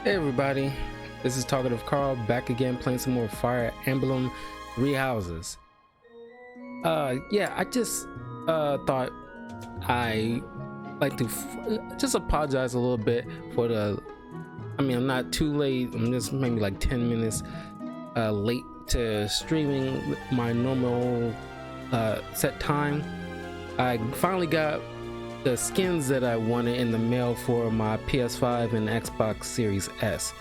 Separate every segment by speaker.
Speaker 1: Hey everybody, this is Talkative Carl back again playing some more Fire Emblem Three Houses. Yeah, I just thought I like to just apologize a little bit for I'm not too late. I'm just maybe like 10 minutes late to streaming my normal set time. I finally got the skins that I wanted in the mail for my PS5 and Xbox Series S.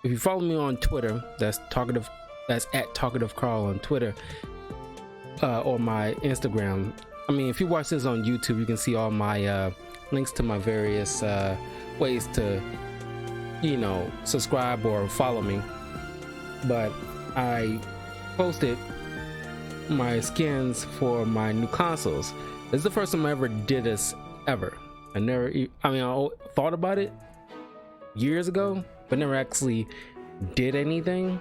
Speaker 1: If you follow me on Twitter, that's at Talkative Carl on Twitter, or my Instagram. I mean, if you watch this on YouTube, you can see all my links to my various ways to, subscribe or follow me. But I posted my skins for my new consoles. This is the first time I ever did this ever. I thought about it years ago, but never actually did anything.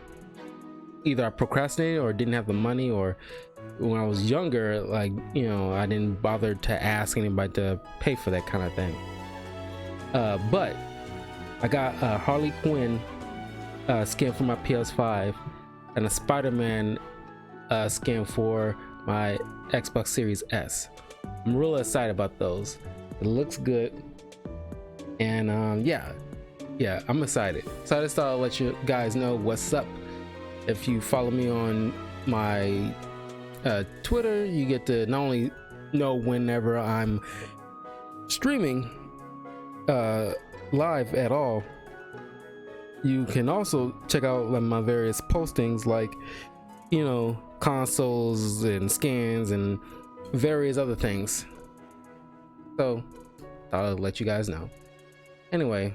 Speaker 1: Either I procrastinated or didn't have the money, or when I was younger, I didn't bother to ask anybody to pay for that kind of thing. But I got a Harley Quinn skin for my PS5 and a Spider-Man skin for my Xbox Series S. I'm really excited about those. It looks good, and yeah, I'm excited. So I just thought I'd let you guys know what's up. If you follow me on my Twitter, you get to not only know whenever I'm streaming live at all, you can also check out my various postings, like consoles and skins and various other things. So I'll let you guys know. Anyway,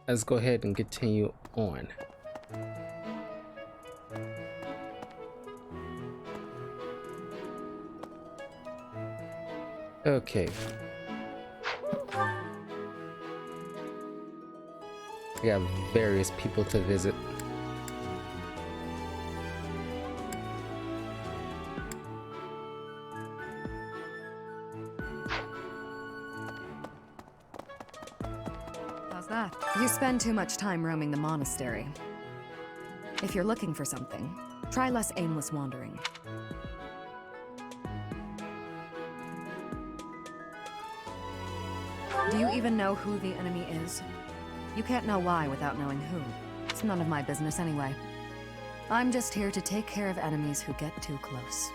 Speaker 1: let's go ahead and continue on. Okay. We have various people to visit.
Speaker 2: That. You spend too much time roaming the monastery. If you're looking for something, try less aimless wandering. Do you even know who the enemy is? You can't know why without knowing who. It's none of my business anyway. I'm just here to take care of enemies who get too close.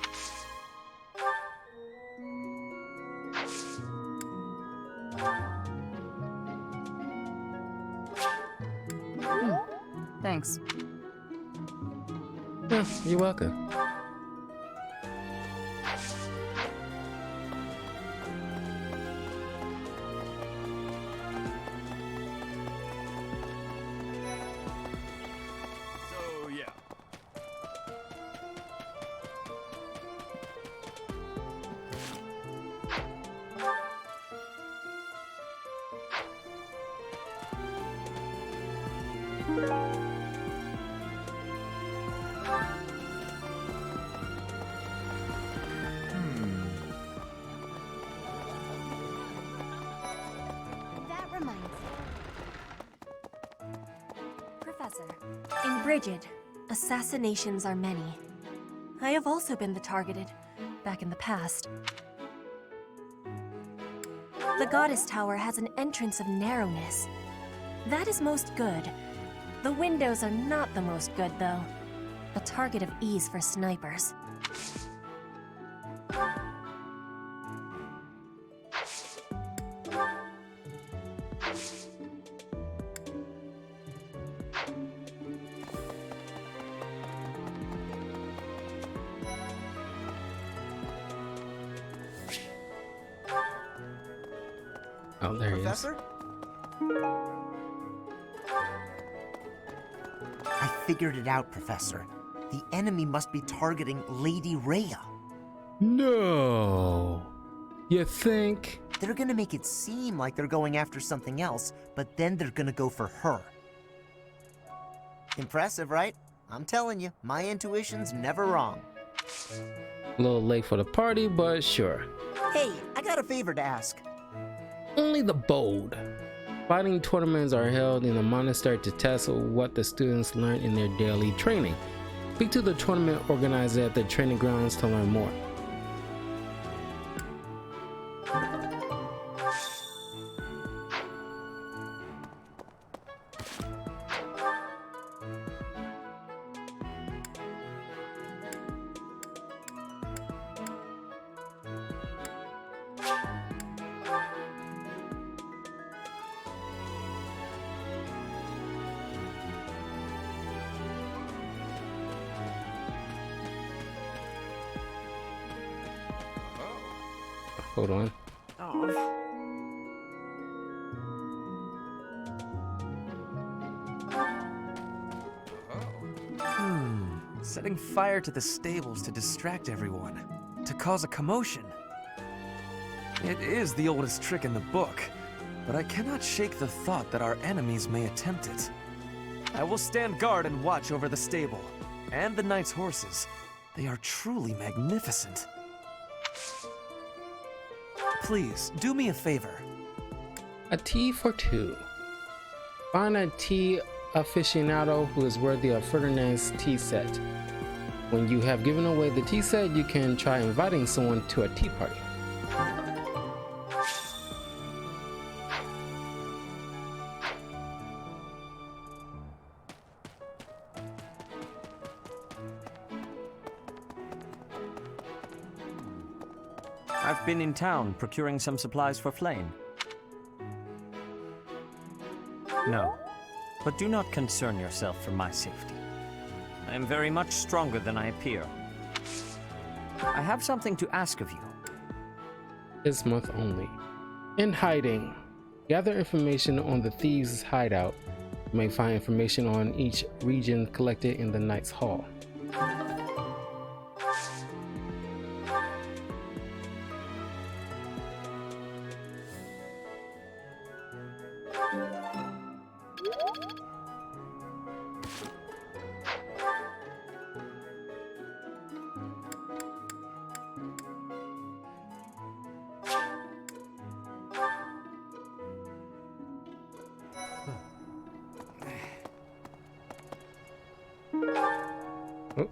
Speaker 2: Thanks.
Speaker 1: Yeah, you're welcome.
Speaker 3: So, yeah.
Speaker 4: In Brigid, assassinations are many. I have also been the targeted, back in the past. The Goddess Tower has an entrance of narrowness. That is most good. The windows are not the most good, though. A target of ease for snipers.
Speaker 1: Oh, there
Speaker 5: Professor?
Speaker 1: he is.
Speaker 5: I figured it out, Professor. The enemy must be targeting Lady Rhea.
Speaker 1: No, you think?
Speaker 5: They're gonna make it seem like they're going after something else, but then they're gonna go for her. Impressive, right? I'm telling you, my intuition's never wrong.
Speaker 1: A little late for the party, but sure.
Speaker 5: Hey, I got a favor to ask.
Speaker 1: Only the bold. Fighting tournaments are held in the monastery to test what the students learn in their daily training. Speak to the tournament organizer at the training grounds to learn more. Hold on.
Speaker 3: Setting fire to the stables to distract everyone, to cause a commotion. It is the oldest trick in the book, but I cannot shake the thought that our enemies may attempt it. I will stand guard and watch over the stable, and the knight's horses. They are truly magnificent. Please, do me a favor.
Speaker 1: A tea for two. Find a tea aficionado who is worthy of Ferdinand's tea set. When you have given away the tea set, you can try inviting someone to a tea party.
Speaker 6: I've been in town procuring some supplies for Flame. No, but do not concern yourself for my safety. I am very much stronger than I appear. I have something to ask of you.
Speaker 1: This month only. In hiding. Gather information on the thieves' hideout. You may find information on each region collected in the Knight's Hall. Oh.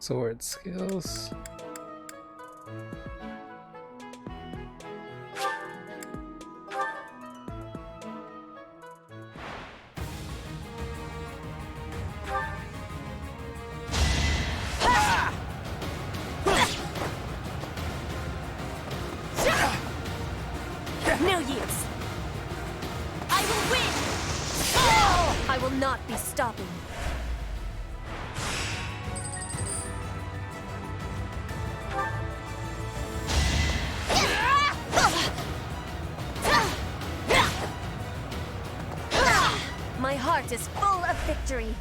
Speaker 1: Sword skills.
Speaker 4: No use. I will win! I will not be stopping. My heart is full of victory.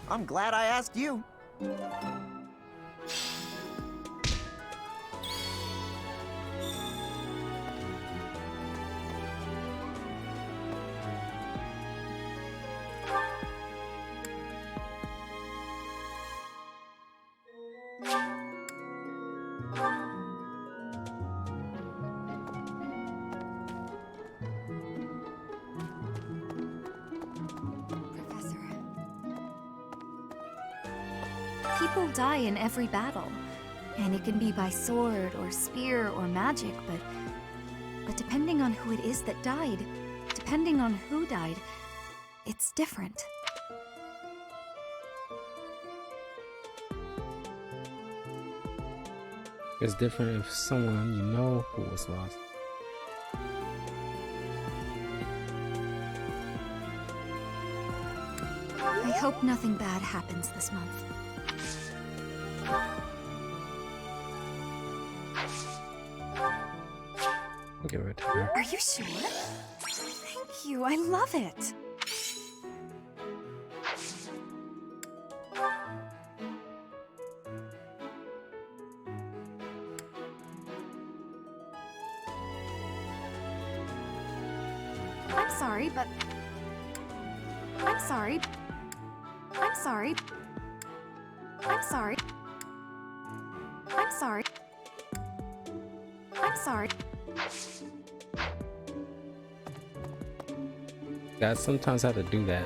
Speaker 5: I'm glad I asked you.
Speaker 7: People die in every battle, and it can be by sword or spear or magic, but depending on who it is that died, depending on who died, it's different.
Speaker 1: It's different if someone you know who was lost.
Speaker 7: I hope nothing bad happens this month.
Speaker 1: Give it to her.
Speaker 2: Are you sure? Thank you, I love it.
Speaker 7: I'm sorry, but... I'm sorry. I'm sorry. I'm sorry. I'm sorry. I'm sorry.
Speaker 1: Guys sometimes have to do that.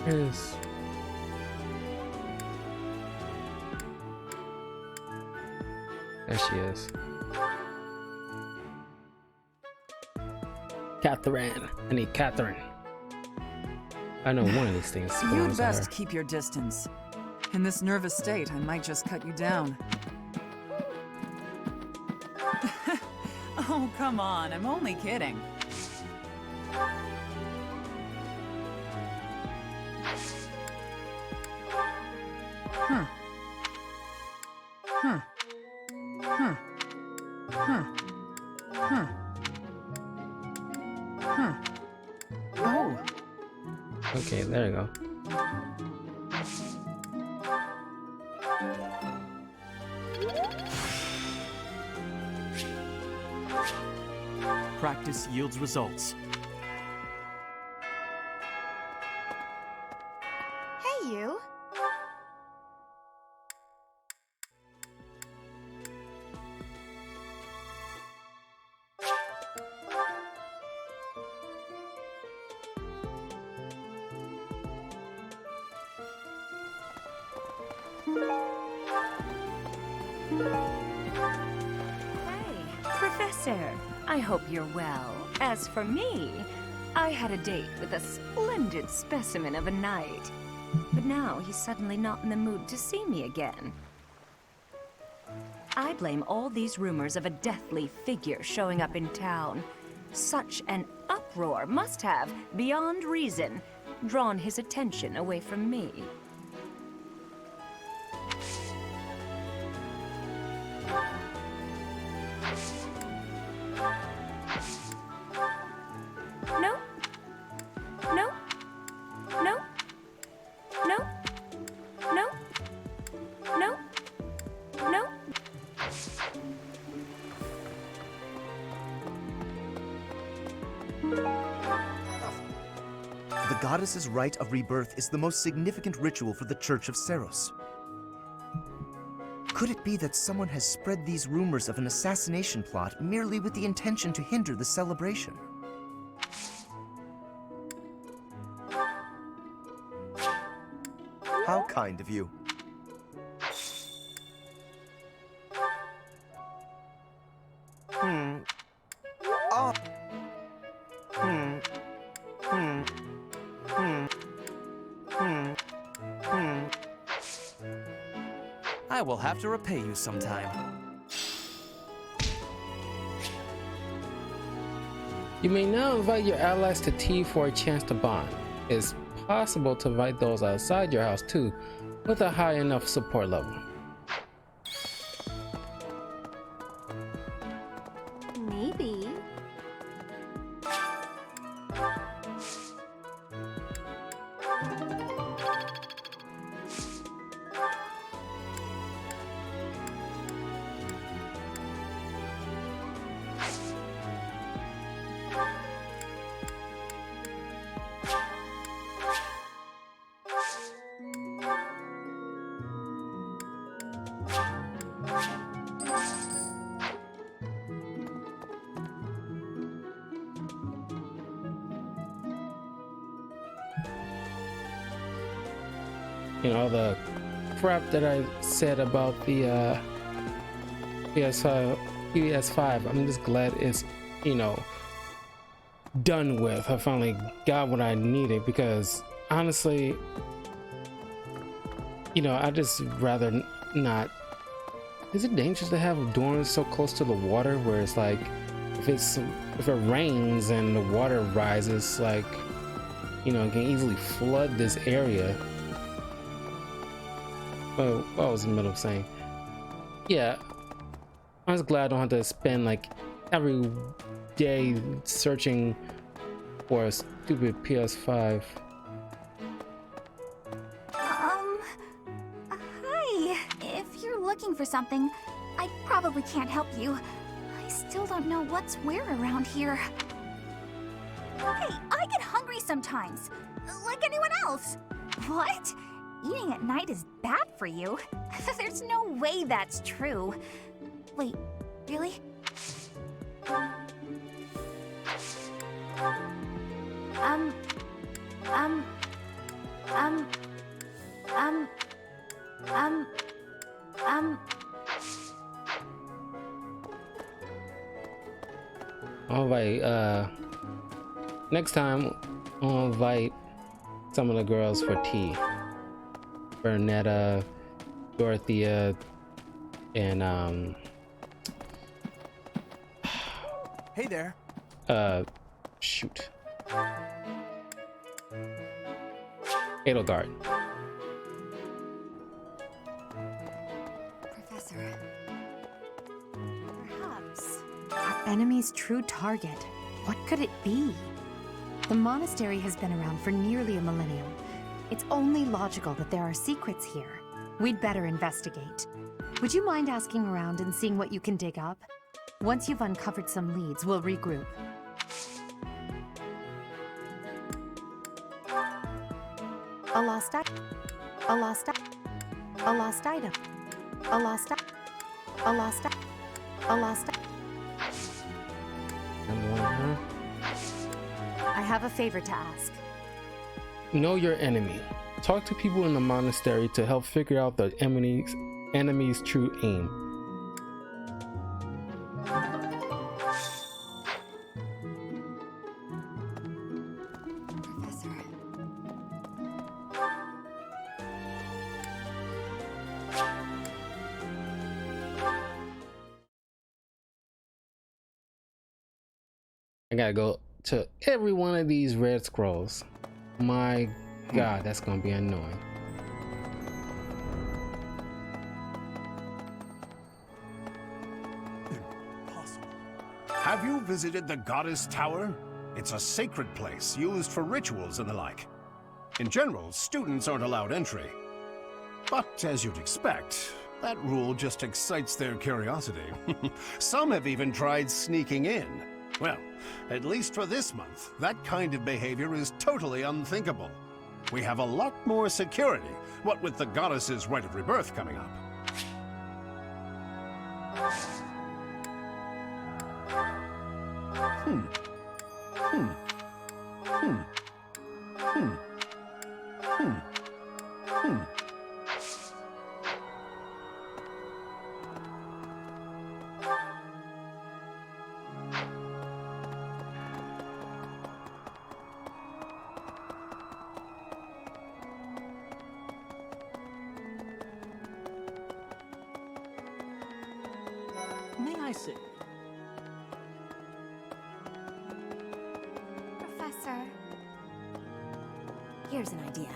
Speaker 1: Yes. There she is. Catherine. I need Catherine. I know one of these things
Speaker 8: You'd
Speaker 1: belongs to her.
Speaker 8: best keep your distance. In this nervous state, I might just cut you down. Oh, come on, I'm only kidding. Huh. Huh. Huh. Huh. Huh. Huh. Oh.
Speaker 1: Okay, there you go.
Speaker 9: Practice yields results.
Speaker 7: Hey, you.
Speaker 10: Hey, Professor. I hope you're well. As for me, I had a date with a splendid specimen of a knight. But now he's suddenly not in the mood to see me again. I blame all these rumors of a deathly figure showing up in town. Such an uproar must have, beyond reason, drawn his attention away from me. No. No. No. No. No. No. No.
Speaker 5: The Goddess' Rite of Rebirth is the most significant ritual for the Church of Seros. Could it be that someone has spread these rumors of an assassination plot merely with the intention to hinder the celebration? How kind of you.
Speaker 3: I will have to repay you sometime.
Speaker 1: You may now invite your allies to tea for a chance to bond. It's possible to invite those outside your house too, with a high enough support level.
Speaker 7: Maybe.
Speaker 1: all the crap that I said about the PS5. I'm just glad it's, done with. I finally got what I needed, because honestly, I just rather not. Is it dangerous to have dorms so close to the water where it's like, if it rains and the water rises, like, it can easily flood this area? Oh, what was in the middle of saying? Yeah, I was glad I don't have to spend like every day searching for a stupid PS5.
Speaker 7: Hi. If you're looking for something, I probably can't help you. I still don't know what's where around here. Hey, I get hungry sometimes, like anyone else. What? Eating at night is bad for you? There's no way that's true. Wait, really?
Speaker 1: Alright, next time I'll invite some of the girls for tea. Bernetta, Dorothea, and
Speaker 3: Hey there.
Speaker 1: shoot. Edelgard.
Speaker 2: Professor. Perhaps our enemy's true target. What could it be? The monastery has been around for nearly a millennium. It's only logical that there are secrets here. We'd better investigate. Would you mind asking around and seeing what you can dig up? Once you've uncovered some leads, we'll regroup. A lost item. A lost item. A lost item. A lost item. A lost item. A lost item. I have a favor to ask.
Speaker 1: Know your enemy. Talk to people in the monastery to help figure out the enemy's true aim.
Speaker 2: Professor.
Speaker 1: I gotta go to every one of these red scrolls. My God, that's gonna be annoying.
Speaker 9: Impossible. Have you visited the Goddess Tower? It's a sacred place used for rituals and the like. In general, students aren't allowed entry. But as you'd expect, that rule just excites their curiosity. Some have even tried sneaking in. Well, at least for this month, that kind of behavior is totally unthinkable. We have a lot more security, what with the Goddess' Rite of Rebirth coming up.
Speaker 6: May I see?
Speaker 7: Professor. Here's an idea.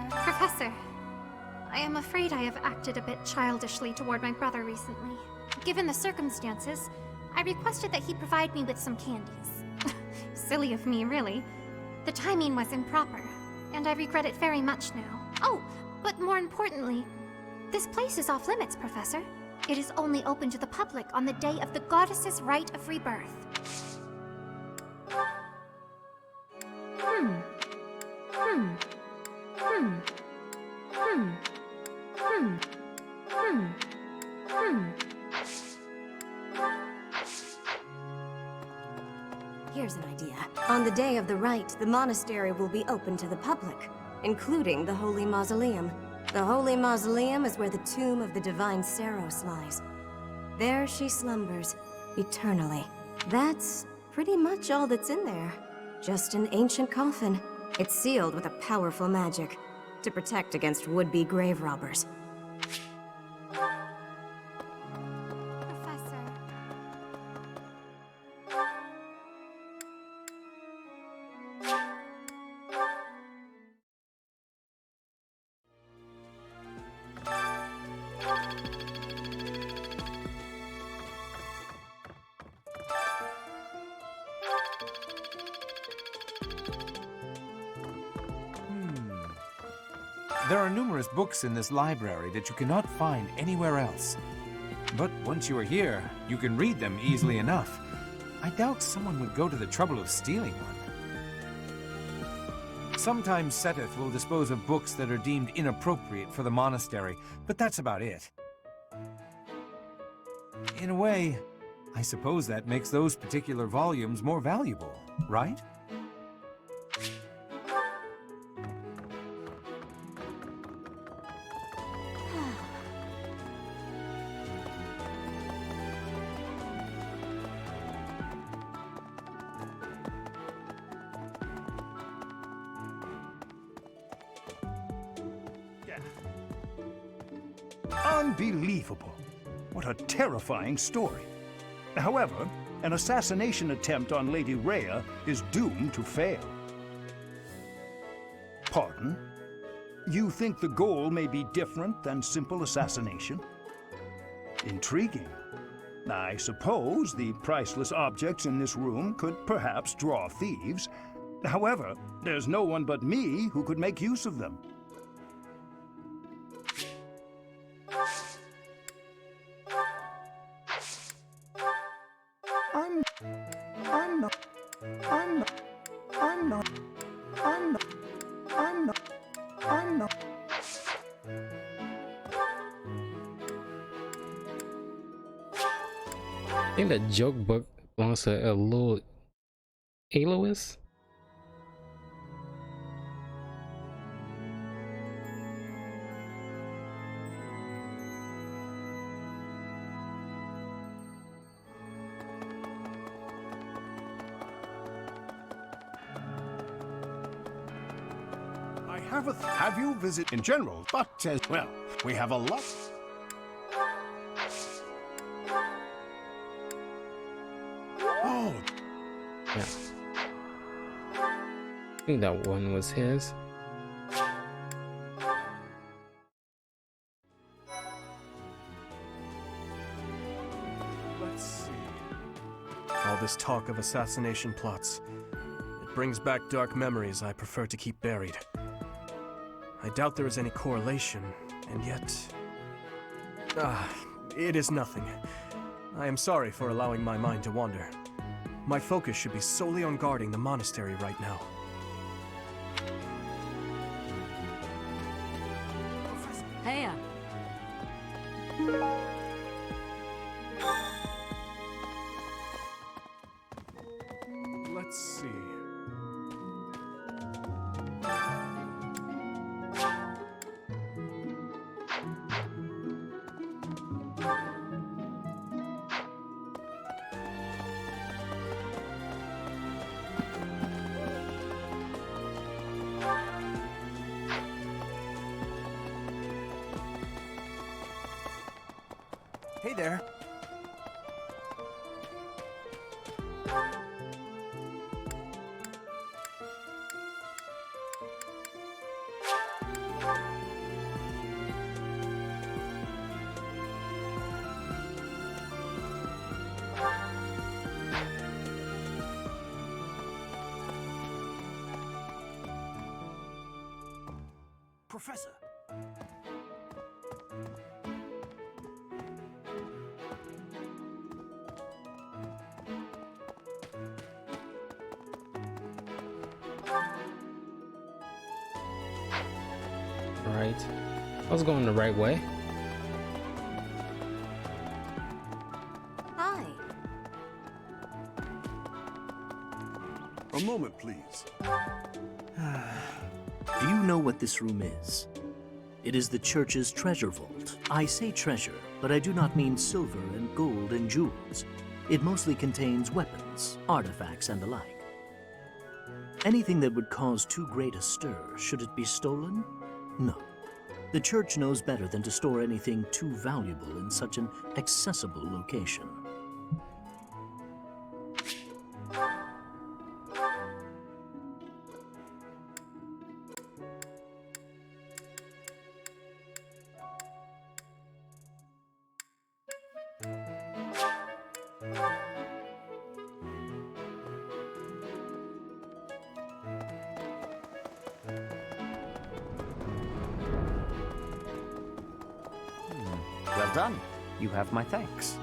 Speaker 11: Professor, I am afraid I have acted a bit childishly toward my brother recently. Given the circumstances, I requested that he provide me with some candies. Silly of me, really. The timing was improper, and I regret it very much now. Oh, but more importantly, this place is off limits, Professor. It is only open to the public on the day of the Goddess' Rite of Rebirth.
Speaker 7: Here's
Speaker 4: Here's an idea. On the day of the rite, the monastery will be open to the public, including the Holy Mausoleum. The Holy Mausoleum is where the tomb of the divine Saros lies. There she slumbers, eternally. That's pretty much all that's in there. Just an ancient coffin. It's sealed with a powerful magic to protect against would-be grave robbers.
Speaker 11: Professor.
Speaker 12: There are numerous books in this library that you cannot find anywhere else. But once you are here, you can read them easily enough. I doubt someone would go to the trouble of stealing one. Sometimes Seteth will dispose of books that are deemed inappropriate for the monastery, but that's about it. In a way, I suppose that makes those particular volumes more valuable, right?
Speaker 13: Unbelievable. What a terrifying story. However, an assassination attempt on Lady Rhea is doomed to fail. Pardon? You think the goal may be different than simple assassination? Intriguing. I suppose the priceless objects in this room could perhaps draw thieves. However, there's no one but me who could make use of them.
Speaker 1: I think the joke book belongs to a little Alois.
Speaker 9: Have you visited in general, but as well, we have a lot. Oh.
Speaker 1: Yeah. I think that one was his.
Speaker 14: Let's see. All this talk of assassination plots. It brings back dark memories I prefer to keep buried. I doubt there is any correlation, and yet... it is nothing. I am sorry for allowing my mind to wander. My focus should be solely on guarding the monastery right now.
Speaker 10: Heya.
Speaker 14: Let's see.
Speaker 3: Hey there.
Speaker 13: Professor.
Speaker 1: Right. I was going the right way.
Speaker 4: Hi.
Speaker 15: A moment, please.
Speaker 16: Do you know what this room is? It is the church's treasure vault. I say treasure, but I do not mean silver and gold and jewels. It mostly contains weapons, artifacts, and the like. Anything that would cause too great a stir, should it be stolen? No. The church knows better than to store anything too valuable in such an accessible location.
Speaker 6: Well done. You have my thanks.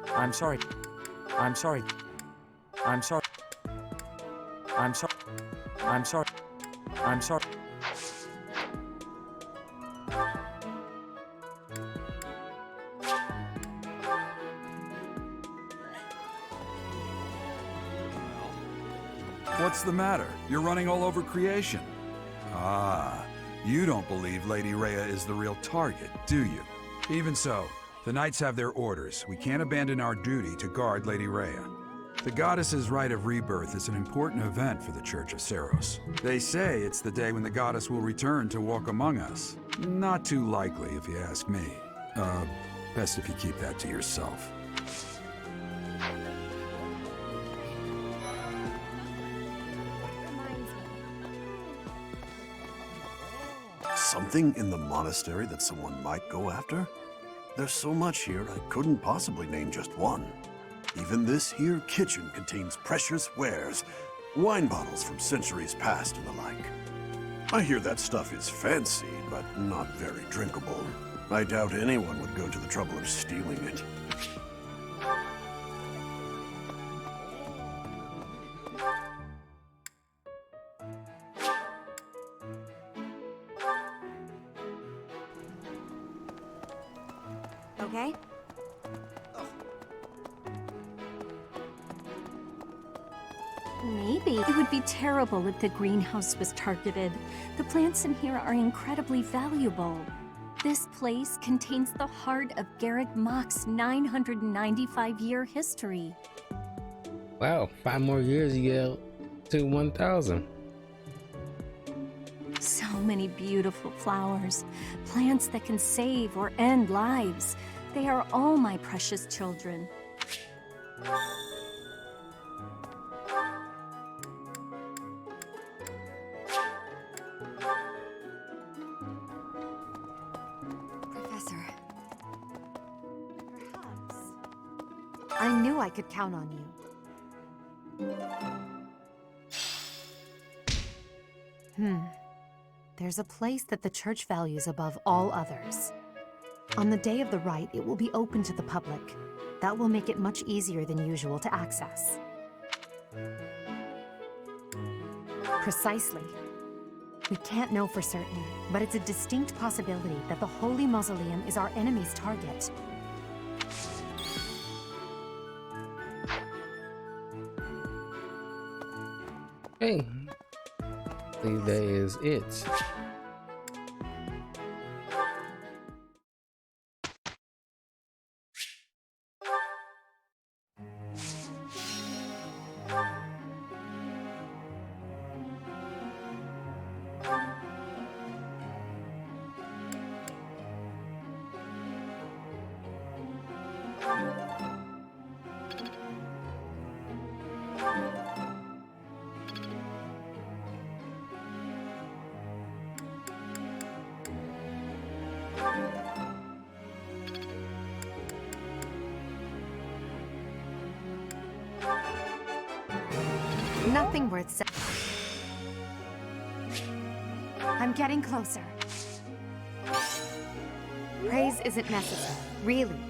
Speaker 6: I'm sorry. I'm sorry. I'm sorry. I'm sorry. I'm sorry. I'm sorry.
Speaker 17: What's the matter? You're running all over creation. Ah, you don't believe Lady Rhea is the real target, do you? Even so, the Knights have their orders. We can't abandon our duty to guard Lady Rhea. The Goddess's Rite of Rebirth is an important event for the Church of Seiros. They say it's the day when the Goddess will return to walk among us. Not too likely, if you ask me. Best if you keep that to yourself.
Speaker 15: Something in the monastery that someone might go after? There's so much here, I couldn't possibly name just one. Even this here kitchen contains precious wares, wine bottles from centuries past and the like. I hear that stuff is fancy, but not very drinkable. I doubt anyone would go to the trouble of stealing it.
Speaker 4: Okay?
Speaker 10: Maybe. It would be terrible if the greenhouse was targeted. The plants in here are incredibly valuable. This place contains the heart of Garrett Mock's 995-year history.
Speaker 1: Wow, 5 more years you get to 1,000.
Speaker 10: So many beautiful flowers, plants that can save or end lives. They are all my precious children.
Speaker 2: Professor. Perhaps. I knew I could count on you. There's a place that the church values above all others. On the day of the rite, it will be open to the public. That will make it much easier than usual to access. Precisely. We can't know for certain, but it's a distinct possibility that the Holy Mausoleum is our enemy's target.
Speaker 1: Hey, I think that is it.
Speaker 2: Nothing worth saying. I'm getting closer. Praise isn't necessary, really.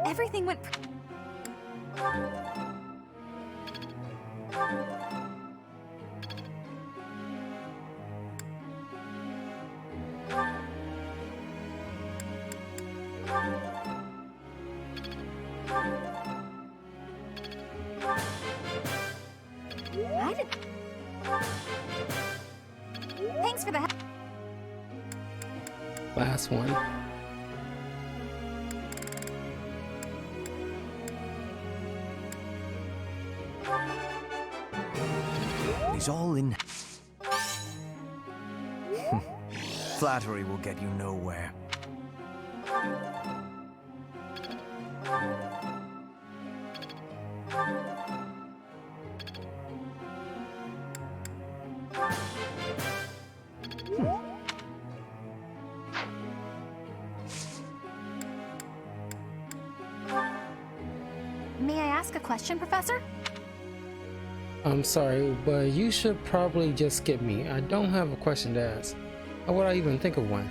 Speaker 7: Everything went... I did... Thanks for the help.
Speaker 1: Last one.
Speaker 3: He's all in. Flattery will get you nowhere.
Speaker 7: May I ask a question, Professor?
Speaker 1: I'm sorry, but you should probably just skip me. I don't have a question to ask. How would I even think of one?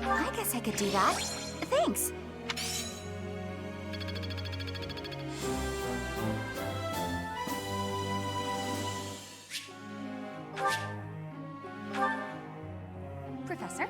Speaker 7: I guess I could do that. Thanks. Professor?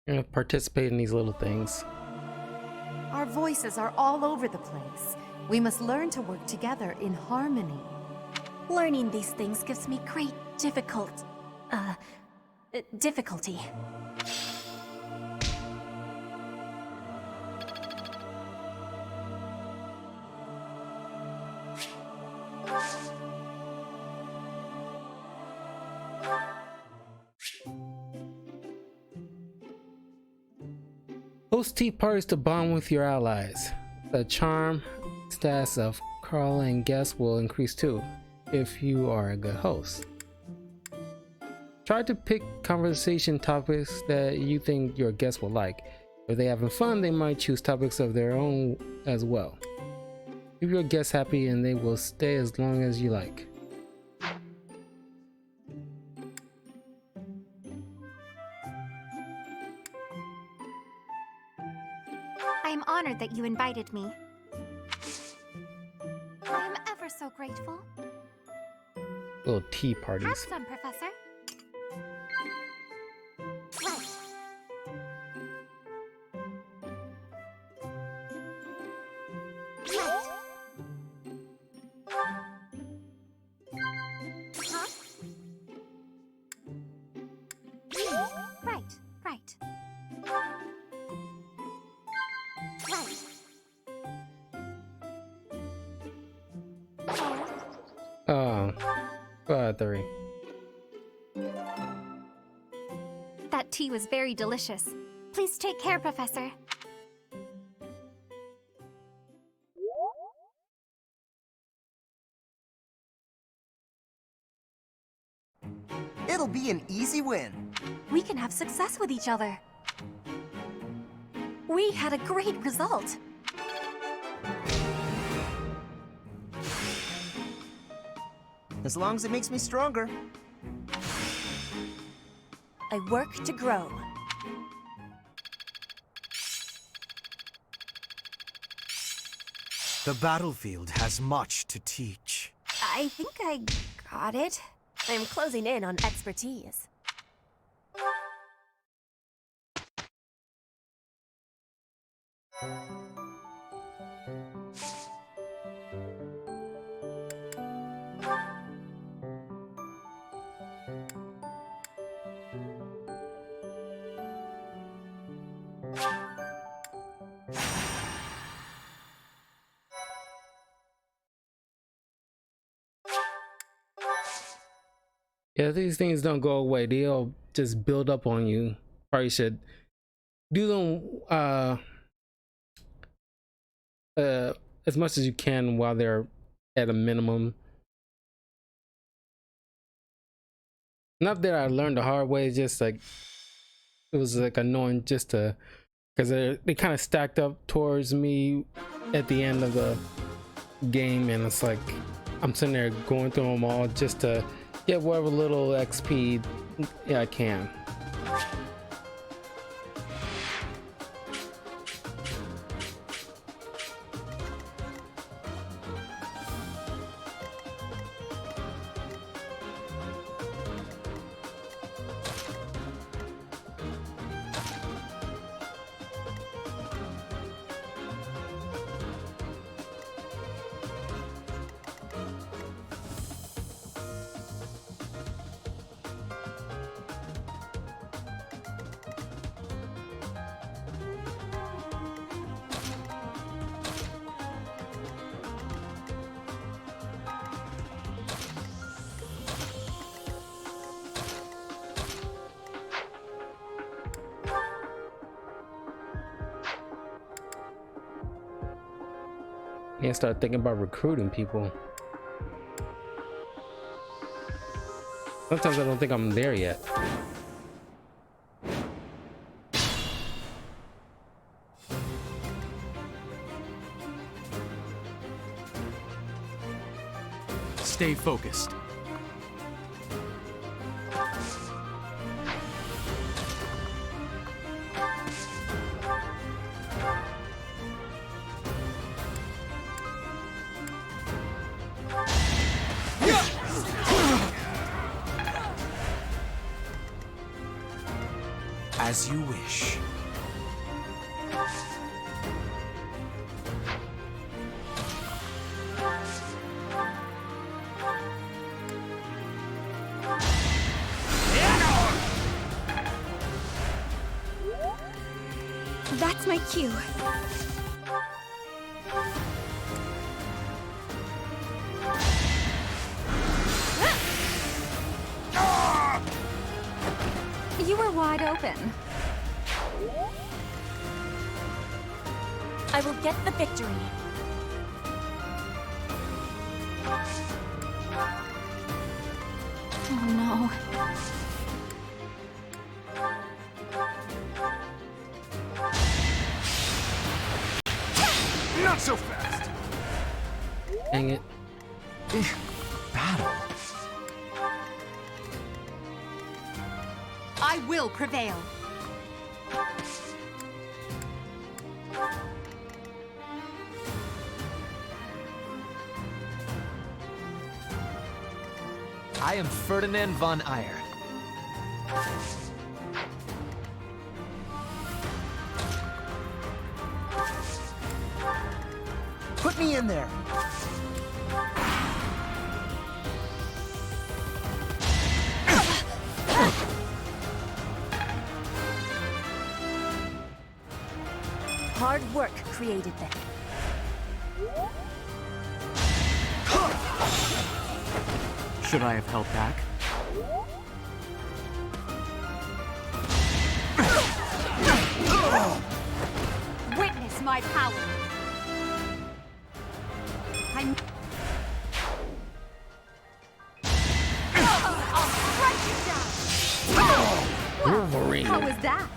Speaker 1: I'm gonna participate in these little things.
Speaker 2: Our voices are all over the place. We must learn to work together in harmony.
Speaker 7: Learning these things gives me great difficulty.
Speaker 1: Host tea parties to bond with your allies. The charm stats of Carl and guests will increase too, if you are a good host. Try to pick conversation topics that you think your guests will like. If they're having fun, they might choose topics of their own as well. Keep your guests happy and they will stay as long as you like.
Speaker 11: I am honored that you invited me. I am ever so grateful.
Speaker 1: Little tea
Speaker 11: Have
Speaker 1: parties.
Speaker 11: some, Professor. Right. Right. Huh? Right, right. Right.
Speaker 1: Oh, 3.
Speaker 11: That tea was very delicious. Please take care, Professor.
Speaker 5: It'll be an easy win.
Speaker 7: We can have success with each other. We had a great result.
Speaker 5: As long as it makes me stronger.
Speaker 7: I work to grow.
Speaker 3: The battlefield has much to teach.
Speaker 7: I think I got it.
Speaker 4: I'm closing in on expertise.
Speaker 1: Yeah, these things don't go away. They'll just build up on you. Probably should do them as much as you can while they're at a minimum. Not that I learned the hard way, it's just like it was like annoying just to, because they kind of stacked up towards me at the end of the game, and it's like I'm sitting there going through them all just to get whatever little XP I can. And start thinking about recruiting people. Sometimes I don't think I'm there yet.
Speaker 18: Stay focused. As you wish.
Speaker 7: That's my cue.
Speaker 10: You were wide open.
Speaker 7: I will get the victory. Oh no.
Speaker 12: Not so fast!
Speaker 1: Dang it.
Speaker 3: Battle.
Speaker 2: I will prevail.
Speaker 3: I am Ferdinand von Eyre.
Speaker 5: Put me in there.
Speaker 7: Hard work created them.
Speaker 18: Should I have held back?
Speaker 2: Witness my power. I'm... I'll strike you down!
Speaker 1: Wolverine.
Speaker 2: How was that?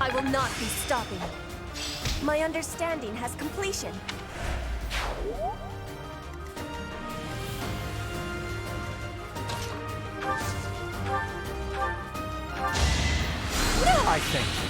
Speaker 7: I will not be stopping.
Speaker 19: My understanding has completion.
Speaker 6: I thank you.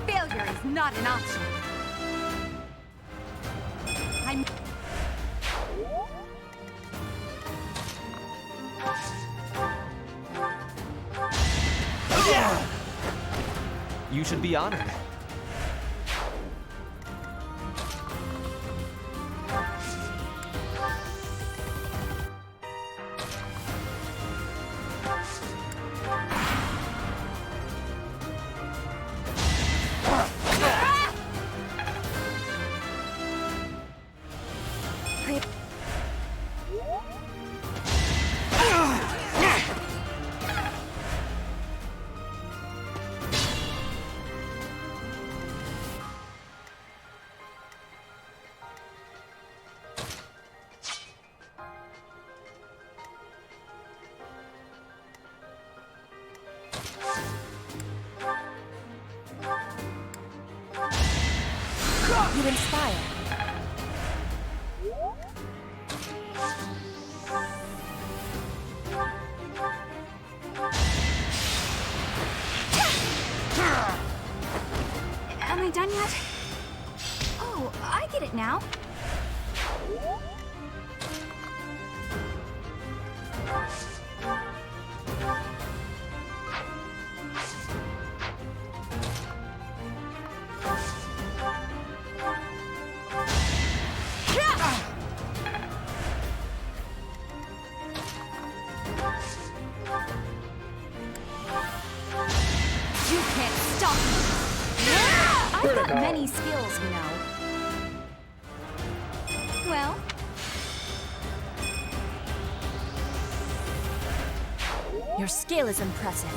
Speaker 2: Failure is not an option. I'm...
Speaker 3: You should be honored.
Speaker 19: You inspire.
Speaker 7: Am I done yet? Oh, I get it now.
Speaker 2: You can't stop me! I've got many skills, you know. Well...
Speaker 19: Your skill is impressive.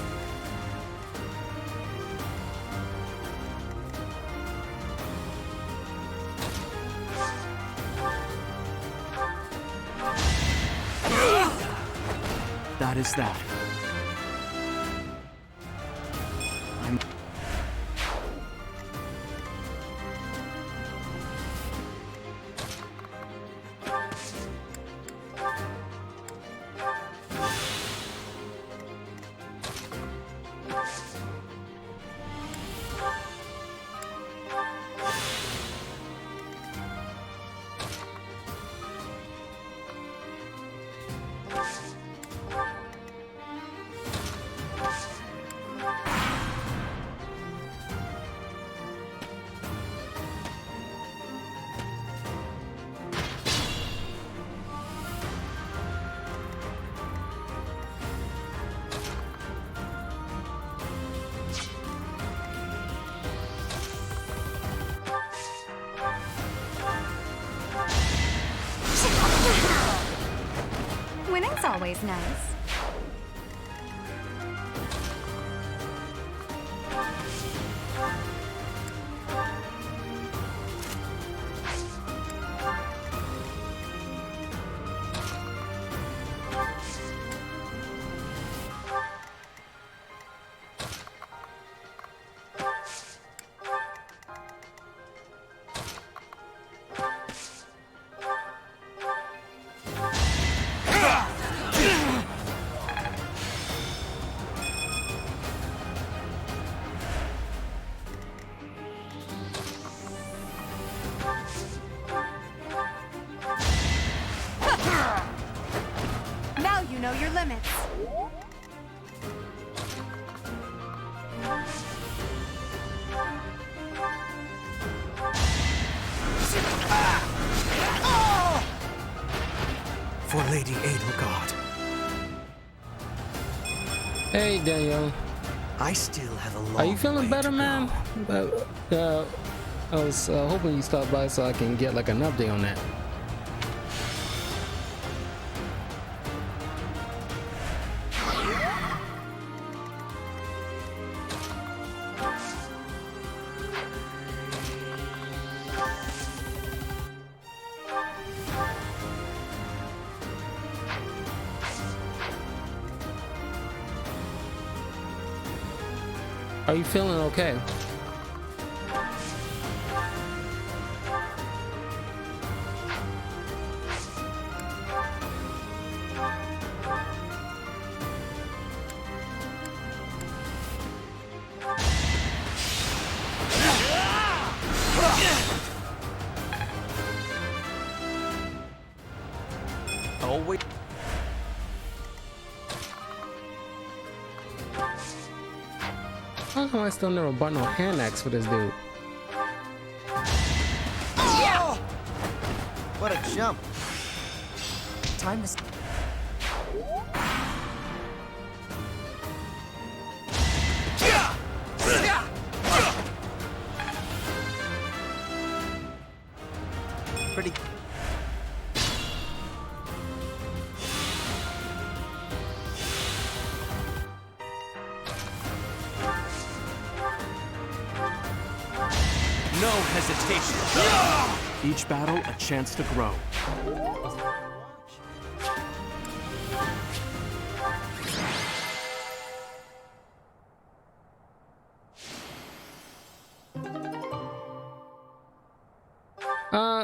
Speaker 18: That is that.
Speaker 2: Winning's always nice. Now you know your limits.
Speaker 18: For Lady Edelgard.
Speaker 1: Hey, Daniel.
Speaker 5: I still have a long
Speaker 1: Are you feeling
Speaker 5: way
Speaker 1: better,
Speaker 5: to
Speaker 1: man? I was hoping you stopped by so I can get like an update on that. Are you feeling okay?
Speaker 3: Oh, wait.
Speaker 1: How come I still never bought no hand axe for this dude?
Speaker 5: What a jump.
Speaker 19: Time to...
Speaker 5: Pretty.
Speaker 14: No hesitation. Each battle a chance to grow.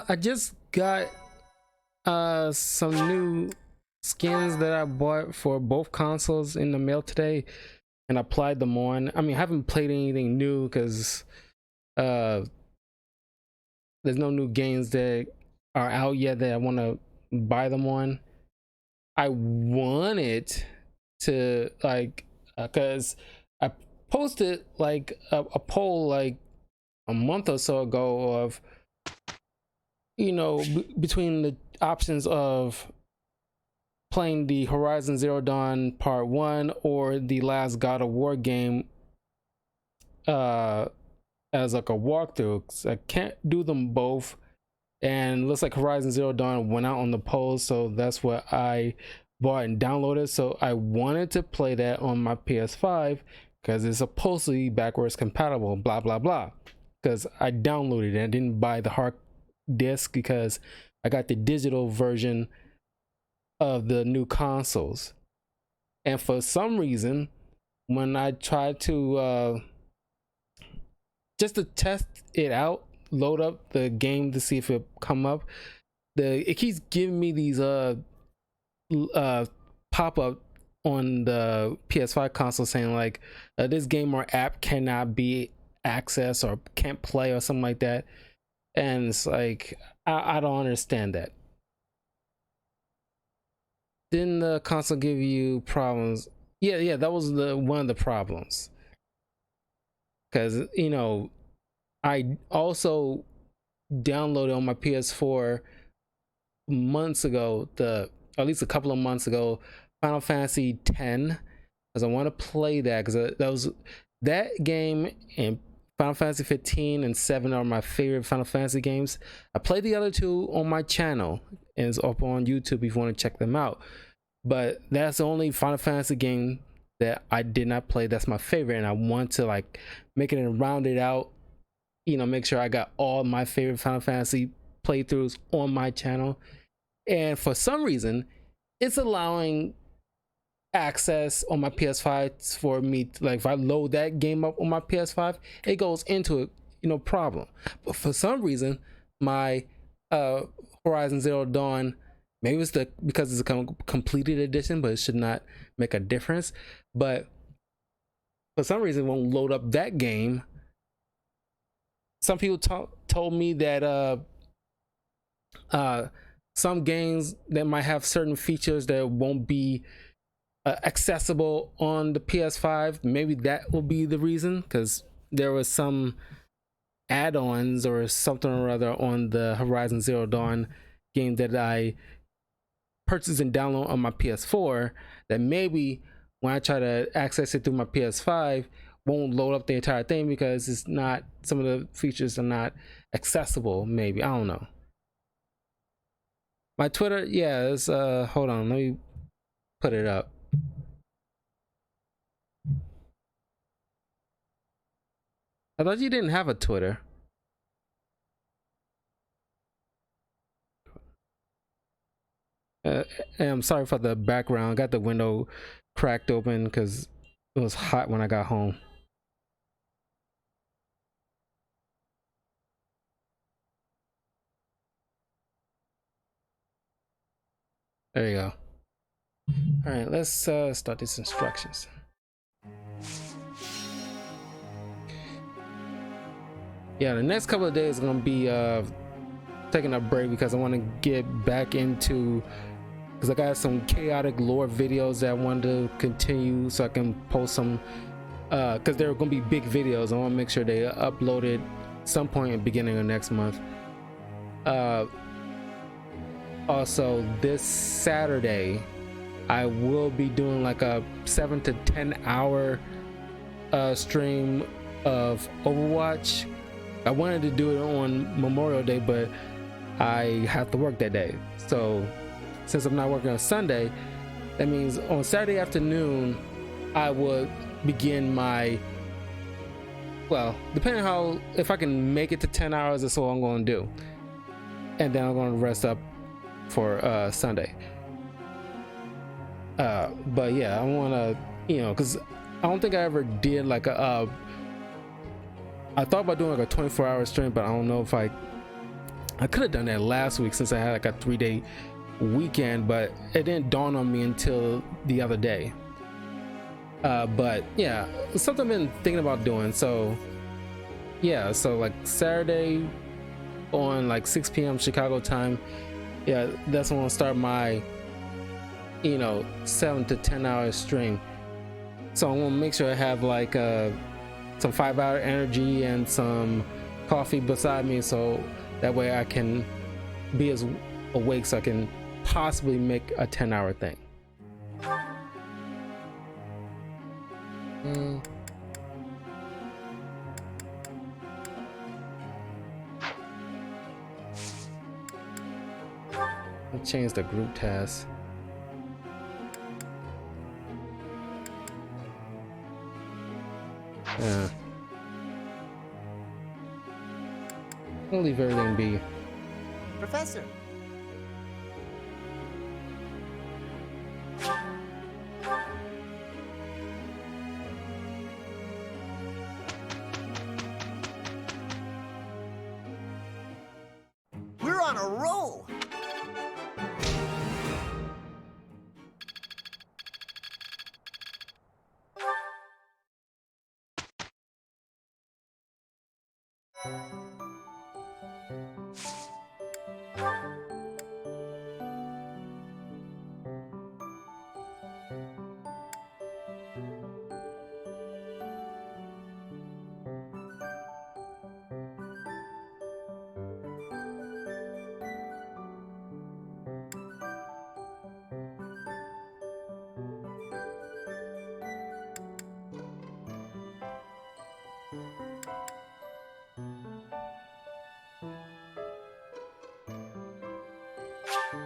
Speaker 1: I just got some new skins that I bought for both consoles in the mail today and applied them on. I mean, I haven't played anything new because there's no new games that are out yet that I want to buy them on. I wanted to like because I posted like a poll like a month or so ago of, you know, between the options of playing the Horizon Zero Dawn Part 1 or the last God of War game as like a walkthrough. 'Cause I can't do them both, and it looks like Horizon Zero Dawn went out on the poll, so that's what I bought and downloaded. So I wanted to play that on my PS5 because it's supposed to be backwards compatible, blah blah blah, because I downloaded it. I didn't buy the hard disc because I got the digital version of the new consoles. And for some reason, when I tried to just to test it out, load up the game to see if it come up, it keeps giving me these pop-up on the PS5 console saying like this game or app cannot be accessed or can't play or something like that. And it's like I don't understand that. Didn't the console give you problems? Yeah, that was one of the problems. Because, you know, I also downloaded on my PS4 months ago, at least a couple of months ago, Final Fantasy X, because I want to play that, because that was that game, and Final Fantasy 15 and 7 are my favorite Final Fantasy games. I played the other two on my channel, and it's up on YouTube if you want to check them out. But that's the only Final Fantasy game that I did not play. That's my favorite, and I want to like make it and round it out. You know, make sure I got all my favorite Final Fantasy playthroughs on my channel. And for some reason, it's allowing access on my PS5 for me to, like, if I load that game up on my PS5, it goes into it, you know, problem. But for some reason, my Horizon Zero Dawn, maybe it's because it's a completed edition, but it should not make a difference. But for some reason, it won't load up that game. Some people told me that some games that might have certain features that won't be accessible on the PS5, maybe that will be the reason, because there was some add-ons or something or other on the Horizon Zero Dawn game that I purchased and download on my PS4 that maybe when I try to access it through my PS5 won't load up the entire thing because it's not, some of the features are not accessible. Maybe, I don't know. My Twitter, yeah, it's hold on, let me put it up. I thought you didn't have a Twitter. And I'm sorry for the background. I got the window cracked open because it was hot when I got home. There you go. All right, let's start these instructions. Yeah, the next couple of days are gonna be taking a break because I want to get back into, because I got some chaotic lore videos that I wanted to continue so I can post some, because they're gonna be big videos. I want to make sure they uploaded some point in the beginning of next month. Also, this Saturday I will be doing like a 7 to 10 hour stream of Overwatch. I wanted to do it on Memorial Day, but I have to work that day. So since I'm not working on Sunday, that means on Saturday afternoon I would begin my, well, depending how, if I can make it to 10 hours, that's all I'm going to do, and then I'm going to rest up for Sunday. But yeah, I want to, you know, because I don't think I ever did like a I thought about doing like a 24-hour stream, but I don't know if I could have done that last week since I had like a 3-day weekend, but it didn't dawn on me until the other day. But yeah, it's something I've been thinking about doing. So yeah, so like Saturday on like 6 p.m. Chicago time, yeah, that's when I'll start my, you know, 7 to 10 hour stream. So I want to make sure I have like some 5-hour energy and some coffee beside me, so that way I can be as awake so I can possibly make a 10-hour thing. I'll change the group task. Yeah. I'll leave everything be.
Speaker 5: Professor! We're on a roll!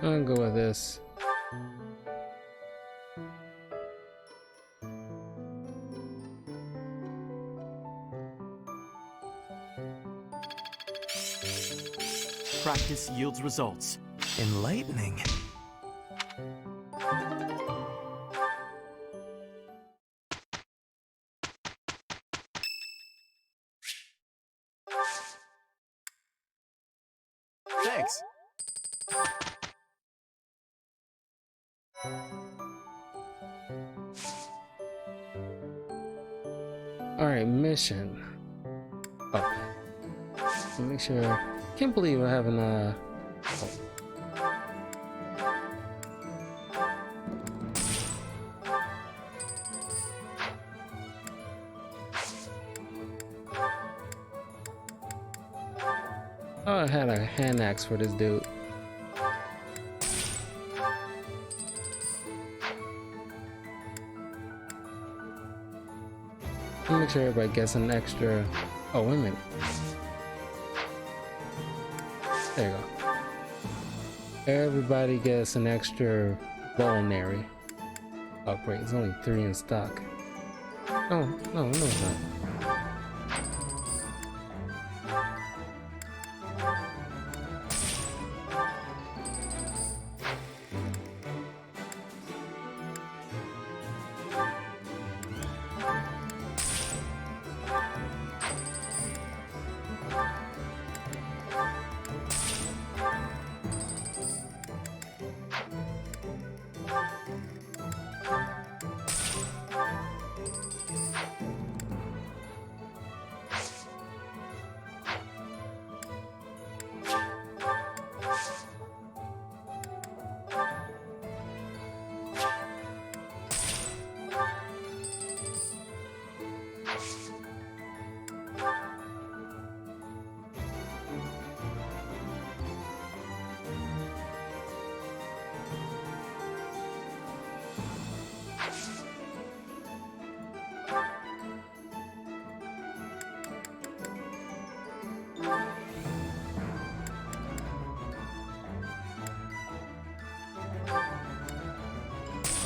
Speaker 1: I'm gonna go with this.
Speaker 18: Practice yields results.
Speaker 3: Enlightening.
Speaker 5: Thanks.
Speaker 1: Alright, mission. Oh. Make sure. Can't believe I haven't Oh, I had a hand axe for this dude. Make sure everybody gets an extra. Oh, wait a minute. There you go. Everybody gets an extra Vulnerary. Oh, great. It's only 3 in stock. Oh, no, it's not.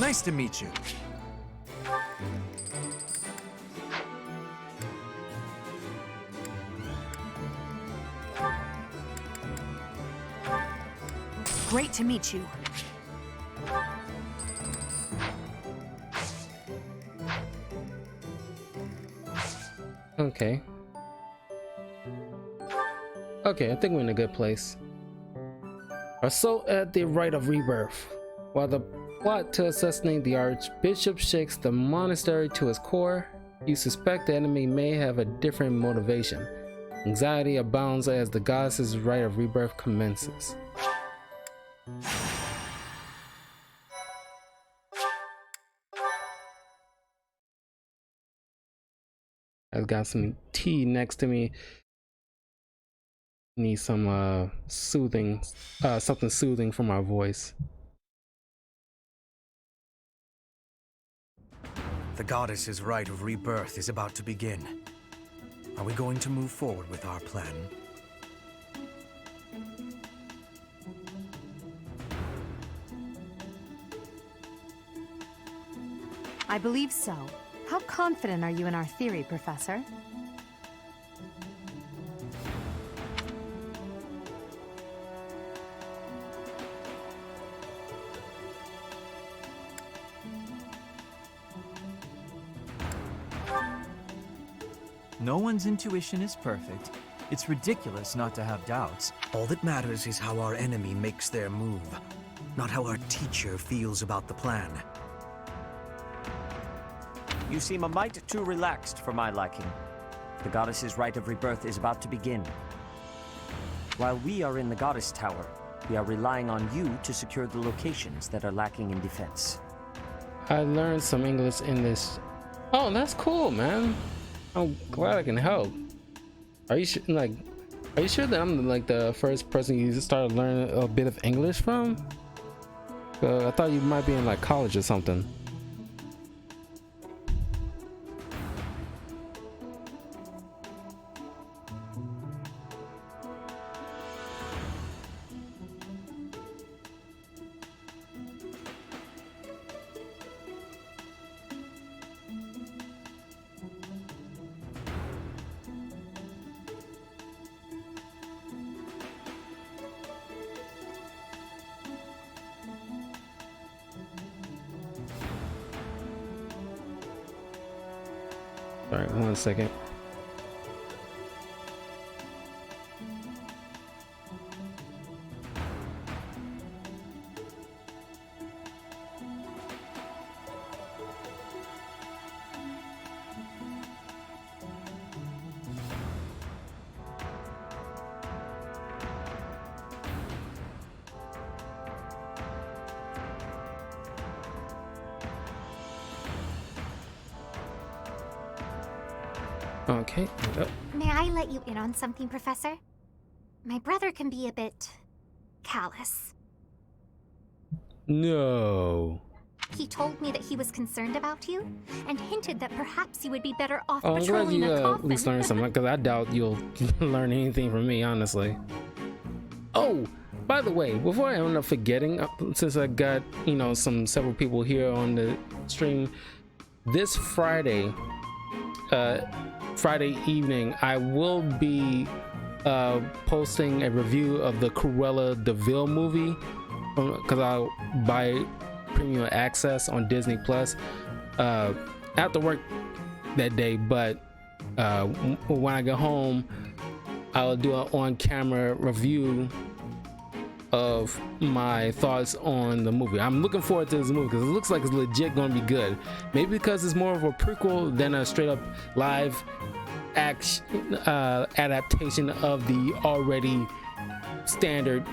Speaker 18: Nice to meet you.
Speaker 8: Great to meet you.
Speaker 1: Okay. Okay, I think we're in a good place. Assault at the Rite of Rebirth. While the plot to assassinate the Archbishop shakes the monastery to its core, you suspect the enemy may have a different motivation. Anxiety abounds as the Goddess' Rite of Rebirth commences. I've got some tea next to me. Need some soothing, something soothing for my voice.
Speaker 18: The Goddess's Rite of Rebirth is about to begin. Are we going to move forward with our plan?
Speaker 2: I believe so. How confident are you in our theory, Professor?
Speaker 18: No one's intuition is perfect. It's ridiculous not to have doubts. All that matters is how our enemy makes their move, not how our teacher feels about the plan.
Speaker 6: You seem a mite too relaxed for my liking. The Goddess's Rite of Rebirth is about to begin. While we are in the Goddess Tower, we are relying on you to secure the locations that are lacking in defense.
Speaker 1: I learned some English in this. Oh, that's cool, man. I'm glad I can help. Are you are you sure that I'm like the first person you started learning a bit of English from? I thought you might be in like college or something. All right, 1 second. Okay.
Speaker 11: May I let you in on something, Professor? My brother can be a bit callous.
Speaker 1: No.
Speaker 11: He told me that he was concerned about you and hinted that perhaps you would be better off
Speaker 1: Oh, I'm glad
Speaker 11: patrolling
Speaker 1: you
Speaker 11: a
Speaker 1: at
Speaker 11: coffin.
Speaker 1: least learned something, because I doubt you'll learn anything from me, honestly. Oh, by the way, before I end up forgetting, since I got, you know, several people here on the stream, this Friday evening, I will be posting a review of the Cruella de Vil movie, because I'll buy premium access on Disney Plus after work that day. But when I get home, I'll do an on-camera review of my thoughts on the movie. I'm looking forward to this movie because it looks like it's legit gonna be good. Maybe because it's more of a prequel than a straight up live action adaptation of the already standard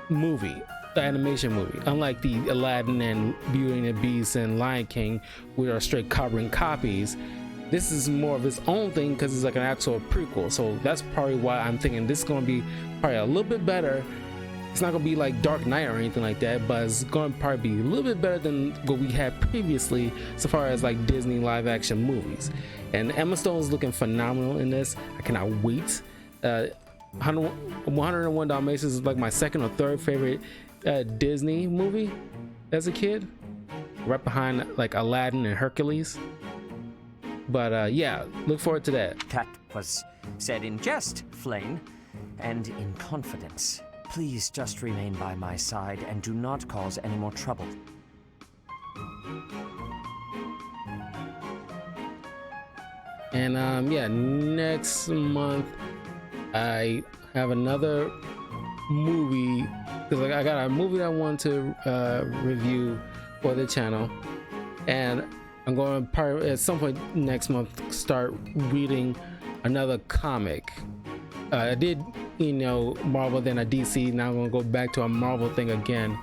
Speaker 1: movie, the animation movie. Unlike the Aladdin and Beauty and the Beast and Lion King, which are straight carbon copies, this is more of its own thing because it's like an actual prequel. So that's probably why I'm thinking this is going to be probably a little bit better. It's not going to be like Dark Knight or anything like that, but it's going to probably be a little bit better than what we had previously so far as like Disney live action movies. And Emma Stone is looking phenomenal in this. I cannot wait. 101 Dalmatians is like my second or third favorite Disney movie as a kid, right behind like Aladdin and Hercules. But yeah, look forward to that.
Speaker 6: That was said in jest, Flame, and in confidence. Please just remain by my side and do not cause any more trouble.
Speaker 1: And yeah, next month I have another movie because I got a movie I want to review for the channel, and I'm going to probably at some point next month start reading another comic. I did, you know, Marvel, then a DC. Now I'm gonna go back to a Marvel thing again,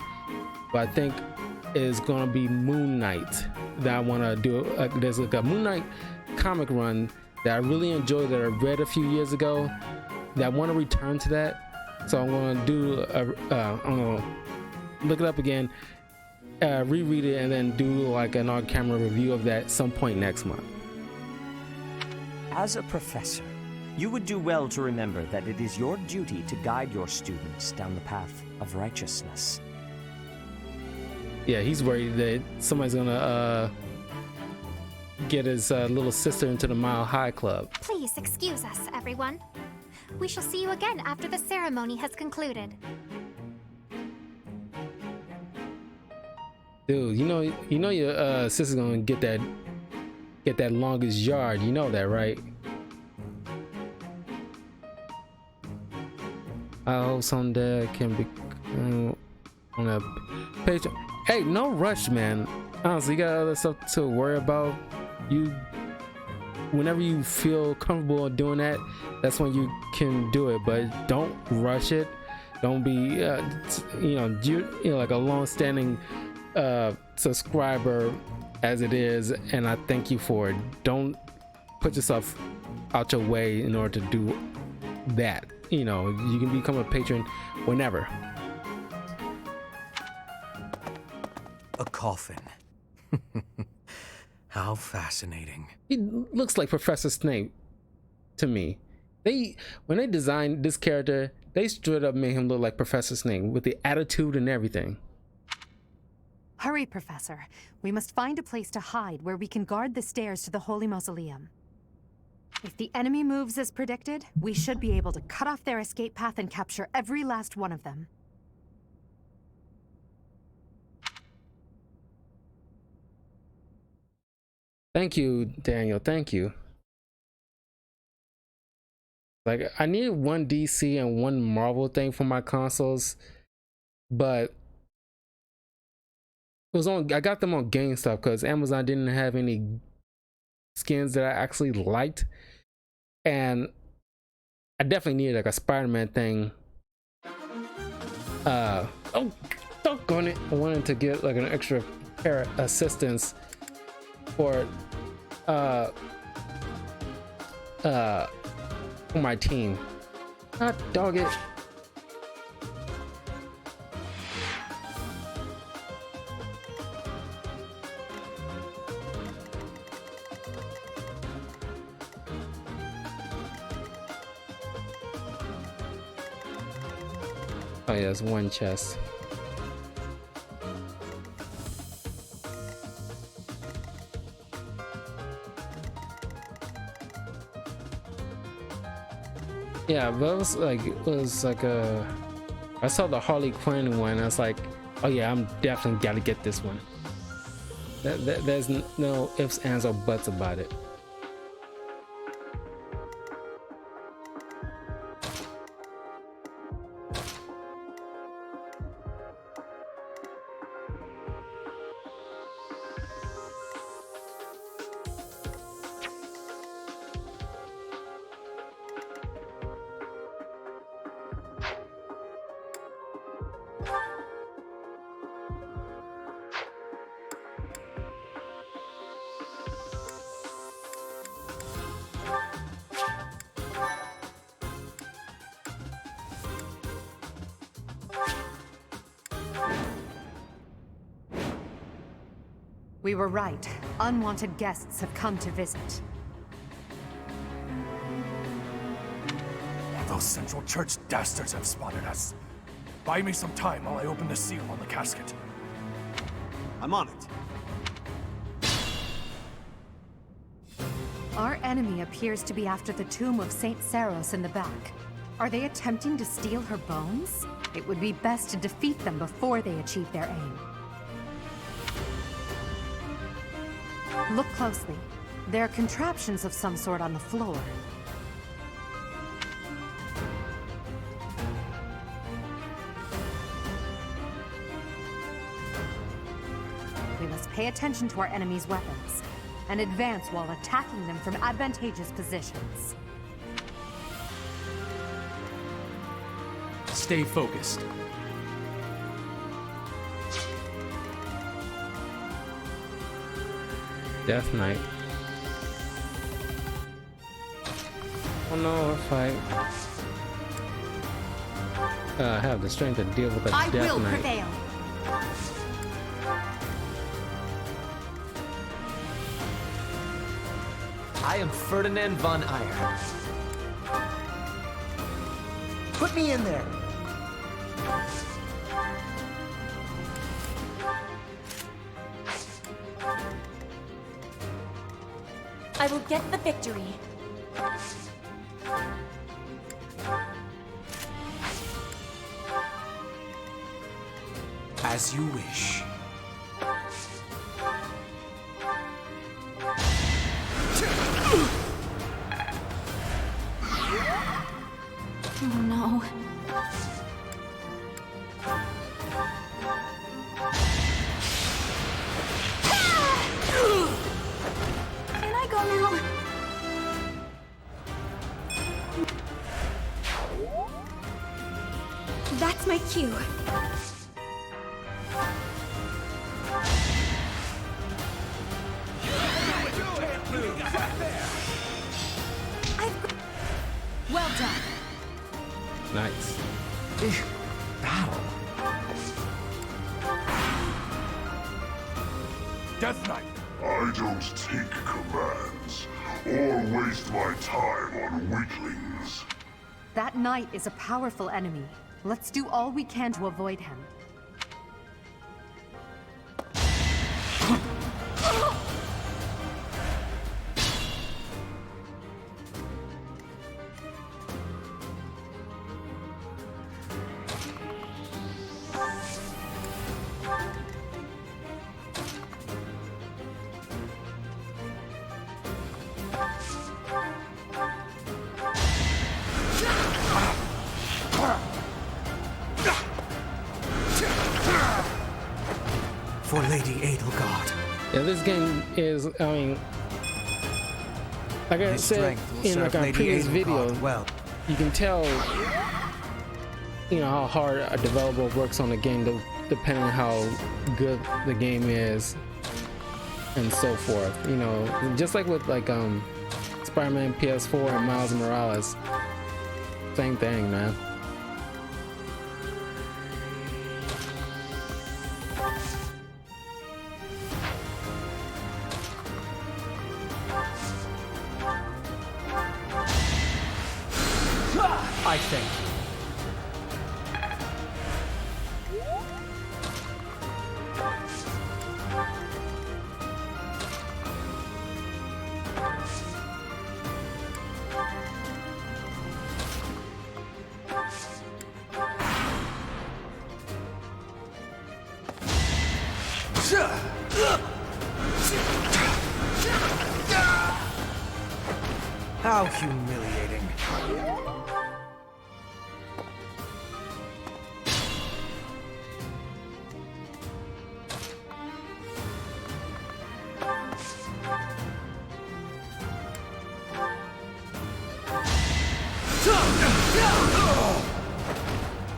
Speaker 1: but I think it's gonna be Moon Knight that I want to do. There's like a Moon Knight comic run that I really enjoyed that I read a few years ago that I want to return to that. So I'm gonna do I'm gonna look it up again, reread it, and then do like an on-camera review of that some point next month.
Speaker 6: As a professor, you would do well to remember that it is your duty to guide your students down the path of righteousness.
Speaker 1: Yeah, he's worried that somebody's gonna get his little sister into the Mile High Club.
Speaker 11: Please excuse us, everyone. We shall see you again after the ceremony has concluded.
Speaker 1: Dude, you know your sister's gonna get that longest yard. You know that, right? I hope someday I can be on a page. Hey, no rush, man. Honestly, you got other stuff to worry about. Whenever you feel comfortable doing that, that's when you can do it. But don't rush it. Don't be, you know, like a long-standing subscriber as it is, and I thank you for it. Don't put yourself out your way in order to do that. You know, you can become a patron whenever.
Speaker 18: A coffin. How fascinating.
Speaker 1: He looks like Professor Snape to me. When they designed this character, they straight up made him look like Professor Snape with the attitude and everything.
Speaker 2: Hurry, Professor. We must find a place to hide where we can guard the stairs to the Holy Mausoleum. If the enemy moves as predicted, we should be able to cut off their escape path and capture every last one of them.
Speaker 1: Thank you, Daniel. Thank you. Like, I needed one DC and one Marvel thing for my consoles, but it was I got them on GameStop because Amazon didn't have any skins that I actually liked, and I definitely needed like a Spider-Man thing. Oh, doggone it! I wanted to get like an extra pair of assistants for my team. Ah, dog it. Oh yeah, there's one chest. Yeah, but it was like I saw the Harley Quinn one. I was like, oh yeah, I'm definitely gotta get this one. There's no ifs, ands, or buts about it.
Speaker 2: We were right. Unwanted guests have come to visit.
Speaker 20: Those Central Church dastards have spotted us. Buy me some time while I open the seal on the casket.
Speaker 15: I'm on it.
Speaker 2: Our enemy appears to be after the tomb of Saint Saros in the back. Are they attempting to steal her bones? It would be best to defeat them before they achieve their aim. Look closely. There are contraptions of some sort on the floor. We must pay attention to our enemy's weapons and advance while attacking them from advantageous positions.
Speaker 21: Stay focused.
Speaker 1: Death Knight. Oh no, if I have the strength to deal with a Death Knight.
Speaker 2: I will prevail.
Speaker 3: I am Ferdinand von Eyre.
Speaker 5: Put me in there.
Speaker 10: I will get the victory.
Speaker 12: As you wish.
Speaker 7: Oh no. Can I go now? That's my cue.
Speaker 2: Well done.
Speaker 1: Nice.
Speaker 3: Battle.
Speaker 20: Death Knight!
Speaker 22: I don't take commands, or waste my time on weaklings.
Speaker 2: That knight is a powerful enemy. Let's do all we can to avoid him.
Speaker 18: For Lady Edelgard.
Speaker 1: Yeah, this game is, I mean, like I said in like our previous video,
Speaker 18: well.
Speaker 1: You can tell, you know, how hard a developer works on a game depending on how good the game is and so forth. You know, just like with like Spider-Man PS4 and Miles Morales, same thing, man.
Speaker 3: I think.
Speaker 18: How humiliating.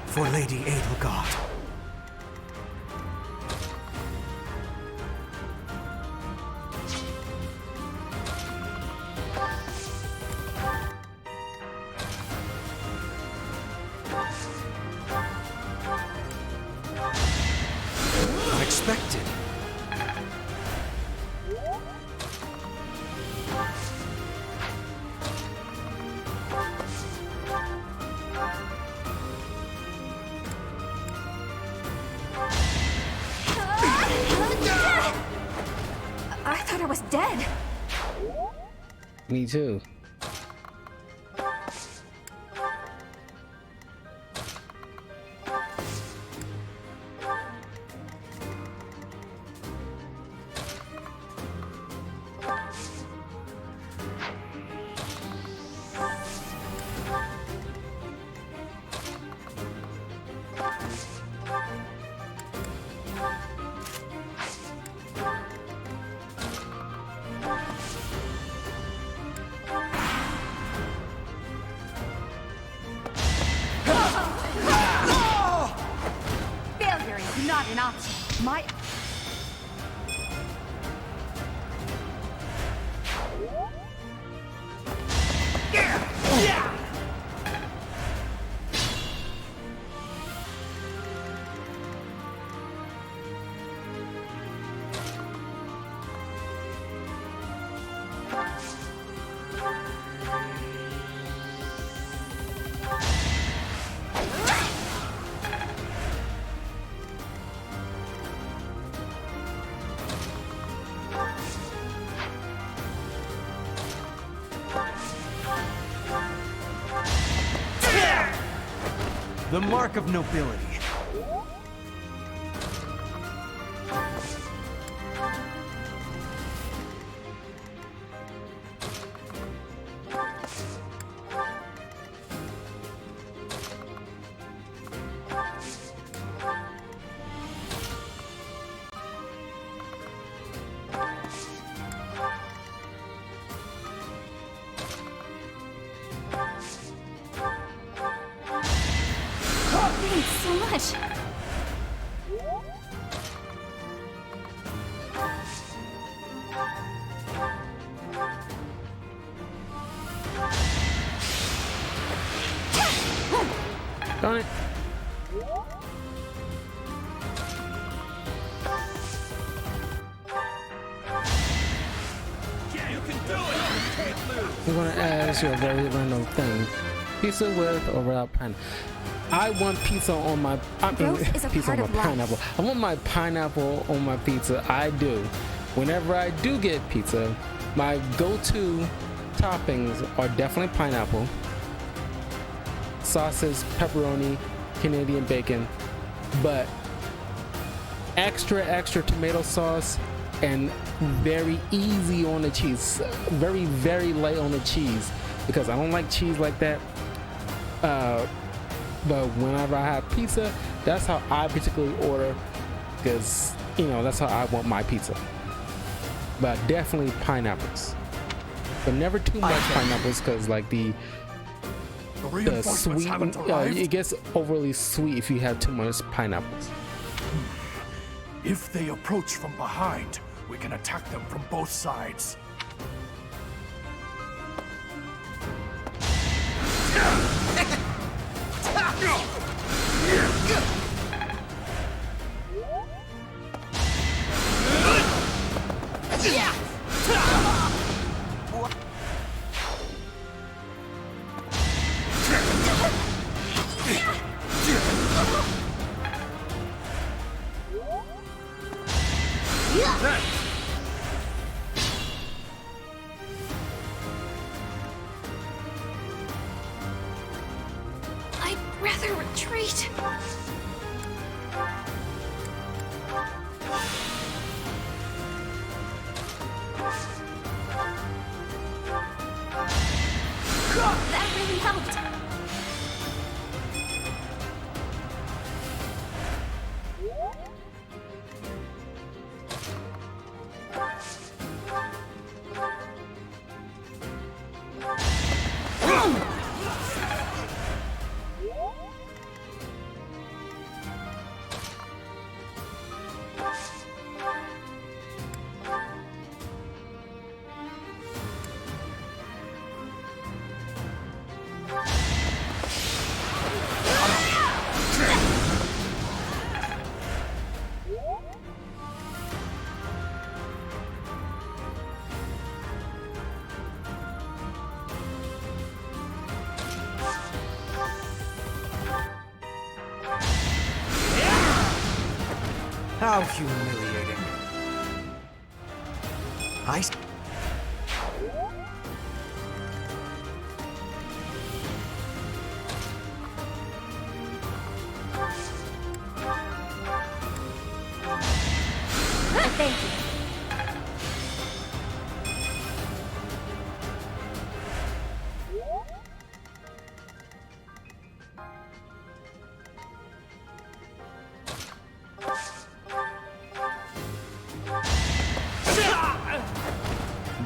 Speaker 18: For Lady Edelgard. Unexpected.
Speaker 7: red.
Speaker 1: Me too.
Speaker 2: Failure is not an option. My...
Speaker 18: The mark of nobility.
Speaker 7: Thanks so much.
Speaker 1: Darn it. I'm gonna ask you a very random thing. Pizza with or without pineapple? I want pizza on my pizza on my pineapple. I want my pineapple on my pizza. I do. Whenever I do get pizza, my go-to toppings are definitely pineapple, sauces, pepperoni, Canadian bacon, but extra tomato sauce and very easy on the cheese. Very light on the cheese because I don't like cheese like that. But whenever I have pizza, that's how I particularly order because, you know, that's how I want my pizza. But definitely pineapples. But never too much pineapples because like the sweet, it gets overly sweet if you have too much pineapples.
Speaker 20: If they approach from behind, we can attack them from both sides.
Speaker 11: I'd rather retreat. That really helped.
Speaker 18: How humiliating.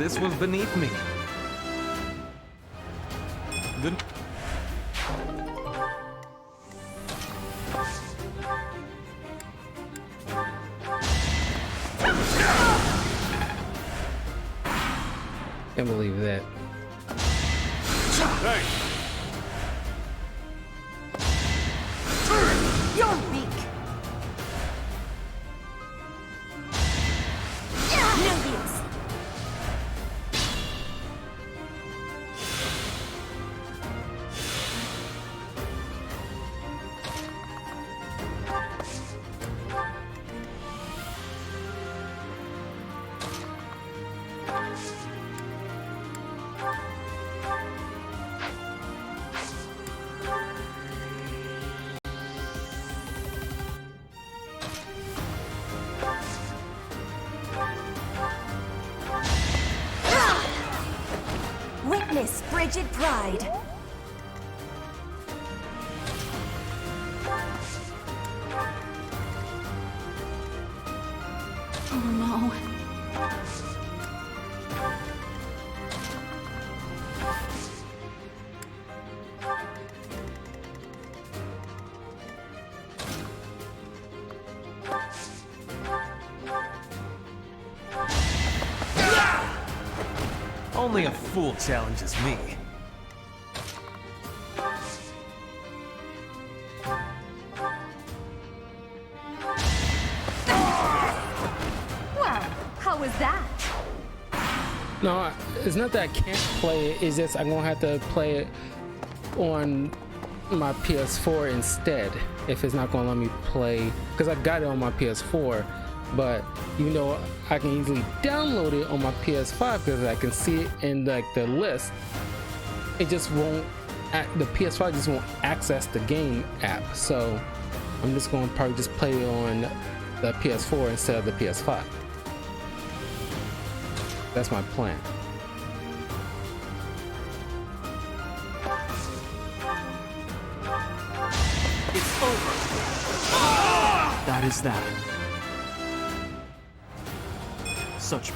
Speaker 3: this was beneath me. The...
Speaker 1: Can't believe that.
Speaker 20: Hey!
Speaker 4: You're weak. Nemesis. Witness frigid pride.
Speaker 11: Oh no.
Speaker 3: Only a fool challenges me.
Speaker 10: Well, how was that?
Speaker 1: No, it's not that I can't play it. It's just I'm gonna have to play it on my PS4 instead. If it's not gonna let me play, because I got it on my PS4, but even though I can easily download it on my PS5 because I can see it in like the list, it just won't. The PS5 just won't access the game app. So I'm just gonna probably just play it on the PS4 instead of the PS5. That's my plan.
Speaker 18: It's over. That is that. Such...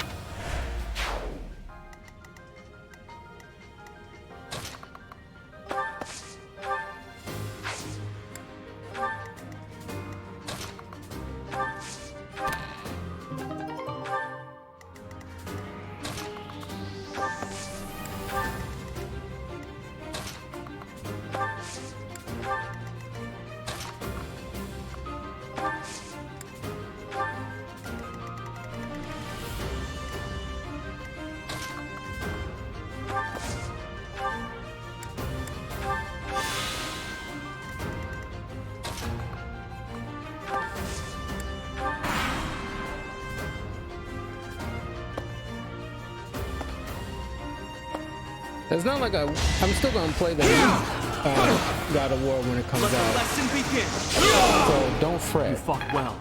Speaker 1: It's not like I'm still gonna play the God of War when it comes out.
Speaker 18: Let the lesson begin.
Speaker 1: So don't fret.
Speaker 18: You fought well.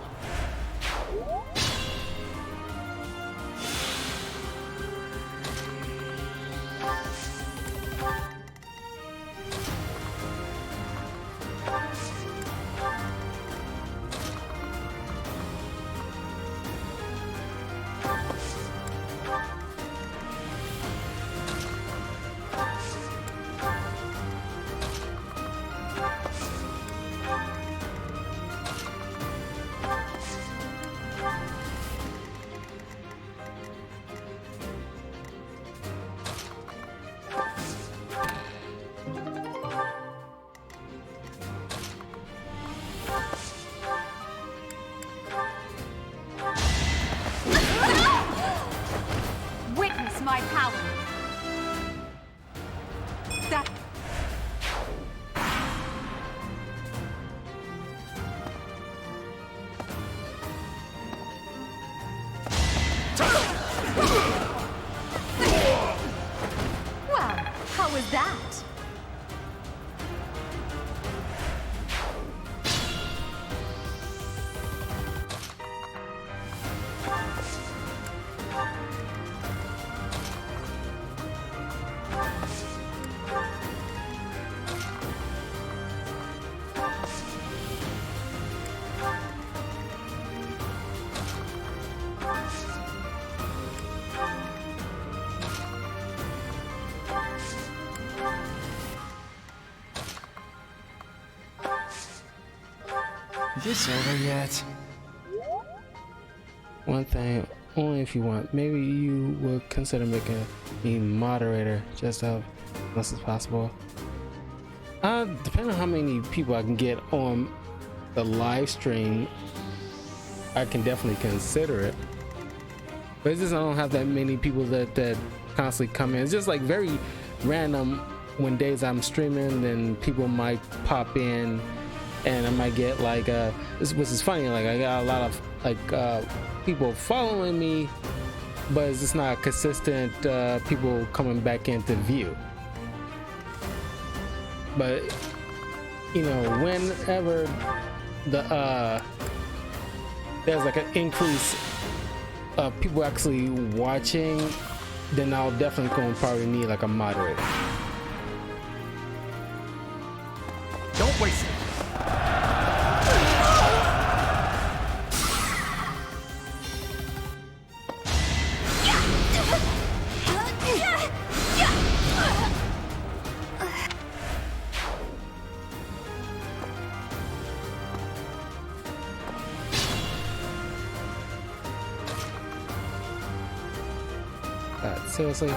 Speaker 3: this over yet?
Speaker 1: One thing, only if you want. Maybe you would consider making me moderator just to help as much as possible. Depending on how many people I can get on the live stream, I can definitely consider it. But it's just I don't have that many people that constantly come in. It's just like very random when days I'm streaming, then people might pop in and I might get like which is funny, like I got a lot of like people following me, but it's just not consistent people coming back into view. But you know, whenever the there's like an increase of people actually watching, then I'll definitely gonna probably need like a moderator.
Speaker 20: Don't waste it.
Speaker 1: Seriously?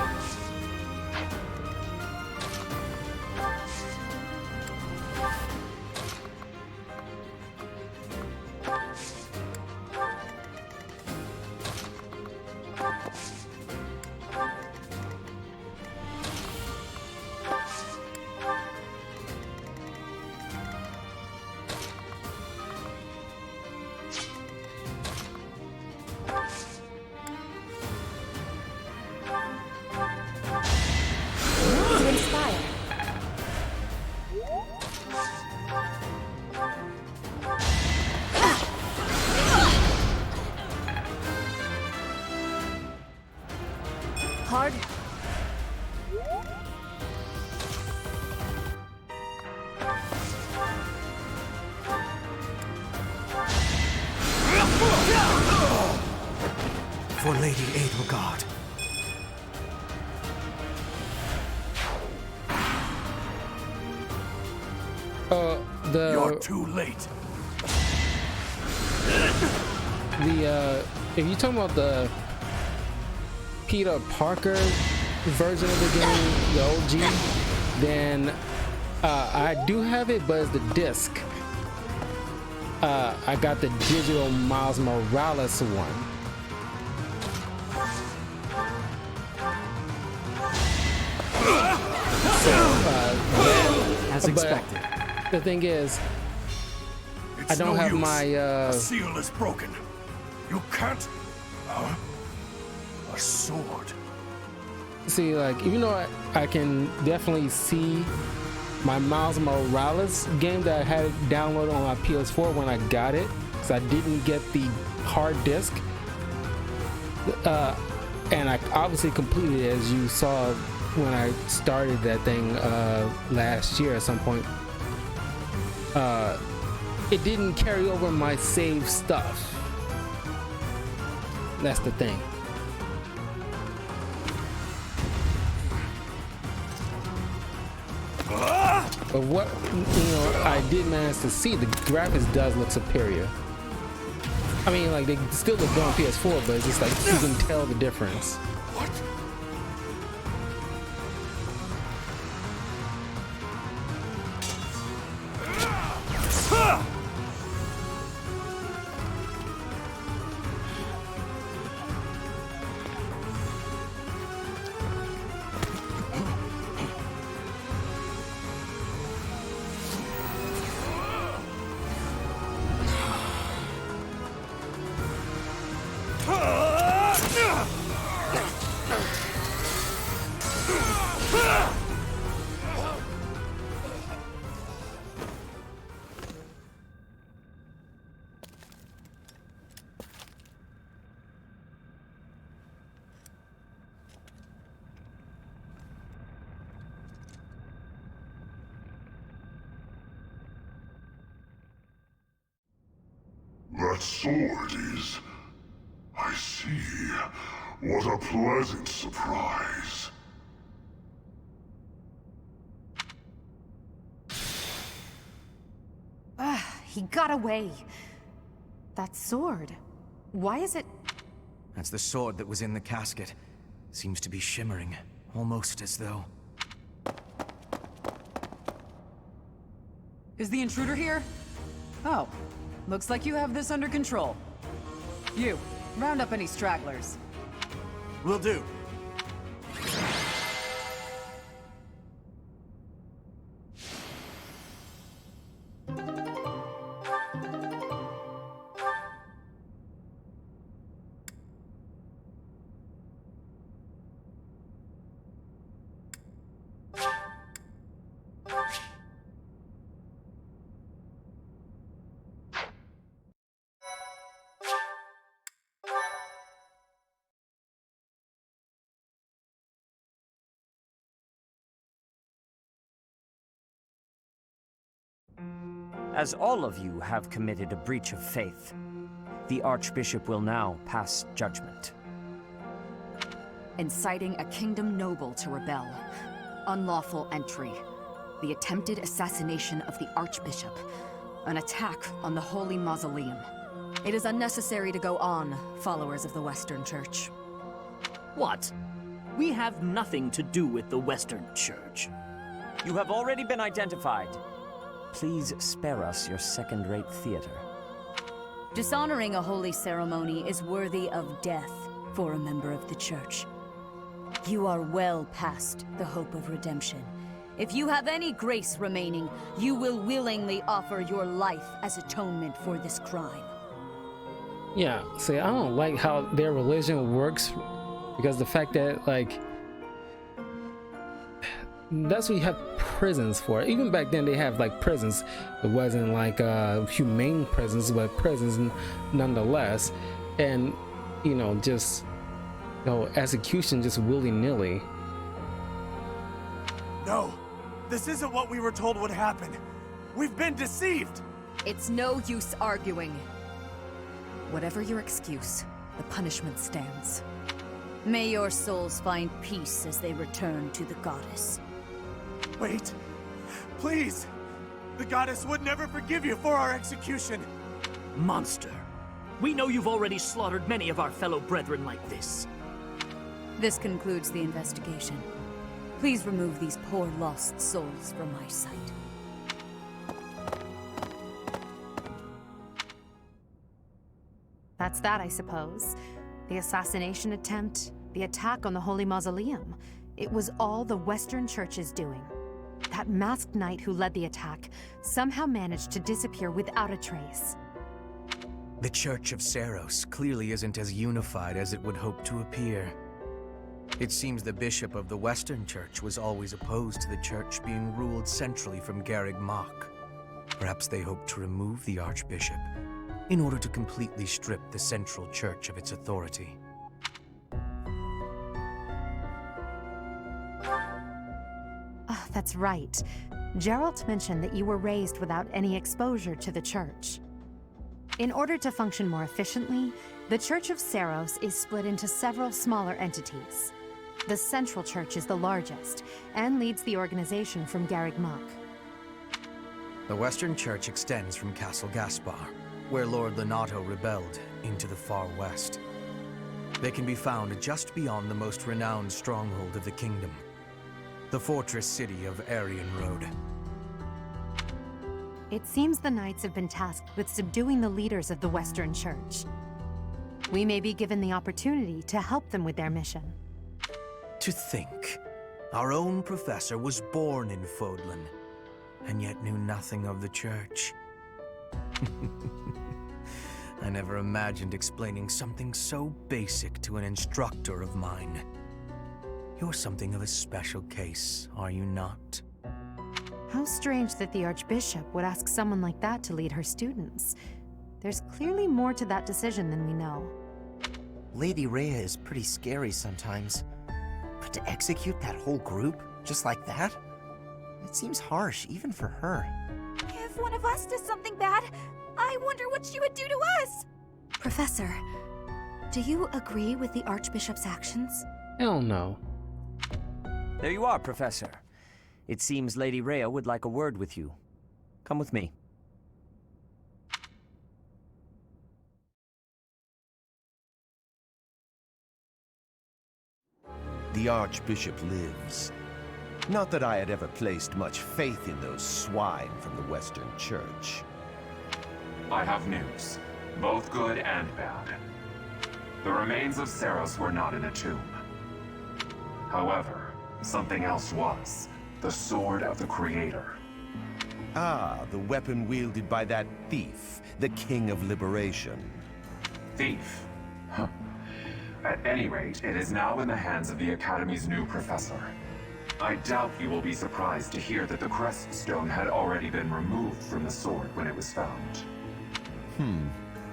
Speaker 10: Hard.
Speaker 18: For Lady Edelgard.
Speaker 20: You're too late.
Speaker 1: If you're talking about the Peter Parker version of the game, the OG, then I do have it, but it's the disc. I got the digital Miles Morales one.
Speaker 3: As expected.
Speaker 1: The thing is, I don't have my
Speaker 20: The seal is broken. You can't. A sword.
Speaker 1: See, like, even though I can definitely see my Miles Morales game that I had downloaded on my PS4 when I got it, because I didn't get the hard disk, and I obviously completed it, as you saw when I started that thing last year at some point. It didn't carry over my save stuff. That's the thing. But what, I did manage to see, the graphics does look superior. I mean, like, they still look good on PS4, but it's just like you can tell the difference.
Speaker 20: What?
Speaker 22: That sword is... I see. What a pleasant surprise.
Speaker 2: He got away. That sword. Why is it...
Speaker 18: That's the sword that was in the casket. Seems to be shimmering, almost as though...
Speaker 8: Is the intruder here? Oh, looks like you have this under control. You, round up any stragglers.
Speaker 5: Will do.
Speaker 6: As all of you have committed a breach of faith, the Archbishop will now pass judgment.
Speaker 9: Inciting a kingdom noble to rebel. Unlawful entry. The attempted assassination of the Archbishop. An attack on the Holy Mausoleum. It is unnecessary to go on, followers of the Western Church.
Speaker 16: What? We have nothing to do with the Western Church.
Speaker 6: You have already been identified. Please spare us your second-rate theater.
Speaker 9: Dishonoring a holy ceremony is worthy of death for a member of the Church. You are well past the hope of redemption. If you have any grace remaining, you will willingly offer your life as atonement for this crime.
Speaker 1: Yeah, see, I don't like how their religion works, because the fact that, like, that's what you have prisons for. Even back then they have like prisons. It wasn't like humane prisons, but prisons nonetheless. And you know, just execution just willy-nilly.
Speaker 20: No, this isn't what we were told would happen. We've been deceived.
Speaker 9: It's no use arguing. Whatever your excuse, the punishment stands. May your souls find peace as they return to the goddess.
Speaker 20: Wait, please! The goddess would never forgive you for our execution!
Speaker 16: Monster! We know you've already slaughtered many of our fellow brethren like this.
Speaker 9: This concludes the investigation. Please remove these poor lost souls from my sight.
Speaker 2: That's that, I suppose. The assassination attempt, the attack on the Holy Mausoleum. It was all the Western Church's doing. That masked knight who led the attack somehow managed to disappear without a trace.
Speaker 18: The Church of Seiros clearly isn't as unified as it would hope to appear. It seems the bishop of the Western Church was always opposed to the church being ruled centrally from Garreg Mach. Perhaps they hoped to remove the Archbishop in order to completely strip the Central Church of its authority.
Speaker 2: That's right. Geralt mentioned that you were raised without any exposure to the Church. In order to function more efficiently, the Church of Seiros is split into several smaller entities. The Central Church is the largest, and leads the organization from Garreg Mach.
Speaker 18: The Western Church extends from Castle Gaspar, where Lord Lenato rebelled, into the far west. They can be found just beyond the most renowned stronghold of the kingdom, the fortress city of Aryan Road.
Speaker 2: It seems the Knights have been tasked with subduing the leaders of the Western Church. We may be given the opportunity to help them with their mission.
Speaker 18: To think, our own professor was born in Fodlan, and yet knew nothing of the church. I never imagined explaining something so basic to an instructor of mine. You're something of a special case, are you not?
Speaker 2: How strange that the Archbishop would ask someone like that to lead her students. There's clearly more to that decision than we know.
Speaker 5: Lady Rhea is pretty scary sometimes. But to execute that whole group, just like that? It seems harsh, even for her.
Speaker 7: If one of us does something bad, I wonder what she would do to us!
Speaker 9: Professor, do you agree with the Archbishop's actions?
Speaker 1: Hell no.
Speaker 6: There you are, Professor. It seems Lady Rhea would like a word with you. Come with me.
Speaker 13: the Archbishop lives. Not that I had ever placed much faith in those swine from the Western Church.
Speaker 21: I have news, both good and bad. The remains of Saros were not in a tomb. However, something else was. The Sword of the Creator.
Speaker 13: Ah, the weapon wielded by that thief, the King of Liberation.
Speaker 21: Thief? Huh. At any rate, it is now in the hands of the Academy's new professor. I doubt you will be surprised to hear that the Crest Stone had already been removed from the sword when it was found.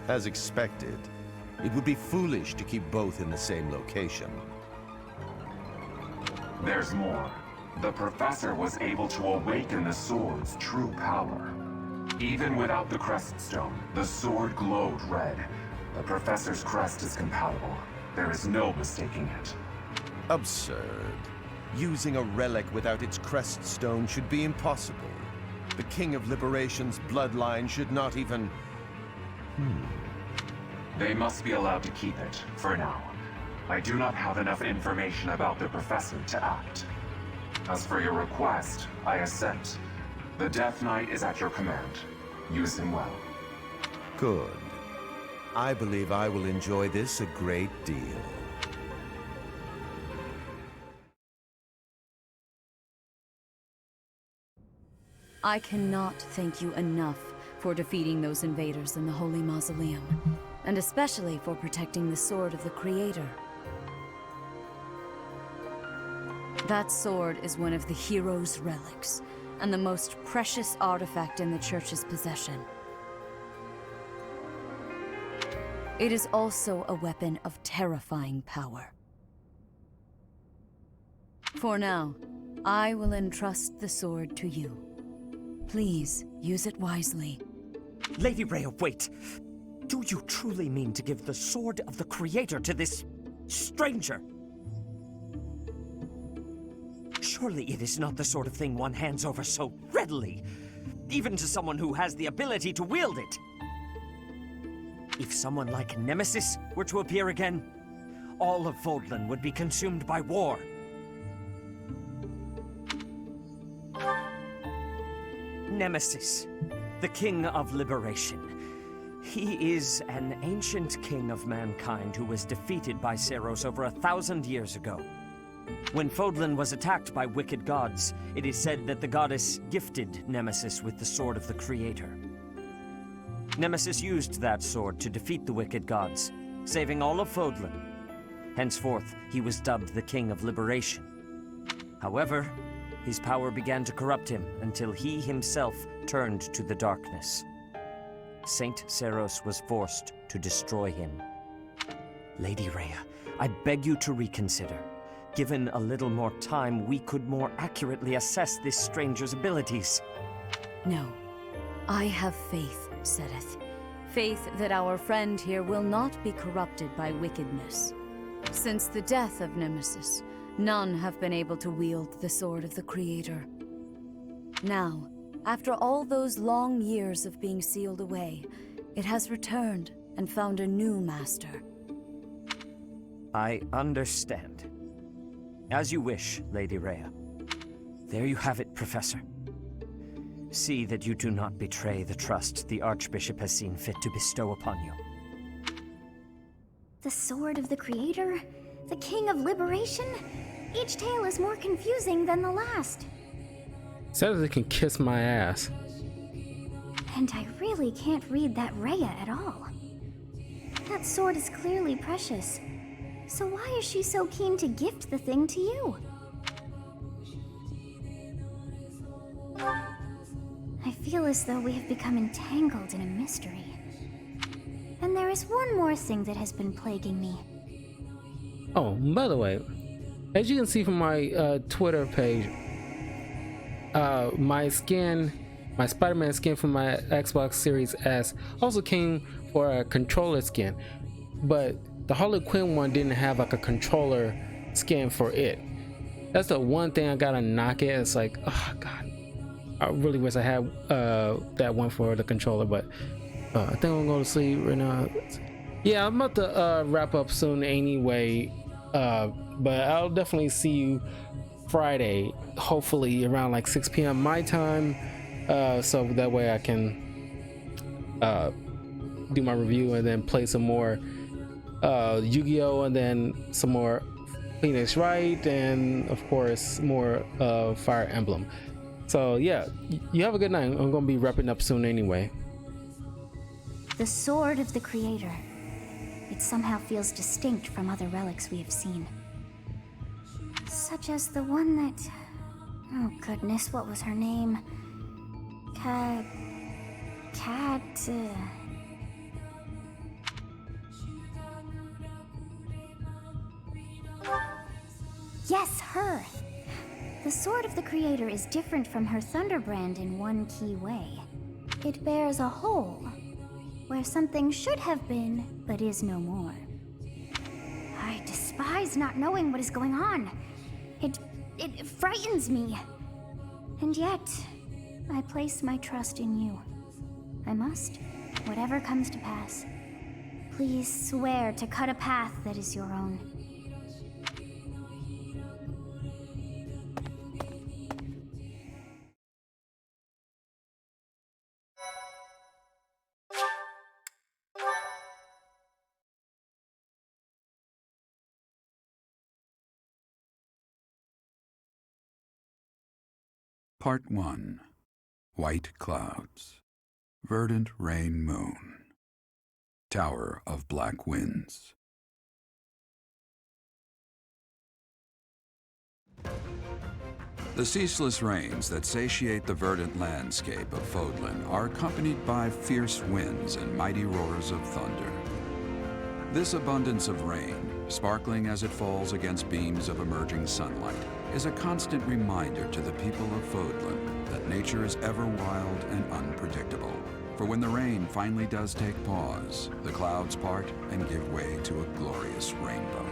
Speaker 13: As expected. It would be foolish to keep both in the same location.
Speaker 21: There's more. The professor was able to awaken the sword's true power. Even without the Crest Stone, the sword glowed red. The professor's crest is compatible. There is no mistaking it.
Speaker 13: Absurd. Using a relic without its crest stone should be impossible. The King of Liberation's bloodline should not even...
Speaker 21: They must be allowed to keep it, for now. I do not have enough information about the professor to act. As for your request, I assent. The Death Knight is at your command. Use him well.
Speaker 13: Good. I believe I will enjoy this a great deal.
Speaker 9: I cannot thank you enough for defeating those invaders in the Holy Mausoleum, and especially for protecting the Sword of the Creator. That sword is one of the hero's relics, and the most precious artifact in the Church's possession. It is also a weapon of terrifying power. For now, I will entrust the sword to you. Please, use it wisely.
Speaker 6: Lady Rhea, wait! Do you truly mean to give the Sword of the Creator to this stranger? Surely it is not the sort of thing one hands over so readily, even to someone who has the ability to wield it. If someone like Nemesis were to appear again, all of Fodlan would be consumed by war. Nemesis, the King of Liberation. He is an ancient king of mankind who was defeated by Saros over 1,000 years ago. When Fodlan was attacked by wicked gods, it is said that the goddess gifted Nemesis with the Sword of the Creator. Nemesis used that sword to defeat the wicked gods, saving all of Fodlan. Henceforth, he was dubbed the King of Liberation. However, his power began to corrupt him until he himself turned to the darkness. Saint Saros was forced to destroy him. Lady Rhea, I beg you to reconsider. Given a little more time, we could more accurately assess this stranger's abilities.
Speaker 9: No. I have faith, Seteth. Faith that our friend here will not be corrupted by wickedness. Since the death of Nemesis, none have been able to wield the Sword of the Creator. Now, after all those long years of being sealed away, it has returned and found a new master.
Speaker 6: I understand. As you wish, Lady Rhea. There you have it, Professor. See that you do not betray the trust the Archbishop has seen fit to bestow upon you.
Speaker 11: The Sword of the Creator? The King of Liberation? Each tale is more confusing than the last.
Speaker 1: Says it can kiss my ass.
Speaker 11: And I really can't read that Rhea at all. That sword is clearly precious. So why is she so keen to gift the thing to you? I feel as though we have become entangled in a mystery. And there is one more thing that has been plaguing me.
Speaker 1: Oh, by the way, as you can see from my Twitter page, my skin, my Spider-Man skin from my Xbox Series S also came for a controller skin, but the Harley Quinn one didn't have like a controller skin for it. That's the one thing I gotta knock it. It's like, oh god, I really wish I had that one for the controller, but I think I'm gonna go to sleep right now. Yeah, I'm about to wrap up soon anyway. But I'll definitely see you Friday, hopefully around like 6 p.m. my time, so that way I can do my review and then play some more Yu-Gi-Oh! And then some more Phoenix Wright, and of course more Fire Emblem. So yeah, you have a good night. I'm gonna be wrapping up soon anyway.
Speaker 7: The Sword of the Creator. It somehow feels distinct from other relics we have seen. Such as the one that... Oh goodness, what was her name? Yes, her! The Sword of the Creator is different from her Thunderbrand in one key way. It bears a hole, where something should have been, but is no more. I despise not knowing what is going on. It frightens me. And yet, I place my trust in you. I must, whatever comes to pass. Please swear to cut a path that is your own.
Speaker 17: Part 1. White Clouds. Verdant Rain Moon. Tower of Black Winds. The ceaseless rains that satiate the verdant landscape of Fodlan are accompanied by fierce winds and mighty roars of thunder. This abundance of rain, sparkling as it falls against beams of emerging sunlight, is a constant reminder to the people of Fodlan that nature is ever wild and unpredictable. For when the rain finally does take pause, the clouds part and give way to a glorious rainbow.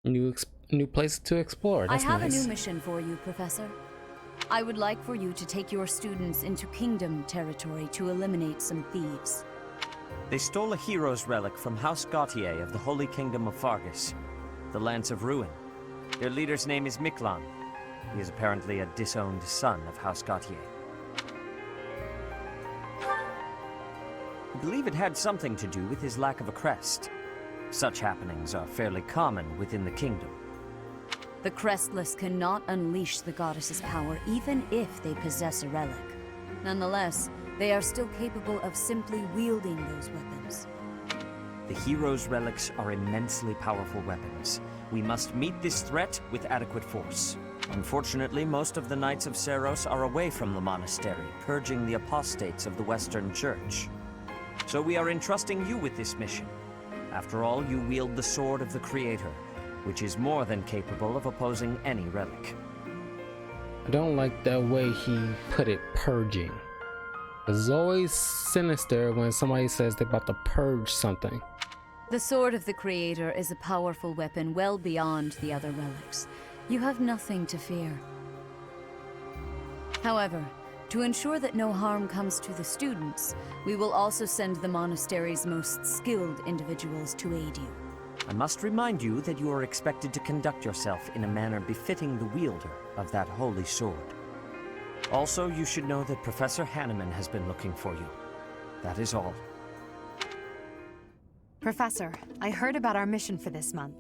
Speaker 1: New places to explore. That's
Speaker 9: I have
Speaker 1: nice.
Speaker 9: a new mission for you, Professor. I would like for you to take your students into Kingdom territory to eliminate some thieves.
Speaker 6: They stole a hero's relic from House Gautier of the Holy Kingdom of Fargus, the Lance of Ruin. Their leader's name is Miklan. He is apparently a disowned son of House Gautier. I believe it had something to do with his lack of a crest. Such happenings are fairly common within the kingdom.
Speaker 9: The Crestless cannot unleash the goddess's power even if they possess a relic. Nonetheless, they are still capable of simply wielding those weapons.
Speaker 6: The hero's relics are immensely powerful weapons. We must meet this threat with adequate force. Unfortunately, most of the Knights of Seiros are away from the monastery, purging the apostates of the Western Church. So we are entrusting you with this mission. After all, you wield the Sword of the Creator, which is more than capable of opposing any relic.
Speaker 1: I don't like that way he put it, purging. It's always sinister when somebody says they're about to purge something.
Speaker 9: The Sword of the Creator is a powerful weapon well beyond the other relics. You have nothing to fear. However, to ensure that no harm comes to the students, we will also send the monastery's most skilled individuals to aid you.
Speaker 6: I must remind you that you are expected to conduct yourself in a manner befitting the wielder of that holy sword. Also, you should know that Professor Hanneman has been looking for you. That is all.
Speaker 2: Professor, I heard about our mission for this month.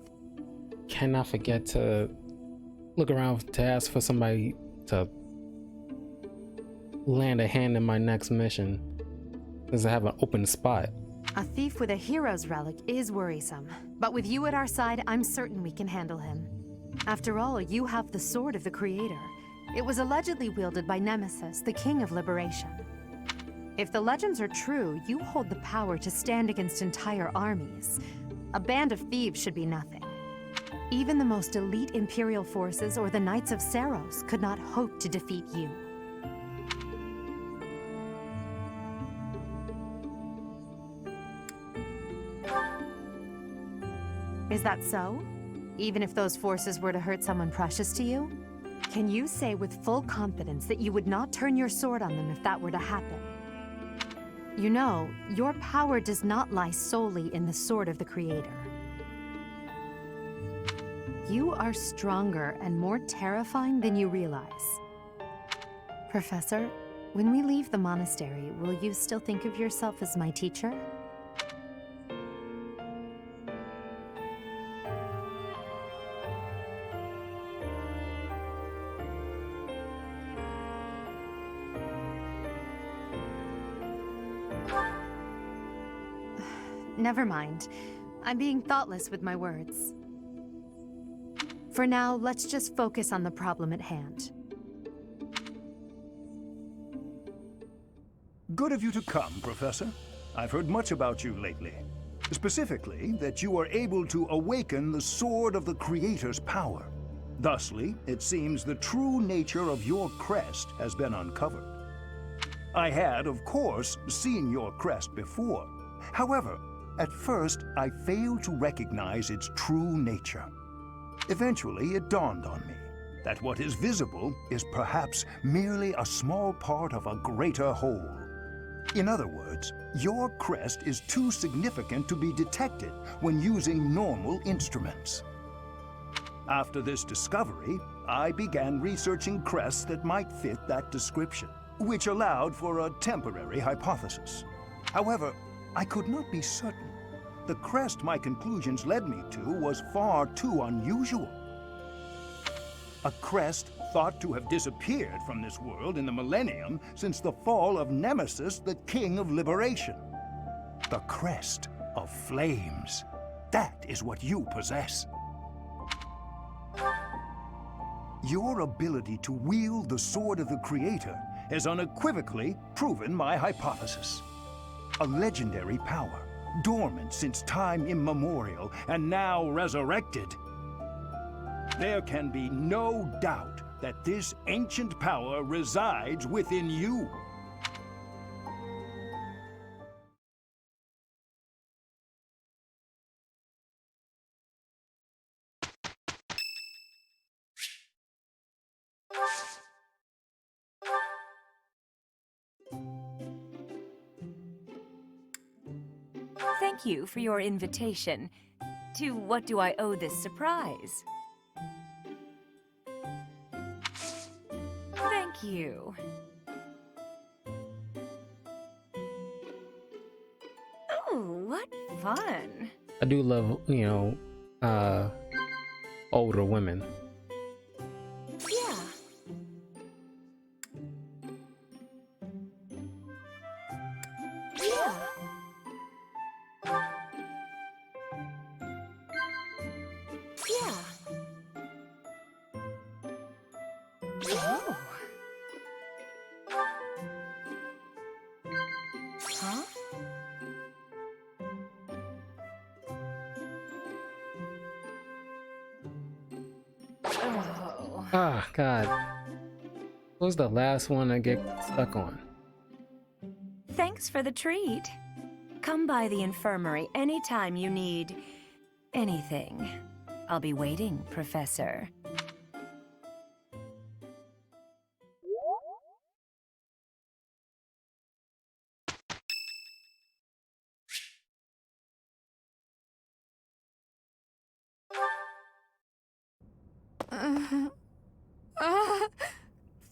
Speaker 1: Cannot forget to look around to ask for somebody to land a hand in my next mission, because I have an open spot.
Speaker 2: A thief with a hero's relic is worrisome, but with you at our side, I'm certain we can handle him. After all, you have the Sword of the Creator. It was allegedly wielded by Nemesis, the King of Liberation. If the legends are true, you hold the power to stand against entire armies. A band of thieves should be nothing. Even the most elite Imperial forces or the Knights of Saros could not hope to defeat you. Is that so? Even if those forces were to hurt someone precious to you? Can you say with full confidence that you would not turn your sword on them if that were to happen? You know, your power does not lie solely in the sword of the Creator. You are stronger and more terrifying than you realize. Professor, when we leave the monastery, will you still think of yourself as my teacher? Never mind. I'm being thoughtless with my words. For now, let's just focus on the problem at hand.
Speaker 14: Good of you to come, Professor. I've heard much about you lately. Specifically, that you are able to awaken the sword of the Creator's power. Thusly, it seems the true nature of your crest has been uncovered. I had, of course, seen your crest before. However, at first, I failed to recognize its true nature. Eventually, it dawned on me that what is visible is perhaps merely a small part of a greater whole. In other words, your crest is too significant to be detected when using normal instruments. After this discovery, I began researching crests that might fit that description, which allowed for a temporary hypothesis. However, I could not be certain. The crest my conclusions led me to was far too unusual. A crest thought to have disappeared from this world in the millennium since the fall of Nemesis, the King of Liberation. The Crest of Flames. That is what you possess. Your ability to wield the sword of the Creator has unequivocally proven my hypothesis. A legendary power, dormant since time immemorial, and now resurrected. There can be no doubt that this ancient power resides within you.
Speaker 10: Thank you for your invitation. To what do I owe this surprise? Thank you. Oh, what fun.
Speaker 1: I do love, older women.
Speaker 10: Yeah. Yeah. Yeah. Oh. Huh? Oh.
Speaker 1: Ah, God. What was the last one I get stuck on?
Speaker 10: Thanks for the treat. Come by the infirmary anytime you need anything. I'll be waiting, Professor.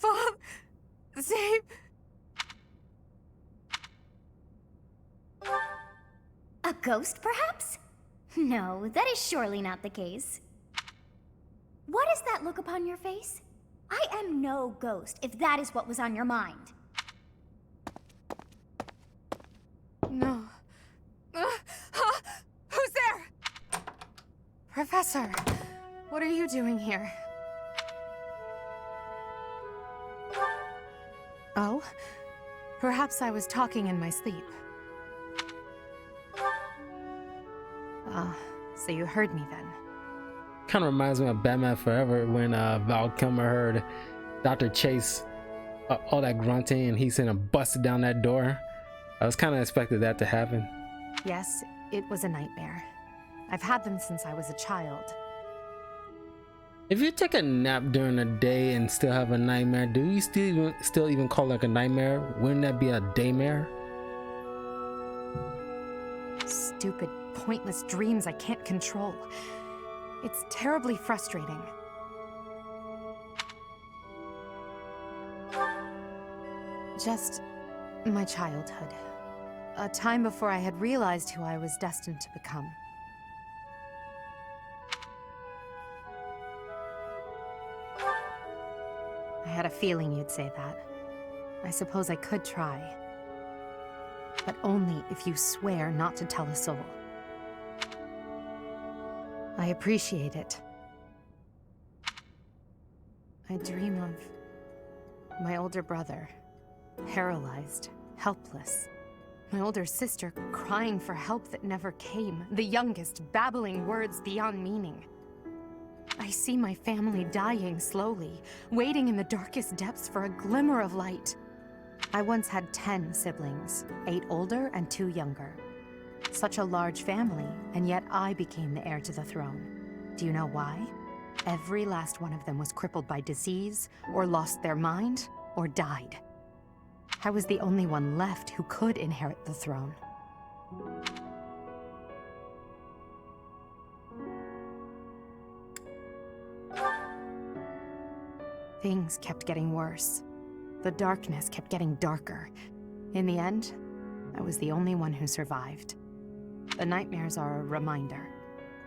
Speaker 2: Bob, save.
Speaker 19: A ghost, perhaps? No, that is surely not the case. What is that look upon your face? I am no ghost, if that is what was on your mind.
Speaker 2: No. Who's there? Professor, what are you doing here? Oh? Perhaps I was talking in my sleep. Ah, so you heard me then.
Speaker 1: Kind of reminds me of Batman Forever when Val Kilmer heard Dr. Chase all that grunting and he sent him busted down that door. I was kind of expected that to happen.
Speaker 2: Yes, it was a nightmare. I've had them since I was a child.
Speaker 1: If you take a nap during the day and still have a nightmare, do you still even call it like a nightmare? Wouldn't that be a daymare?
Speaker 2: Stupid, pointless dreams I can't control. It's terribly frustrating. Just my childhood. A time before I had realized who I was destined to become. I had a feeling you'd say that. I suppose I could try. But only if you swear not to tell a soul. I appreciate it. I dream of my older brother, paralyzed, helpless. My older sister crying for help that never came. The youngest babbling words beyond meaning. I see my family dying slowly, waiting in the darkest depths for a glimmer of light. I once had 10 siblings, 8 older and 2 younger. Such a large family, and yet I became the heir to the throne. Do you know why? Every last one of them was crippled by disease, or lost their mind, or died. I was the only one left who could inherit the throne. Things kept getting worse. The darkness kept getting darker. In the end, I was the only one who survived. The nightmares are a reminder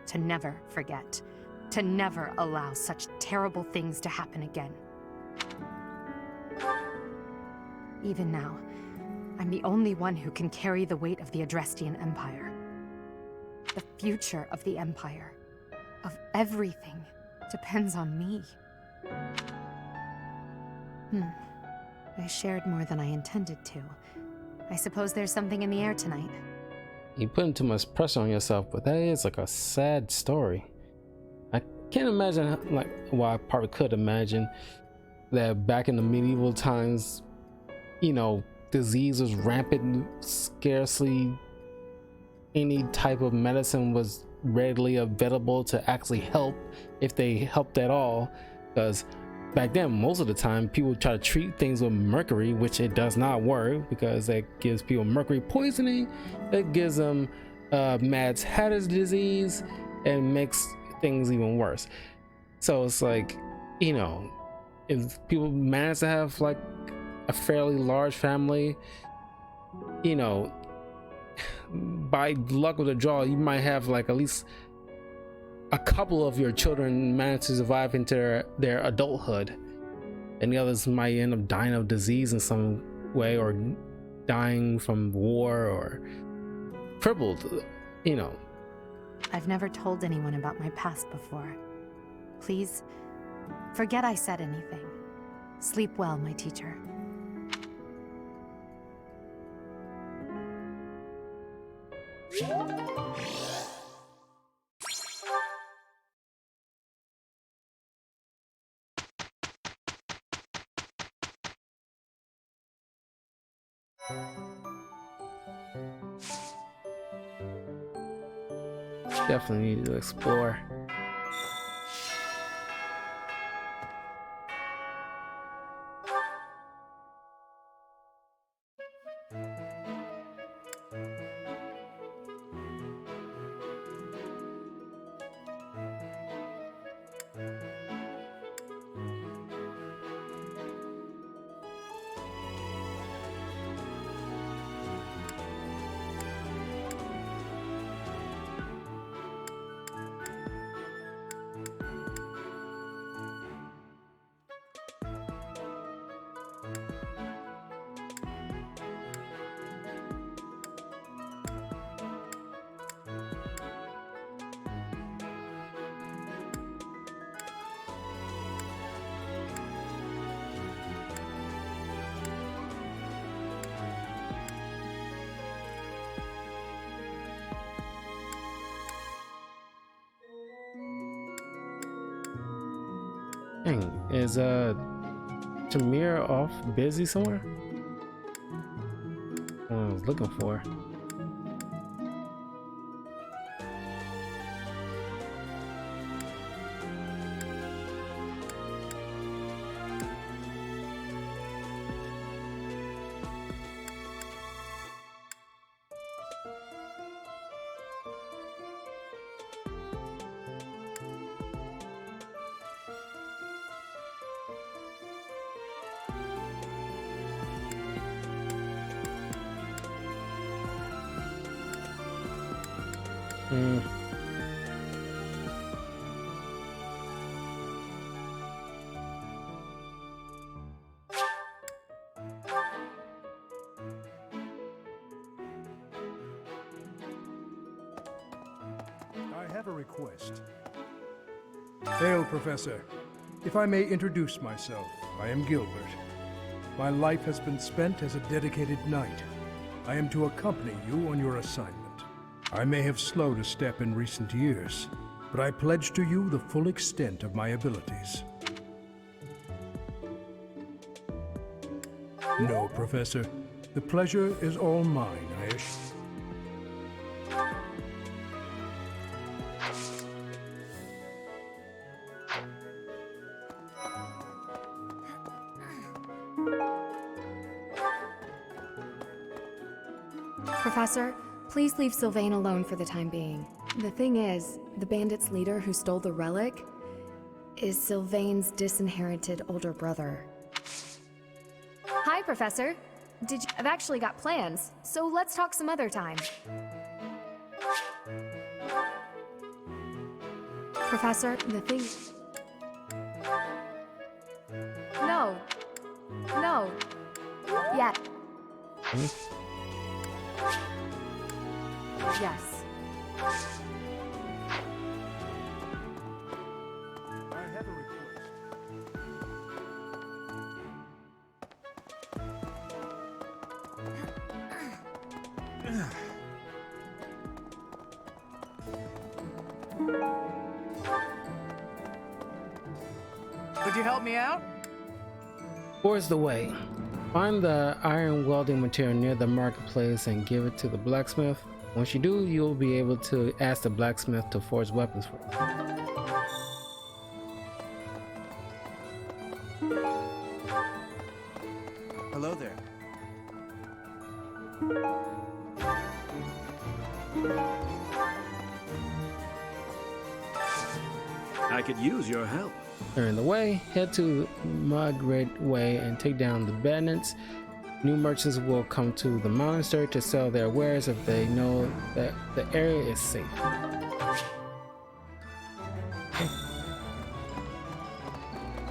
Speaker 2: to never forget, to never allow such terrible things to happen again. Even now, I'm the only one who can carry the weight of the Adrestian Empire. The future of the Empire, of everything, depends on me. I shared more than I intended to. I suppose there's something in the air tonight.
Speaker 1: You putting too much pressure on yourself, but that is like a sad story. I can't imagine, well, I probably could imagine that back in the medieval times, you know, disease was rampant, scarcely any type of medicine was readily available to actually help, if they helped at all, because back then most of the time people try to treat things with mercury, which it does not work, because that gives people mercury poisoning, it gives them Mad Hatter's disease, and makes things even worse. So it's like, you know, if people manage to have like a fairly large family, you know, by luck of the draw, you might have like at least a couple of your children manage to survive into their adulthood, and the others might end up dying of disease in some way, or dying from war, or crippled, you know.
Speaker 2: I've never told anyone about my past before. Please, forget I said anything. Sleep well, my teacher.
Speaker 1: Definitely need to explore. Dang, is Tamir off busy somewhere? What I was looking for.
Speaker 12: I have a request. Hail, Professor. If I may introduce myself, I am Gilbert. My life has been spent as a dedicated knight. I am to accompany you on your assignment. I may have slowed a step in recent years, but I pledge to you the full extent of my abilities. No, Professor. The pleasure is all mine, I assure.
Speaker 2: Professor, please leave Sylvain alone for the time being. The thing is, the bandit's leader who stole the relic is Sylvain's disinherited older brother. Hi, Professor. I've actually got plans, so let's talk some other time. Professor, the thing... No. No. Yeah. Yes.
Speaker 12: I have a request.
Speaker 8: Could you help me out?
Speaker 1: Towards the way. Find the iron welding material near the marketplace and give it to the blacksmith. Once you do, you'll be able to ask the blacksmith to forge weapons for you.
Speaker 18: Hello there.
Speaker 16: I could use your help.
Speaker 1: During the way, head to Mudred Way and take down the bandits. New merchants will come to the monastery to sell their wares if they know that the area is safe.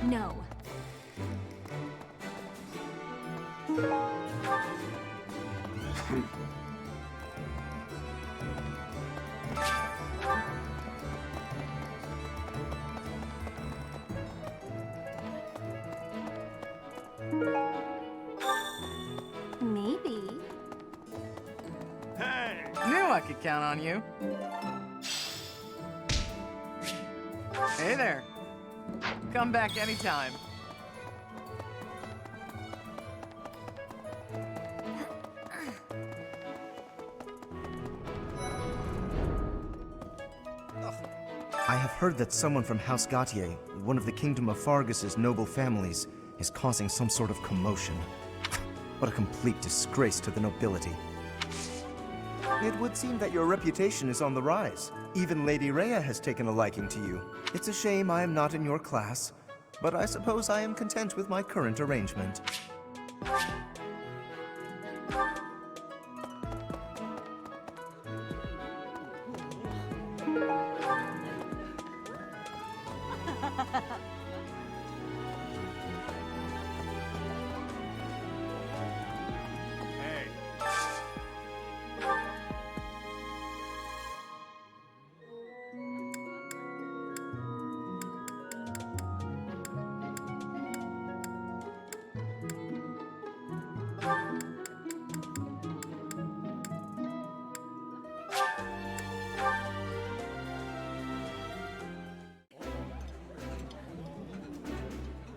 Speaker 2: No.
Speaker 4: Maybe.
Speaker 8: Hey! Knew I could count on you. Hey there. Come back anytime.
Speaker 5: I have heard that someone from House Gautier, one of the Kingdom of Fargus's noble families, is causing some sort of commotion. What a complete disgrace to the nobility. It would seem that your reputation is on the rise. Even Lady Rhea has taken a liking to you. It's a shame I am not in your class, but I suppose I am content with my current arrangement.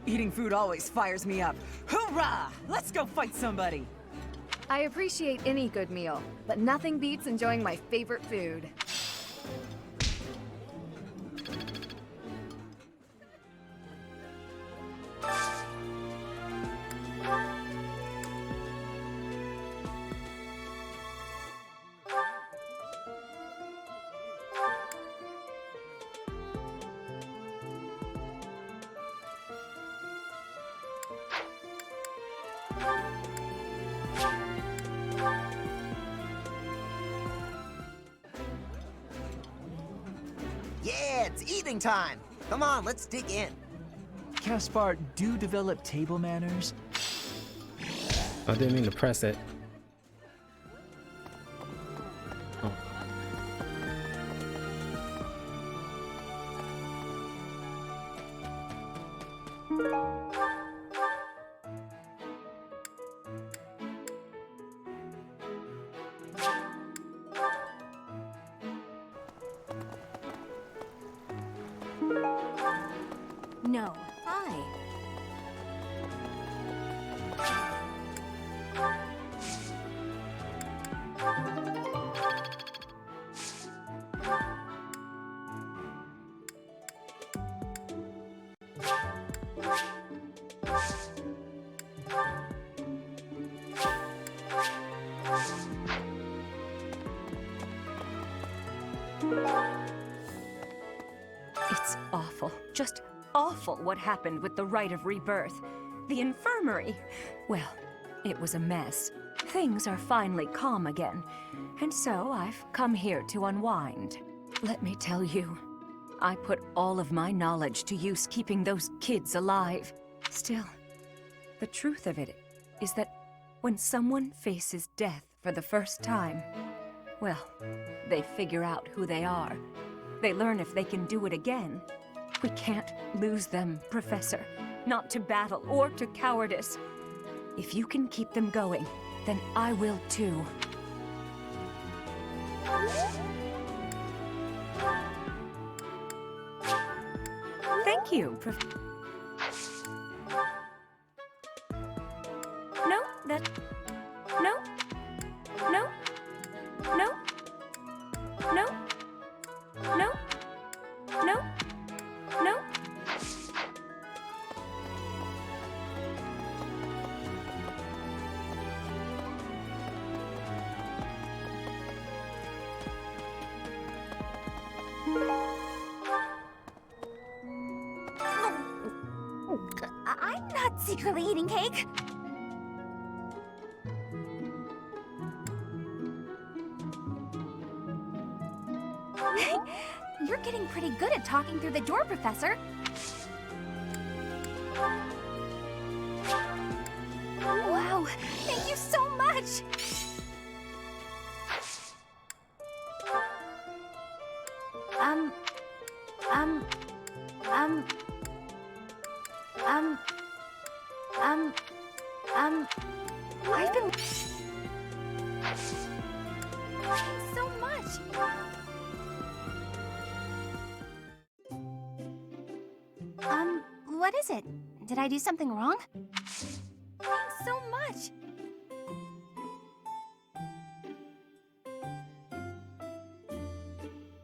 Speaker 8: Eating food always fires me up. Hoorah! Let's go fight somebody!
Speaker 3: I appreciate any good meal, but nothing beats enjoying my favorite food.
Speaker 15: Yeah, it's evening time. Come on, let's dig in.
Speaker 23: Caspar, do develop table manners.
Speaker 1: I didn't mean to press it. Oh.
Speaker 4: No. Hi.
Speaker 10: It's awful. Just awful what happened with the Rite of Rebirth. The infirmary. Well, it was a mess. Things are finally calm again, and so I've come here to unwind. Let me tell you, I put all of my knowledge to use keeping those kids alive. Still, the truth of it is that when someone faces death for the first time, well, they figure out who they are. They learn if they can do it again. We can't lose them, Professor. Not to battle or to cowardice. If you can keep them going, then I will too. Thank you, No, that... No. No. No. No. No. No. No.
Speaker 19: I'm not secretly eating cake. You're getting pretty good at talking through the door, Professor. Wow, thank you so much! I've been... Thanks so much! What is it? Did I do something wrong? Thanks so much!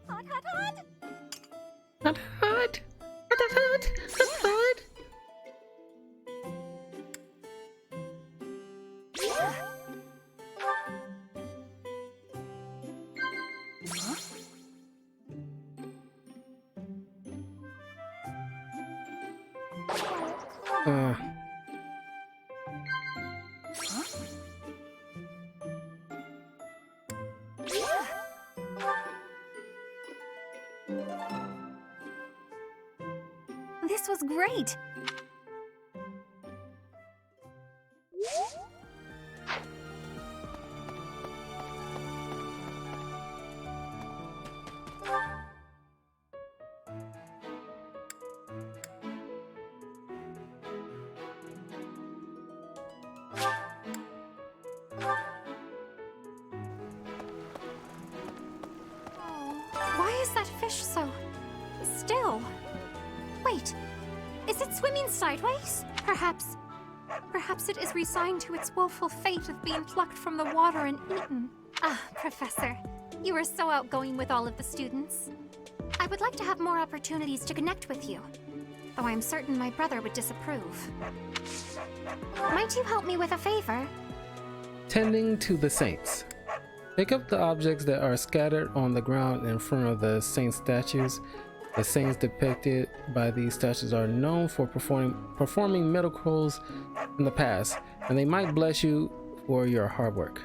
Speaker 19: Hot, hot, hot!
Speaker 1: Hot, hot! Hot, hot! Hot, hot!
Speaker 19: This was great!
Speaker 11: Why is that fish so... still? Wait, Is it swimming sideways? Perhaps it is resigned to its woeful fate of being plucked from the water and eaten. Ah, Professor, you are so outgoing with all of the students. I would like to have more opportunities to connect with you, though I am certain my brother would disapprove. Might you help me with a favor?
Speaker 1: Tending to the saints. Pick up the objects that are scattered on the ground in front of the saint statues. The saints depicted by these statues are known for performing miracles in the past, and they might bless you for your hard work.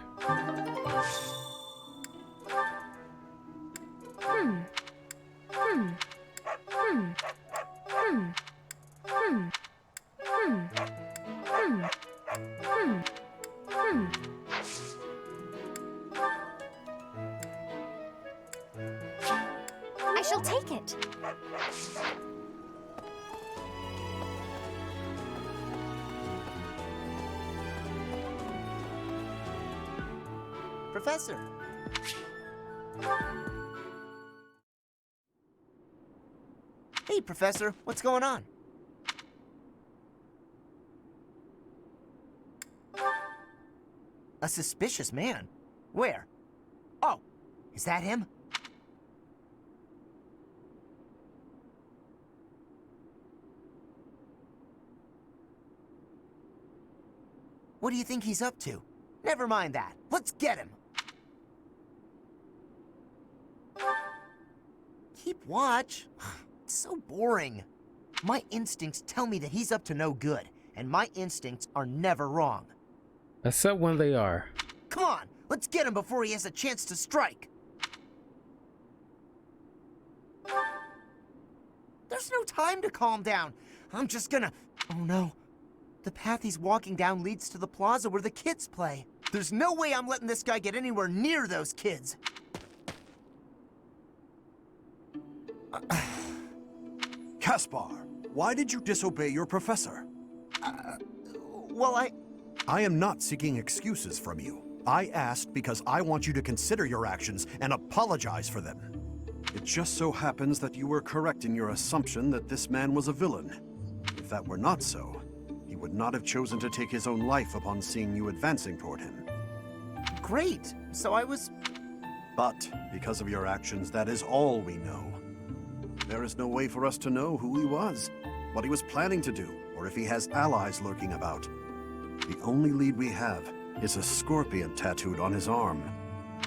Speaker 11: I shall take it.
Speaker 15: Professor! Hey, Professor, what's going on? A suspicious man? Where? Oh, is that him? What do you think he's up to? Never mind that. Let's get him. Keep watch. It's so boring. My instincts tell me that he's up to no good, and my instincts are never wrong.
Speaker 1: Except when they are.
Speaker 15: Come on, let's get him before he has a chance to strike. There's no time to calm down. I'm just gonna... Oh no. The path he's walking down leads to the plaza where the kids play. There's no way I'm letting this guy get anywhere near those kids.
Speaker 20: Caspar, why did you disobey your professor?
Speaker 15: Well,
Speaker 20: I am not seeking excuses from you. I asked because I want you to consider your actions and apologize for them. It just so happens that you were correct in your assumption that this man was a villain. If that were not so, he would not have chosen to take his own life upon seeing you advancing toward him.
Speaker 15: Great, so I was...
Speaker 20: But, because of your actions, that is all we know. There is no way for us to know who he was, what he was planning to do, or if he has allies lurking about. The only lead we have is a scorpion tattooed on his arm.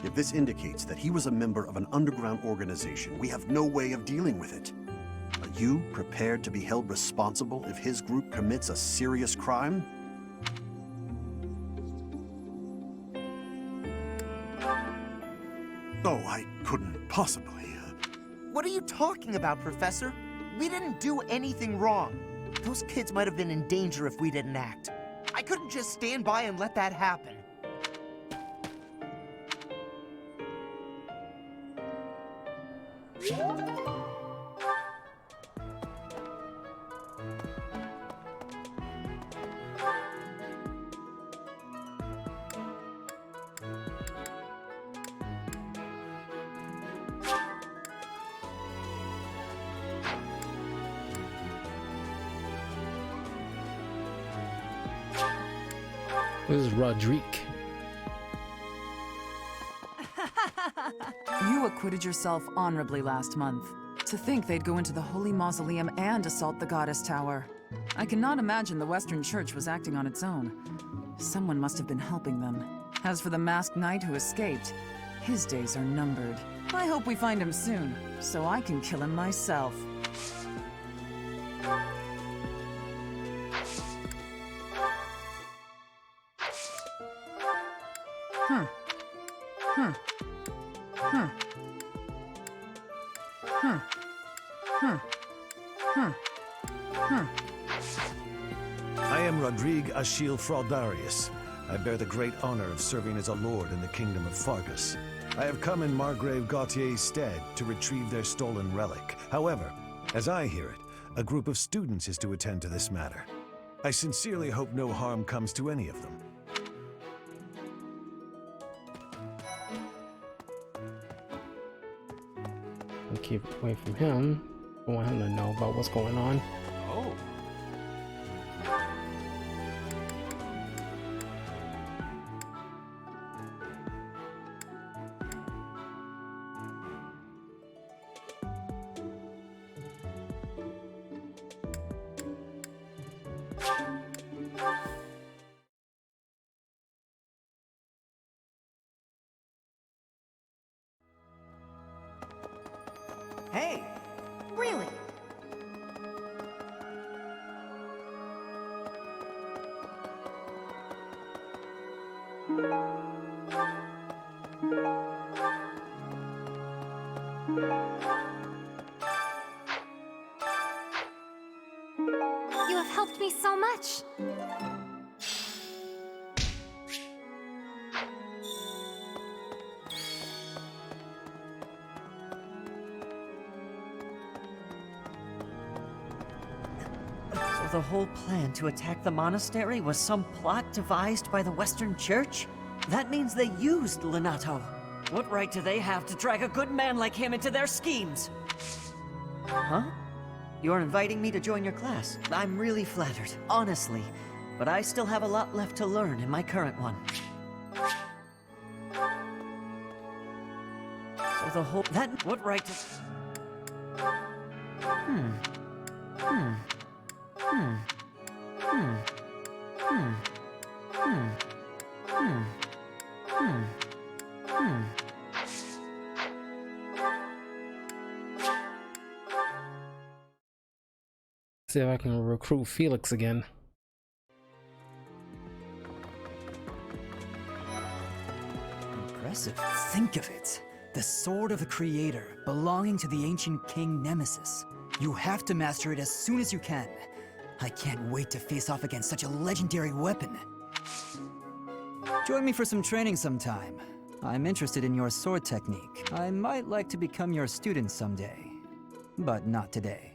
Speaker 20: If this indicates that he was a member of an underground organization, we have no way of dealing with it. Are you prepared to be held responsible if his group commits a serious crime? Oh, I couldn't possibly.
Speaker 15: What are you talking about, Professor? We didn't do anything wrong. Those kids might have been in danger if we didn't act. I couldn't just stand by and let that happen.
Speaker 1: This is Roderick.
Speaker 8: You acquitted yourself honorably last month. To think they'd go into the Holy Mausoleum and assault the Goddess Tower. I cannot imagine the Western Church was acting on its own. Someone must have been helping them. As for the masked knight who escaped, his days are numbered. I hope we find him soon, so I can kill him myself.
Speaker 21: I am Rodrigue Achille Fraudarius. I bear the great honor of serving as a lord in the kingdom of Fargus. I have come in Margrave Gautier's stead to retrieve their stolen relic. However, as I hear it, a group of students is to attend to this matter. I sincerely hope no harm comes to any of them.
Speaker 1: I'll keep away from him. I want him to know about what's going on.
Speaker 22: Oh,
Speaker 7: Hey! Really?
Speaker 11: You have helped me so much.
Speaker 7: So the whole plan to attack the monastery was some plot devised by the Western Church? That means they used Lenato. What right do they have to drag a good man like him into their schemes? Huh? You're inviting me to join your class. I'm really flattered, honestly. But I still have a lot left to learn in my current one. So the whole... What right to...
Speaker 1: See if I can recruit Felix again.
Speaker 13: Impressive. Think of it. The Sword of the Creator, belonging to the ancient king Nemesis. You have to master it as soon as you can. I can't wait to face off against such a legendary weapon. Join me for some training sometime. I'm interested in your sword technique. I might like to become your student someday, but not today.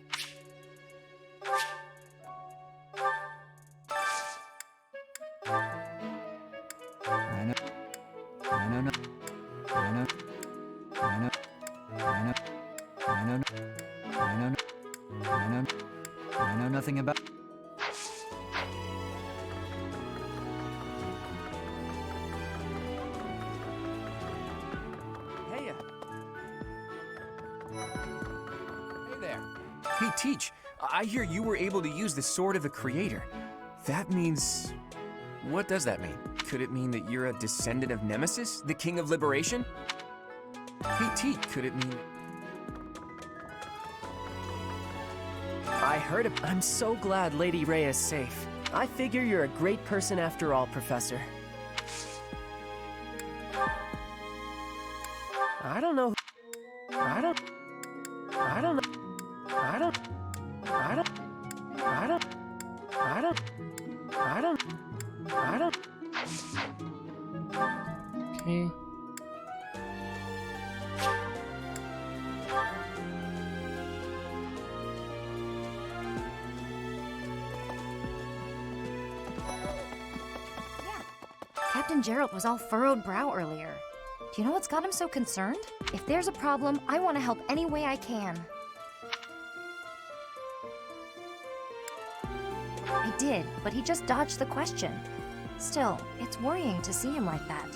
Speaker 13: I know nothing about...
Speaker 23: Hey there. Hey, Teach. I hear you were able to use the Sword of the Creator. That means... What does that mean? Could it mean that you're a descendant of Nemesis, the King of Liberation? Hey, Teach, could it mean...
Speaker 22: I heard it. I'm so glad Lady Ray is safe. I figure you're a great person after all, Professor. I don't know. I don't know. I don't.
Speaker 1: Okay.
Speaker 2: Captain Gerald was all furrowed brow earlier. Do you know what's got him so concerned? If there's a problem, I want to help any way I can. I did, but he just dodged the question. Still, it's worrying to see him like that.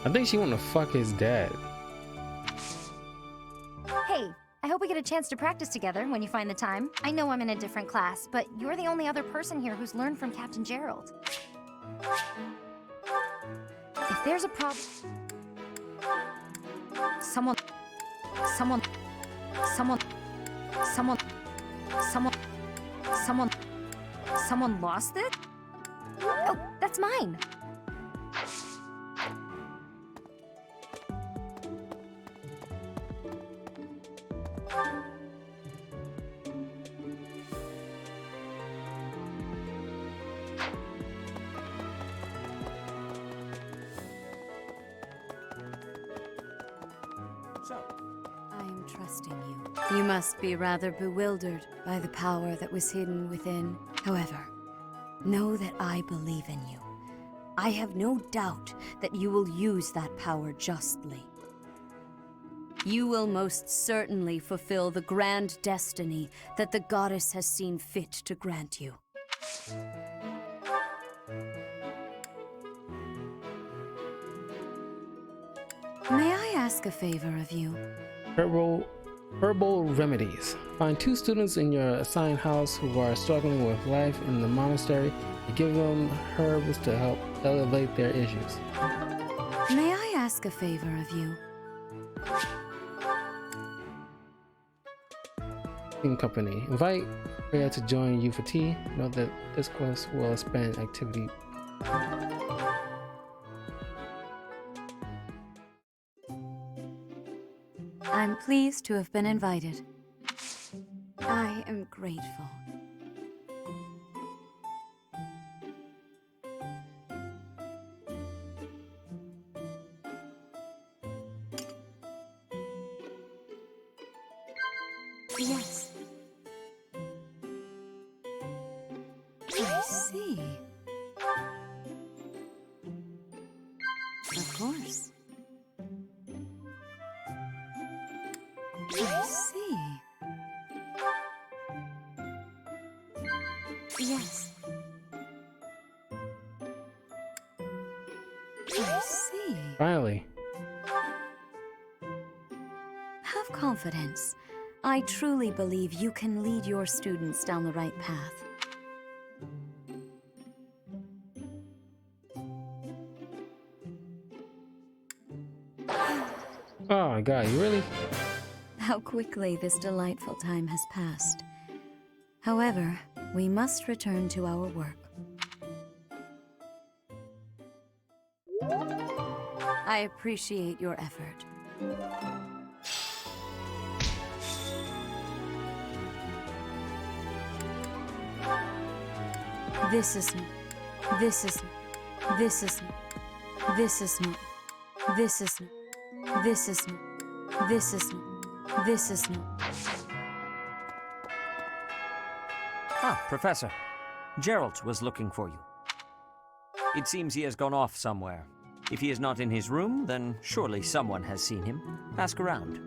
Speaker 1: I think she wanna fuck his dad.
Speaker 2: Hey, I hope we get a chance to practice together when you find the time. I know I'm in a different class, but you're the only other person here who's learned from Captain Gerald. If there's a problem... Someone lost it? Oh, that's mine.
Speaker 9: I am trusting you. You must be rather bewildered by the power that was hidden within. However, know that I believe in you. I have no doubt that you will use that power justly. You will most certainly fulfill the grand destiny that the goddess has seen fit to grant you. May I ask a favor of you?
Speaker 1: Herbal Remedies. Find 2 students in your assigned house who are struggling with life in the monastery and give them herbs to help elevate their issues.
Speaker 9: May I ask ask a favor of you?
Speaker 1: Team company. Invite Rhea to join you for tea. Note that this quest will expand activity.
Speaker 9: I'm pleased to have been invited. I am grateful. Yes. I see. Of course. I see. Yes. I see.
Speaker 1: Finally.
Speaker 9: Have confidence. I truly believe you can lead your students down the right path.
Speaker 1: Oh my god, you really?
Speaker 9: How quickly this delightful time has passed. However, we must return to our work. I appreciate your effort. This is not. This is not. This is not. This is not. This is not. This is not. This is not. This is not.
Speaker 6: Ah, Professor. Gerald was looking for you. It seems he has gone off somewhere. If he is not in his room, then surely someone has seen him. Ask around.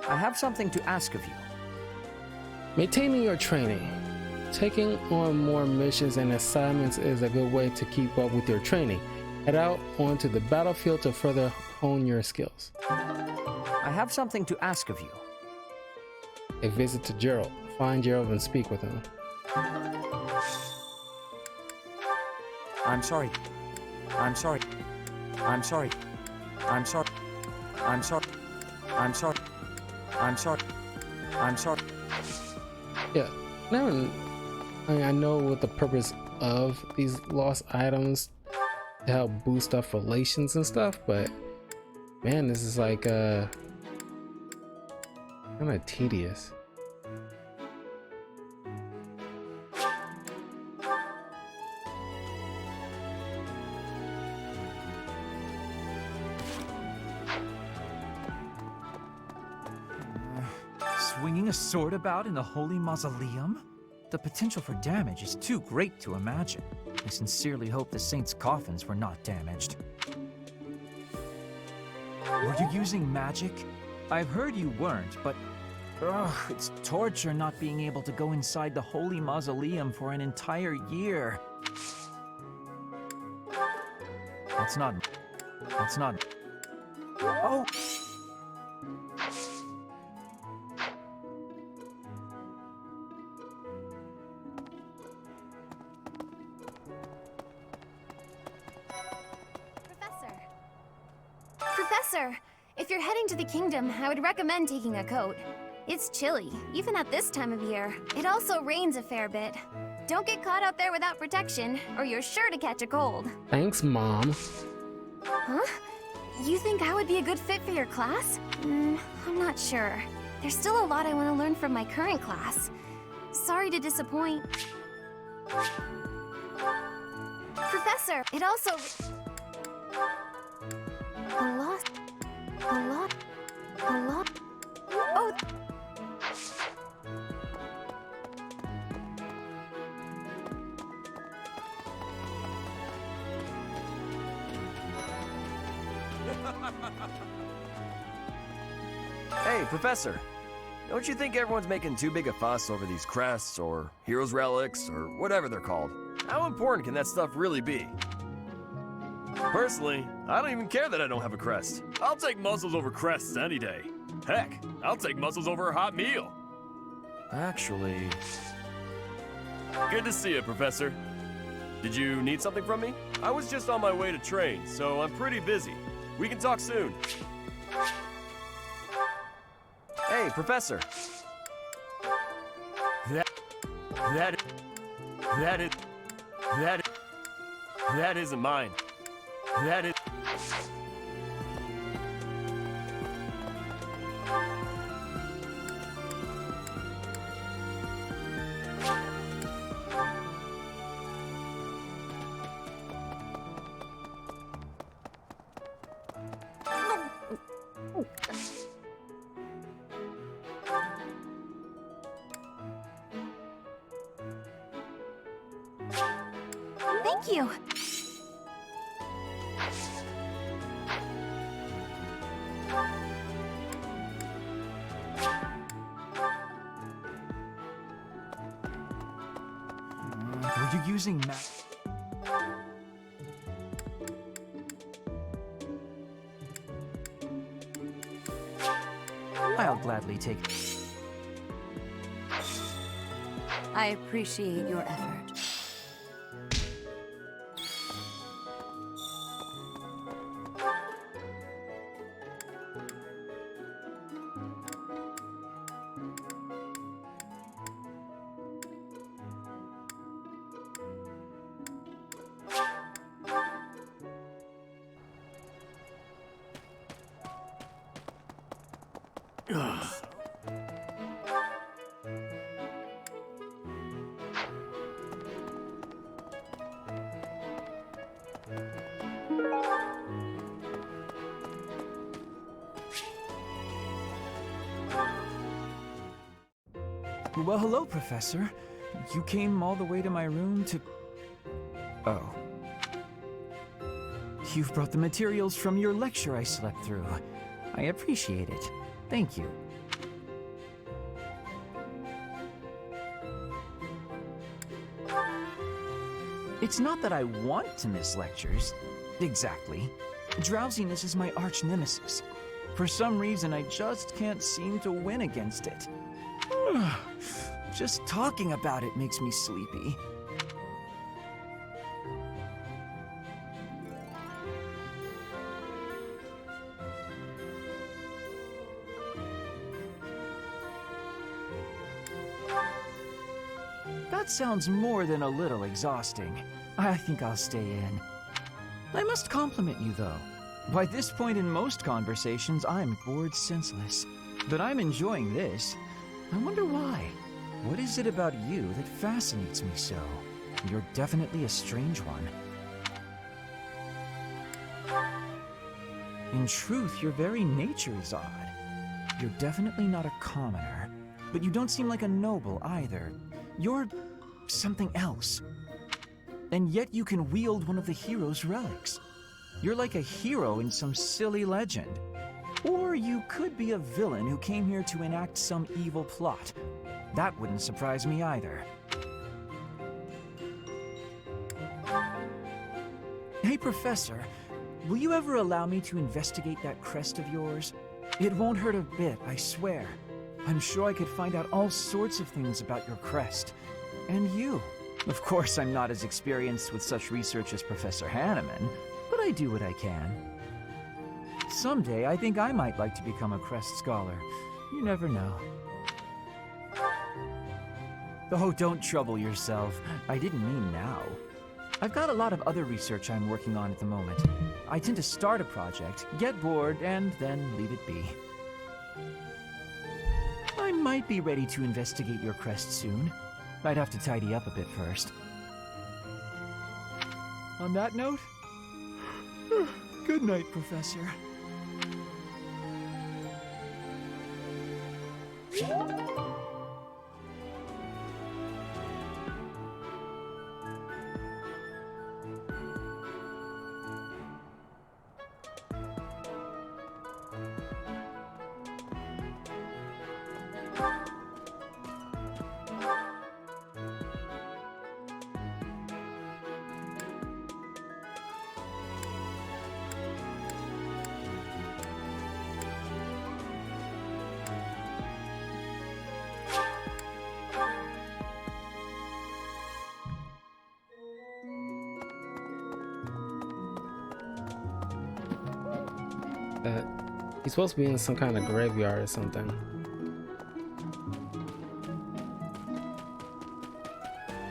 Speaker 6: I have something to ask of you.
Speaker 1: Maintaining your training. Taking on more missions and assignments is a good way to keep up with your training. Head out onto the battlefield to further hone your skills.
Speaker 6: I have something to ask of you.
Speaker 1: A visit to Gerald. Find Gerald and speak with him.
Speaker 6: I'm sorry. I'm sorry. I'm sorry. I'm sorry. I'm sorry. I'm sorry. I'm sorry. I'm sorry.
Speaker 1: Yeah, now I know what the purpose of these lost items to help boost up relations and stuff, but man, this is like kind of tedious.
Speaker 14: Swinging a sword about in the Holy Mausoleum? The potential for damage is too great to imagine. I sincerely hope the saints' coffins were not damaged. Were you using magic? I've heard you weren't, but it's torture not being able to go inside the Holy Mausoleum for an entire year. That's not... Oh!
Speaker 11: Professor, if you're heading to the kingdom, I would recommend taking a coat. It's chilly, even at this time of year. It also rains a fair bit. Don't get caught out there without protection, or you're sure to catch a cold.
Speaker 1: Thanks, Mom.
Speaker 11: Huh? You think I would be a good fit for your class? I'm not sure. There's still a lot I want to learn from my current class. Sorry to disappoint. Professor, it also... A lot. Oh!
Speaker 23: Hey, Professor. Don't you think everyone's making too big a fuss over these crests, or heroes relics, or whatever they're called? How important can that stuff really be? Personally, I don't even care that I don't have a crest. I'll take muscles over crests any day. Heck, I'll take muscles over a hot meal. Actually... Good to see you, Professor. Did you need something from me?
Speaker 12: I was just on my way to train, so I'm pretty busy. We can talk soon.
Speaker 23: Hey, Professor.
Speaker 12: That isn't mine. That is...
Speaker 2: Thank you.
Speaker 14: Were you using I'll gladly take it.
Speaker 9: I appreciate your effort.
Speaker 14: Well, hello, Professor. You came all the way to my room to... Oh. You've brought the materials from your lecture I slept through. I appreciate it. Thank you. It's not that I want to miss lectures. Exactly. Drowsiness is my arch nemesis. For some reason, I just can't seem to win against it. Just talking about it makes me sleepy. That sounds more than a little exhausting. I think I'll stay in. I must compliment you, though. By this point in most conversations, I'm bored senseless. But I'm enjoying this. I wonder why. What is it about you that fascinates me so? You're definitely a strange one. In truth, your very nature is odd. You're definitely not a commoner, but you don't seem like a noble either. You're something else. And yet you can wield one of the hero's relics. You're like a hero in some silly legend. Or you could be a villain who came here to enact some evil plot. That wouldn't surprise me either. Hey, Professor, will you ever allow me to investigate that crest of yours? It won't hurt a bit, I swear. I'm sure I could find out all sorts of things about your crest. And you. Of course, I'm not as experienced with such research as Professor Hanneman, but I do what I can. Someday, I think I might like to become a crest scholar. You never know. Oh, don't trouble yourself. I didn't mean now. I've got a lot of other research I'm working on at the moment. I tend to start a project, get bored, and then leave it be. I might be ready to investigate your crest soon. I'd have to tidy up a bit first. On that note, good night, Professor.
Speaker 1: He's supposed to be in some kind of graveyard or something.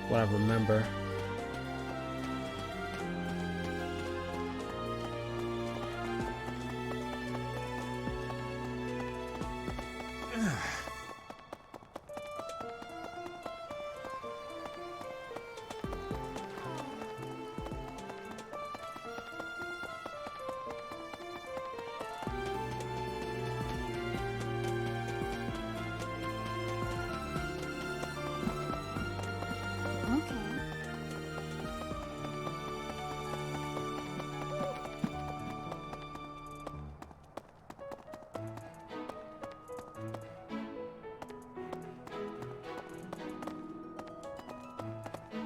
Speaker 1: What I remember.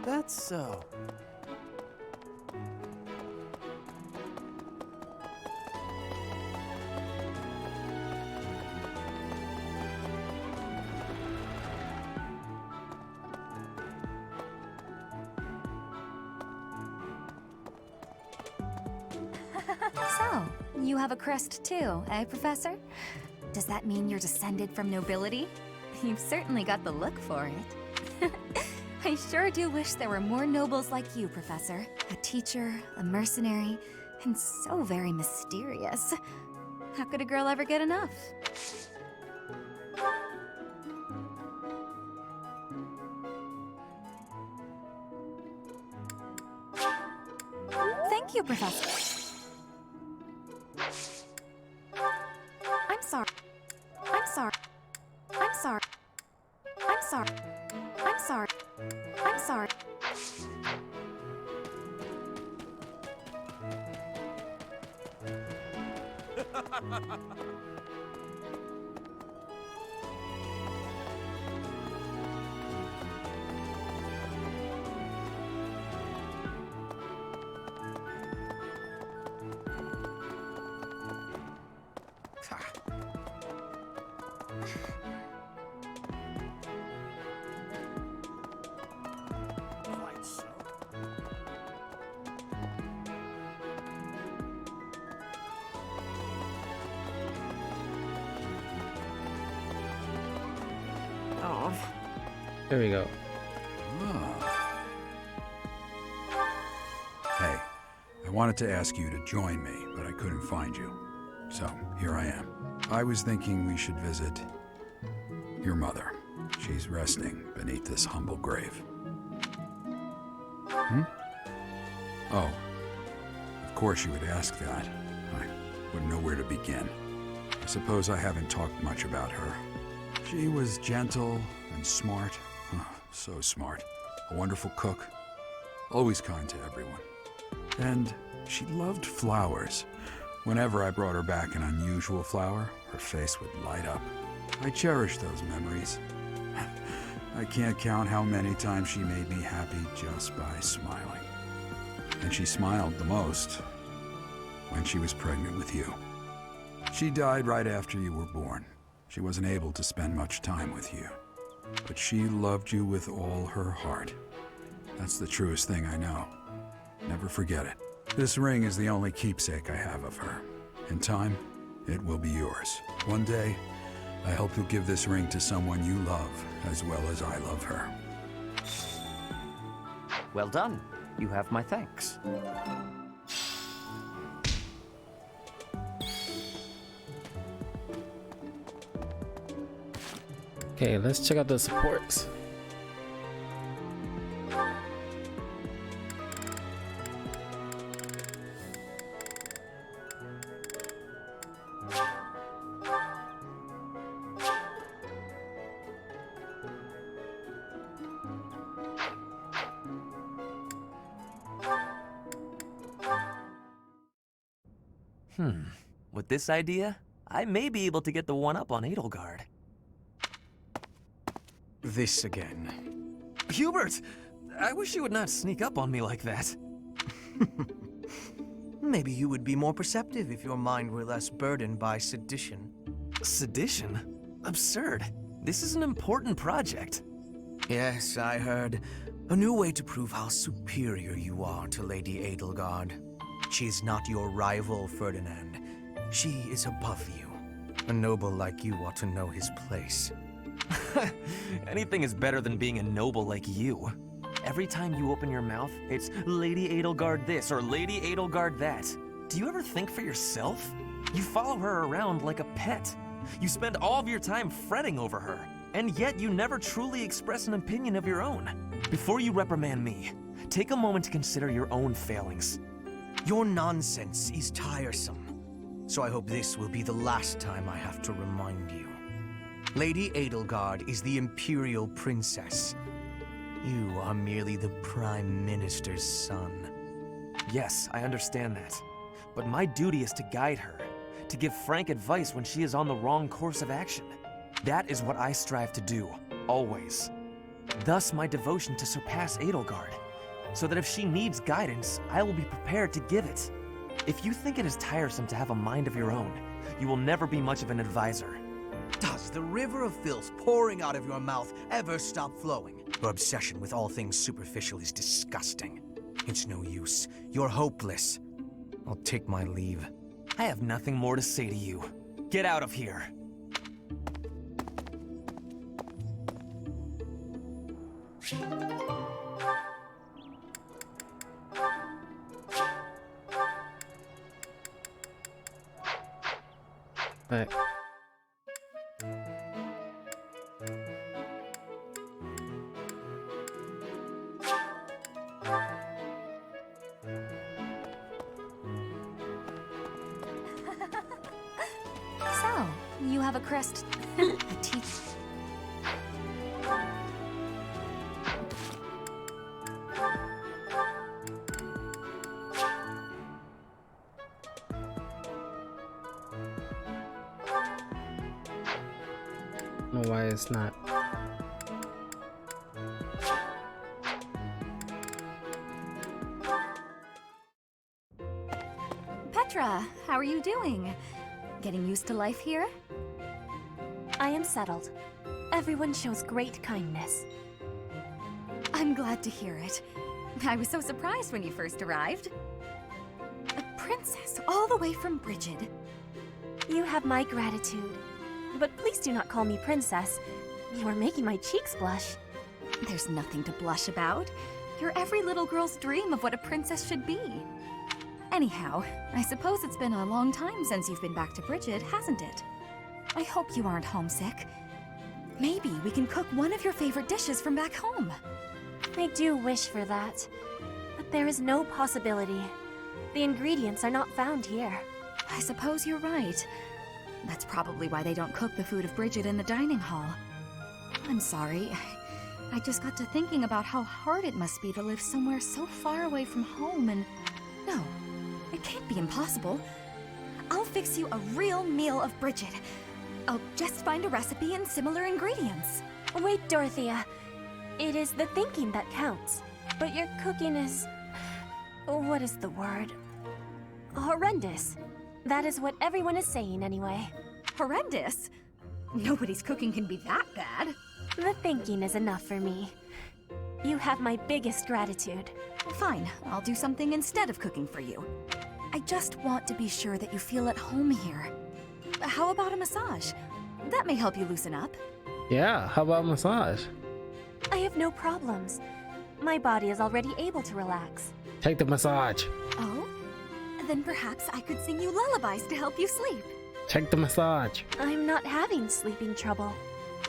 Speaker 22: That's so.
Speaker 3: So, you have a crest too, eh, Professor? Does that mean you're descended from nobility? You've certainly got the look for it. I sure do wish there were more nobles like you, Professor. A teacher, a mercenary, and so very mysterious. How could a girl ever get enough? Thank you, Professor. I'm sorry. I'm sorry. I'm sorry. I'm sorry. I'm sorry. I'm sorry.
Speaker 1: There we go.
Speaker 16: Hey, I wanted to ask you to join me, but I couldn't find you. So, here I am. I was thinking we should visit your mother. She's resting beneath this humble grave. Hmm? Oh, of course you would ask that. I wouldn't know where to begin. I suppose I haven't talked much about her. She was gentle and smart. Oh, so smart. A wonderful cook. Always kind to everyone. And she loved flowers. Whenever I brought her back an unusual flower, her face would light up. I cherish those memories. I can't count how many times she made me happy just by smiling. And she smiled the most when she was pregnant with you. She died right after you were born. She wasn't able to spend much time with you. But she loved you with all her heart. That's the truest thing I know. Never forget it. This ring is the only keepsake I have of her. In time, it will be yours. One day, I hope you'll give this ring to someone you love as well as I love her.
Speaker 6: Well done. You have my thanks.
Speaker 1: Okay, let's check out the supports.
Speaker 6: With this idea, I may be able to get the one up on Edelgard.
Speaker 23: This again.
Speaker 17: Hubert! I wish you would not sneak up on me like that. Maybe you would be more perceptive if your mind were less burdened by sedition. Sedition? Absurd. This is an important project. Yes, I heard. A new way to prove how superior you are to Lady Edelgard. She is not your rival, Ferdinand. She is above you. A noble like you ought to know his place.
Speaker 23: Anything is better than being a noble like you. Every time you open your mouth, it's Lady Edelgard this or Lady Edelgard that. Do you ever think for yourself? You follow her around like a pet. You spend all of your time fretting over her, and yet you never truly express an opinion of your own. Before you reprimand me, take a moment to consider your own failings.
Speaker 17: Your nonsense is tiresome, so I hope this will be the last time I have to remind you. Lady Edelgard is the Imperial Princess. You are merely the Prime Minister's son.
Speaker 23: Yes, I understand that. But my duty is to guide her, to give frank advice when she is on the wrong course of action. That is what I strive to do, always. Thus my devotion to surpass Edelgard, so that if she needs guidance, I will be prepared to give it. If you think it is tiresome to have a mind of your own, you will never be much of an advisor.
Speaker 17: Does the river of filth pouring out of your mouth ever stop flowing? Your obsession with all things superficial is disgusting. It's no use. You're hopeless. I'll take my leave.
Speaker 23: I have nothing more to say to you. Get out of here.
Speaker 1: Right.
Speaker 3: So, you have a crest. A teach.
Speaker 1: I don't know why it's not.
Speaker 3: Petra, how are you doing? Getting used to life here?
Speaker 4: I am settled. Everyone shows great kindness.
Speaker 3: I'm glad to hear it. I was so surprised when you first arrived. A princess all the way from Brigid.
Speaker 4: You have my gratitude. But please do not call me princess. You are making my cheeks blush.
Speaker 3: There's nothing to blush about. You're every little girl's dream of what a princess should be. Anyhow, I suppose it's been a long time since you've been back to Brigid, hasn't it? I hope you aren't homesick. Maybe we can cook one of your favorite dishes from back home.
Speaker 4: I do wish for that. But there is no possibility. The ingredients are not found here.
Speaker 3: I suppose you're right. That's probably why they don't cook the food of Brigid in the dining hall. I'm sorry. I just got to thinking about how hard it must be to live somewhere so far away from home and... No, it can't be impossible. I'll fix you a real meal of Brigid. I'll just find a recipe and similar ingredients.
Speaker 4: Wait, Dorothea. It is the thinking that counts. But your cooking is... what is the word? Horrendous. That is what everyone is saying anyway.
Speaker 3: Horrendous? Nobody's cooking can be that bad.
Speaker 4: The thinking is enough for me. You have my biggest gratitude.
Speaker 3: Fine, I'll do something instead of cooking for you. I just want to be sure that you feel at home here. How about a massage? That may help you loosen up.
Speaker 1: Yeah, how about massage?
Speaker 4: I have no problems. My body is already able to relax.
Speaker 1: Take the massage.
Speaker 3: Oh? Then perhaps I could sing you lullabies to help you sleep.
Speaker 1: Take the massage.
Speaker 4: I'm not having sleeping trouble.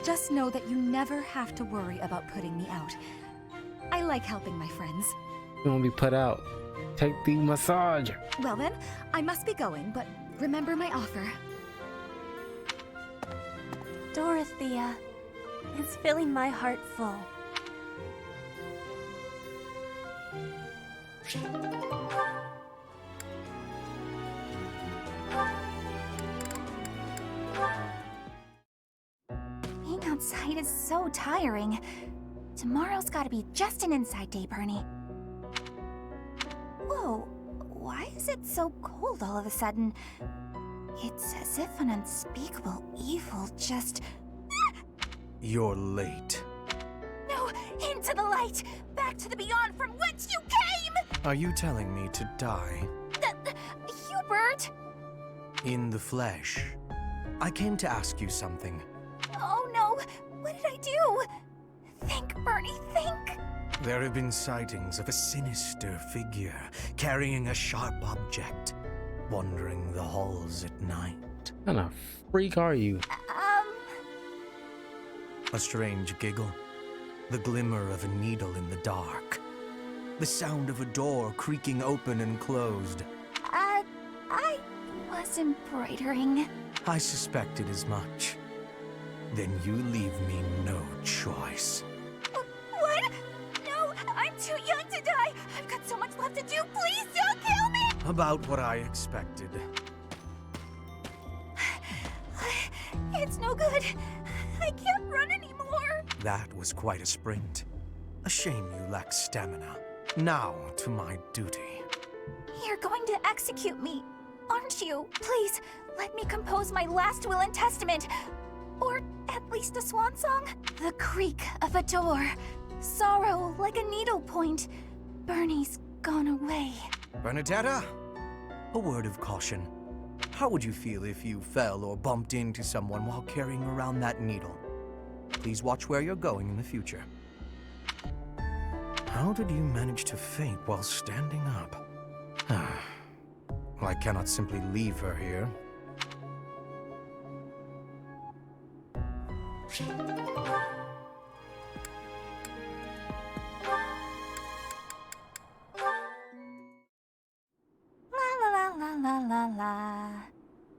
Speaker 3: Just know that you never have to worry about putting me out. I like helping my friends.
Speaker 1: You won't be put out. Take the massage.
Speaker 3: Well then, I must be going, but remember my offer.
Speaker 4: Dorothea is filling my heart full.
Speaker 19: Being outside is so tiring. Tomorrow's gotta be just an inside day, Bernie. Whoa, why is it so cold all of a sudden? It's as if an unspeakable evil just...
Speaker 17: You're late.
Speaker 19: No, into the light! Back to the beyond from whence you came!
Speaker 17: Are you telling me to die?
Speaker 19: Hubert!
Speaker 17: In the flesh. I came to ask you something.
Speaker 3: Oh no! What did I do? Think, Bernie, think!
Speaker 17: There have been sightings of a sinister figure carrying a sharp object, wandering the halls at night.
Speaker 1: What kind of freak are you?
Speaker 17: A strange giggle, the glimmer of a needle in the dark, the sound of a door creaking open and closed.
Speaker 3: I was embroidering.
Speaker 17: I suspected as much. Then you leave me no choice.
Speaker 3: What? No, I'm too young to die! I've got so much left to do, please don't kill me!
Speaker 17: About what I expected.
Speaker 3: It's no good. I can't run anymore.
Speaker 17: That was quite a sprint. A shame you lack stamina. Now to my duty.
Speaker 3: You're going to execute me, aren't you? Please, let me compose my last will and testament. Or at least a swan song. The creak of a door. Sorrow like a needle point. Bernie's gone away.
Speaker 17: Bernadetta, a word of caution. How would you feel if you fell or bumped into someone while carrying around that needle? Please watch where you're going in the future. How did you manage to faint while standing up? I cannot simply leave her here.
Speaker 3: La.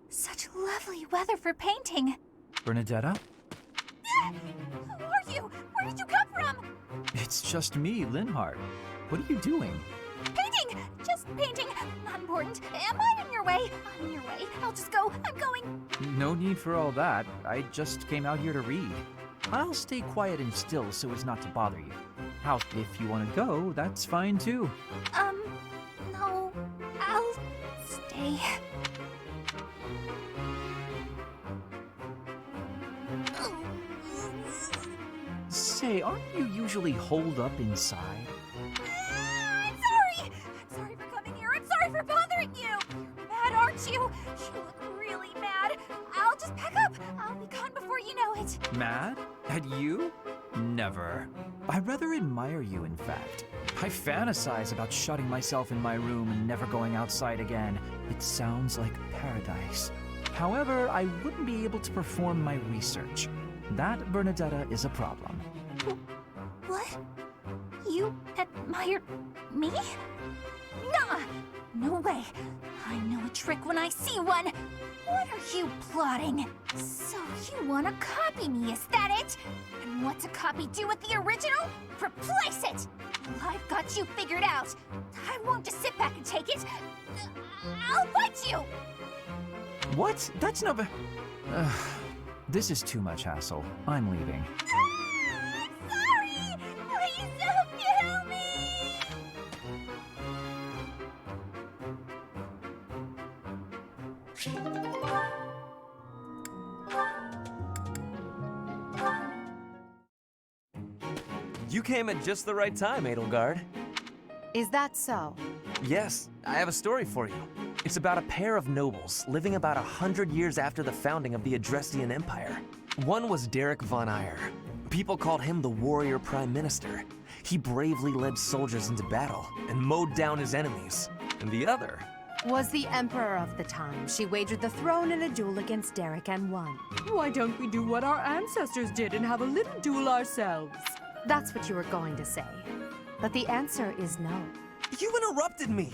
Speaker 3: Such lovely weather for painting.
Speaker 14: Bernadetta?
Speaker 3: Who are you? Where did you come from?
Speaker 14: It's just me, Linhardt. What are you doing?
Speaker 3: Painting! Just painting. Not important. Am I in your way? I'm in your way. I'll just go. I'm going.
Speaker 14: No need for all that. I just came out here to read. I'll stay quiet and still so as not to bother you. How, if you want to go, that's fine too.
Speaker 3: No. I'll stay.
Speaker 14: Say, aren't you usually holed up inside?
Speaker 3: I'm sorry! I'm sorry for coming here. I'm sorry for bothering you. You're mad, aren't you? You look really mad. I'll just pack up. I'll be gone before you know it.
Speaker 14: Mad? At you? Never. I rather admire you, in fact. I fantasize about shutting myself in my room and never going outside again. It sounds like paradise. However, I wouldn't be able to perform my research. That, Bernadetta, is a problem.
Speaker 3: What? You admire me? Nah! No way. I know a trick when I see one. What are you plotting? So you want to copy me, is that it? And what's a copy do with the original? Replace it! Well, I've got you figured out. I won't just sit back and take it. I'll fight you!
Speaker 14: What? That's not... This is too much hassle. I'm leaving.
Speaker 3: I'm sorry! Please don't kill me!
Speaker 6: You came at just the right time, Edelgard.
Speaker 2: Is that so?
Speaker 6: Yes, I have a story for you. It's about a pair of nobles living about 100 years after the founding of the Adrestian Empire. One was Derek von Eyre. People called him the warrior prime minister. He bravely led soldiers into battle and mowed down his enemies. And the other
Speaker 2: Was the emperor of the time. She wagered the throne in a duel against Derek and won.
Speaker 5: Why don't we do what our ancestors did and have a little duel ourselves?
Speaker 2: That's what you were going to say. But the answer is no.
Speaker 6: You interrupted me!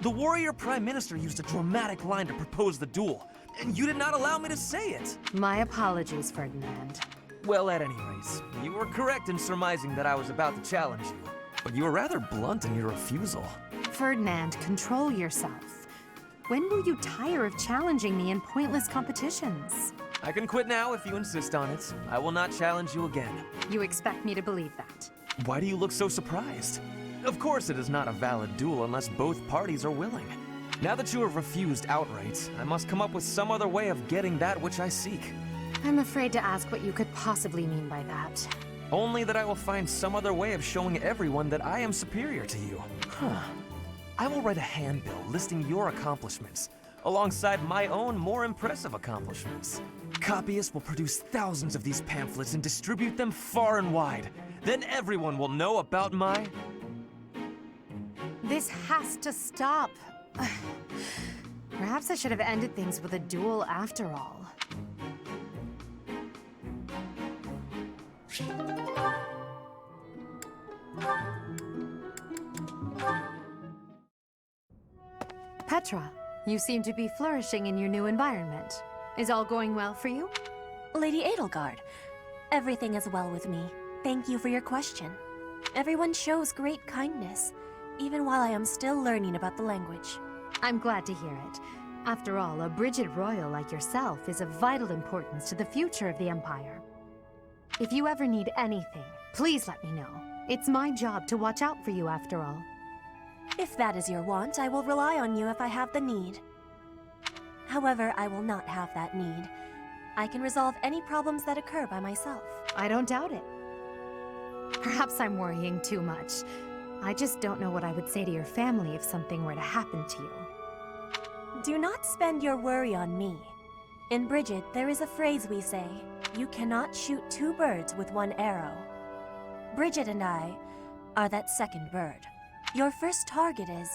Speaker 6: The warrior prime minister used a dramatic line to propose the duel, and you did not allow me to say it!
Speaker 2: My apologies, Ferdinand.
Speaker 6: Well, at any rate, you were correct in surmising that I was about to challenge you, but you were rather blunt in your refusal.
Speaker 2: Ferdinand, control yourself. When will you tire of challenging me in pointless competitions?
Speaker 6: I can quit now if you insist on it. I will not challenge you again.
Speaker 2: You expect me to believe that?
Speaker 6: Why do you look so surprised? Of course it is not a valid duel unless both parties are willing. Now that you have refused outright, I must come up with some other way of getting that which I seek.
Speaker 2: I'm afraid to ask what you could possibly mean by that.
Speaker 6: Only that I will find some other way of showing everyone that I am superior to you. I will write a handbill listing your accomplishments,
Speaker 17: alongside my own more impressive accomplishments. Copyists will produce thousands of these pamphlets and distribute them far and wide. Then everyone will know about my...
Speaker 2: This has to stop. Perhaps I should have ended things with a duel after all. Petra, you seem to be flourishing in your new environment. Is all going well for you?
Speaker 4: Lady Edelgard, everything is well with me. Thank you for your question. Everyone shows great kindness, even while I am still learning about the language.
Speaker 2: I'm glad to hear it. After all, a Brigid royal like yourself is of vital importance to the future of the Empire. If you ever need anything, please let me know. It's my job to watch out for you after all.
Speaker 4: If that is your want, I will rely on you if I have the need. However, I will not have that need. I can resolve any problems that occur by myself.
Speaker 2: I don't doubt it. Perhaps I'm worrying too much. I just don't know what I would say to your family if something were to happen to you.
Speaker 4: Do not spend your worry on me. In Brigid, there is a phrase we say, you cannot shoot two birds with one arrow. Brigid and I are that second bird. Your first target is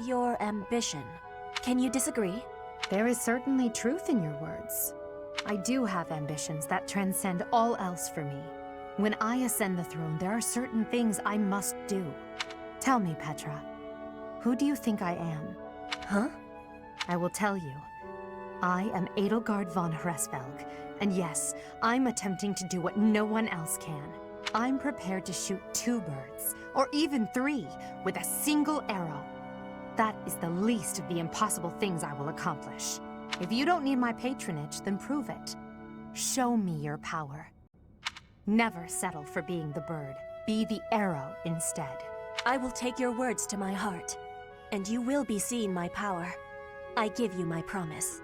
Speaker 4: your ambition. Can you disagree?
Speaker 2: There is certainly truth in your words. I do have ambitions that transcend all else for me. When I ascend the throne, there are certain things I must do. Tell me, Petra, who do you think I am?
Speaker 4: Huh?
Speaker 2: I will tell you. I am Edelgard von Hresvelg, and yes, I'm attempting to do what no one else can. I'm prepared to shoot two birds, or even three, with a single arrow. That is the least of the impossible things I will accomplish. If you don't need my patronage, then prove it. Show me your power. Never settle for being the bird. Be the arrow instead.
Speaker 4: I will take your words to my heart, and you will be seeing my power. I give you my promise.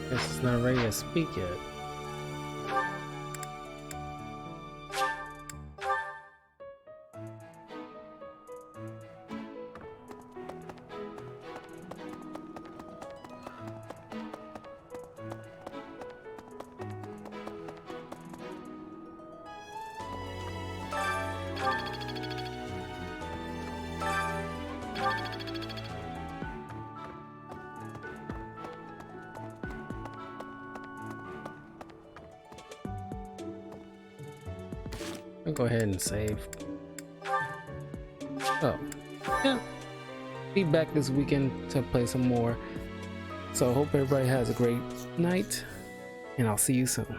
Speaker 1: Guess it's not ready to speak yet. I'll go ahead and save. Oh, yeah. Be back this weekend to play some more. So I hope everybody has a great night, and I'll see you soon.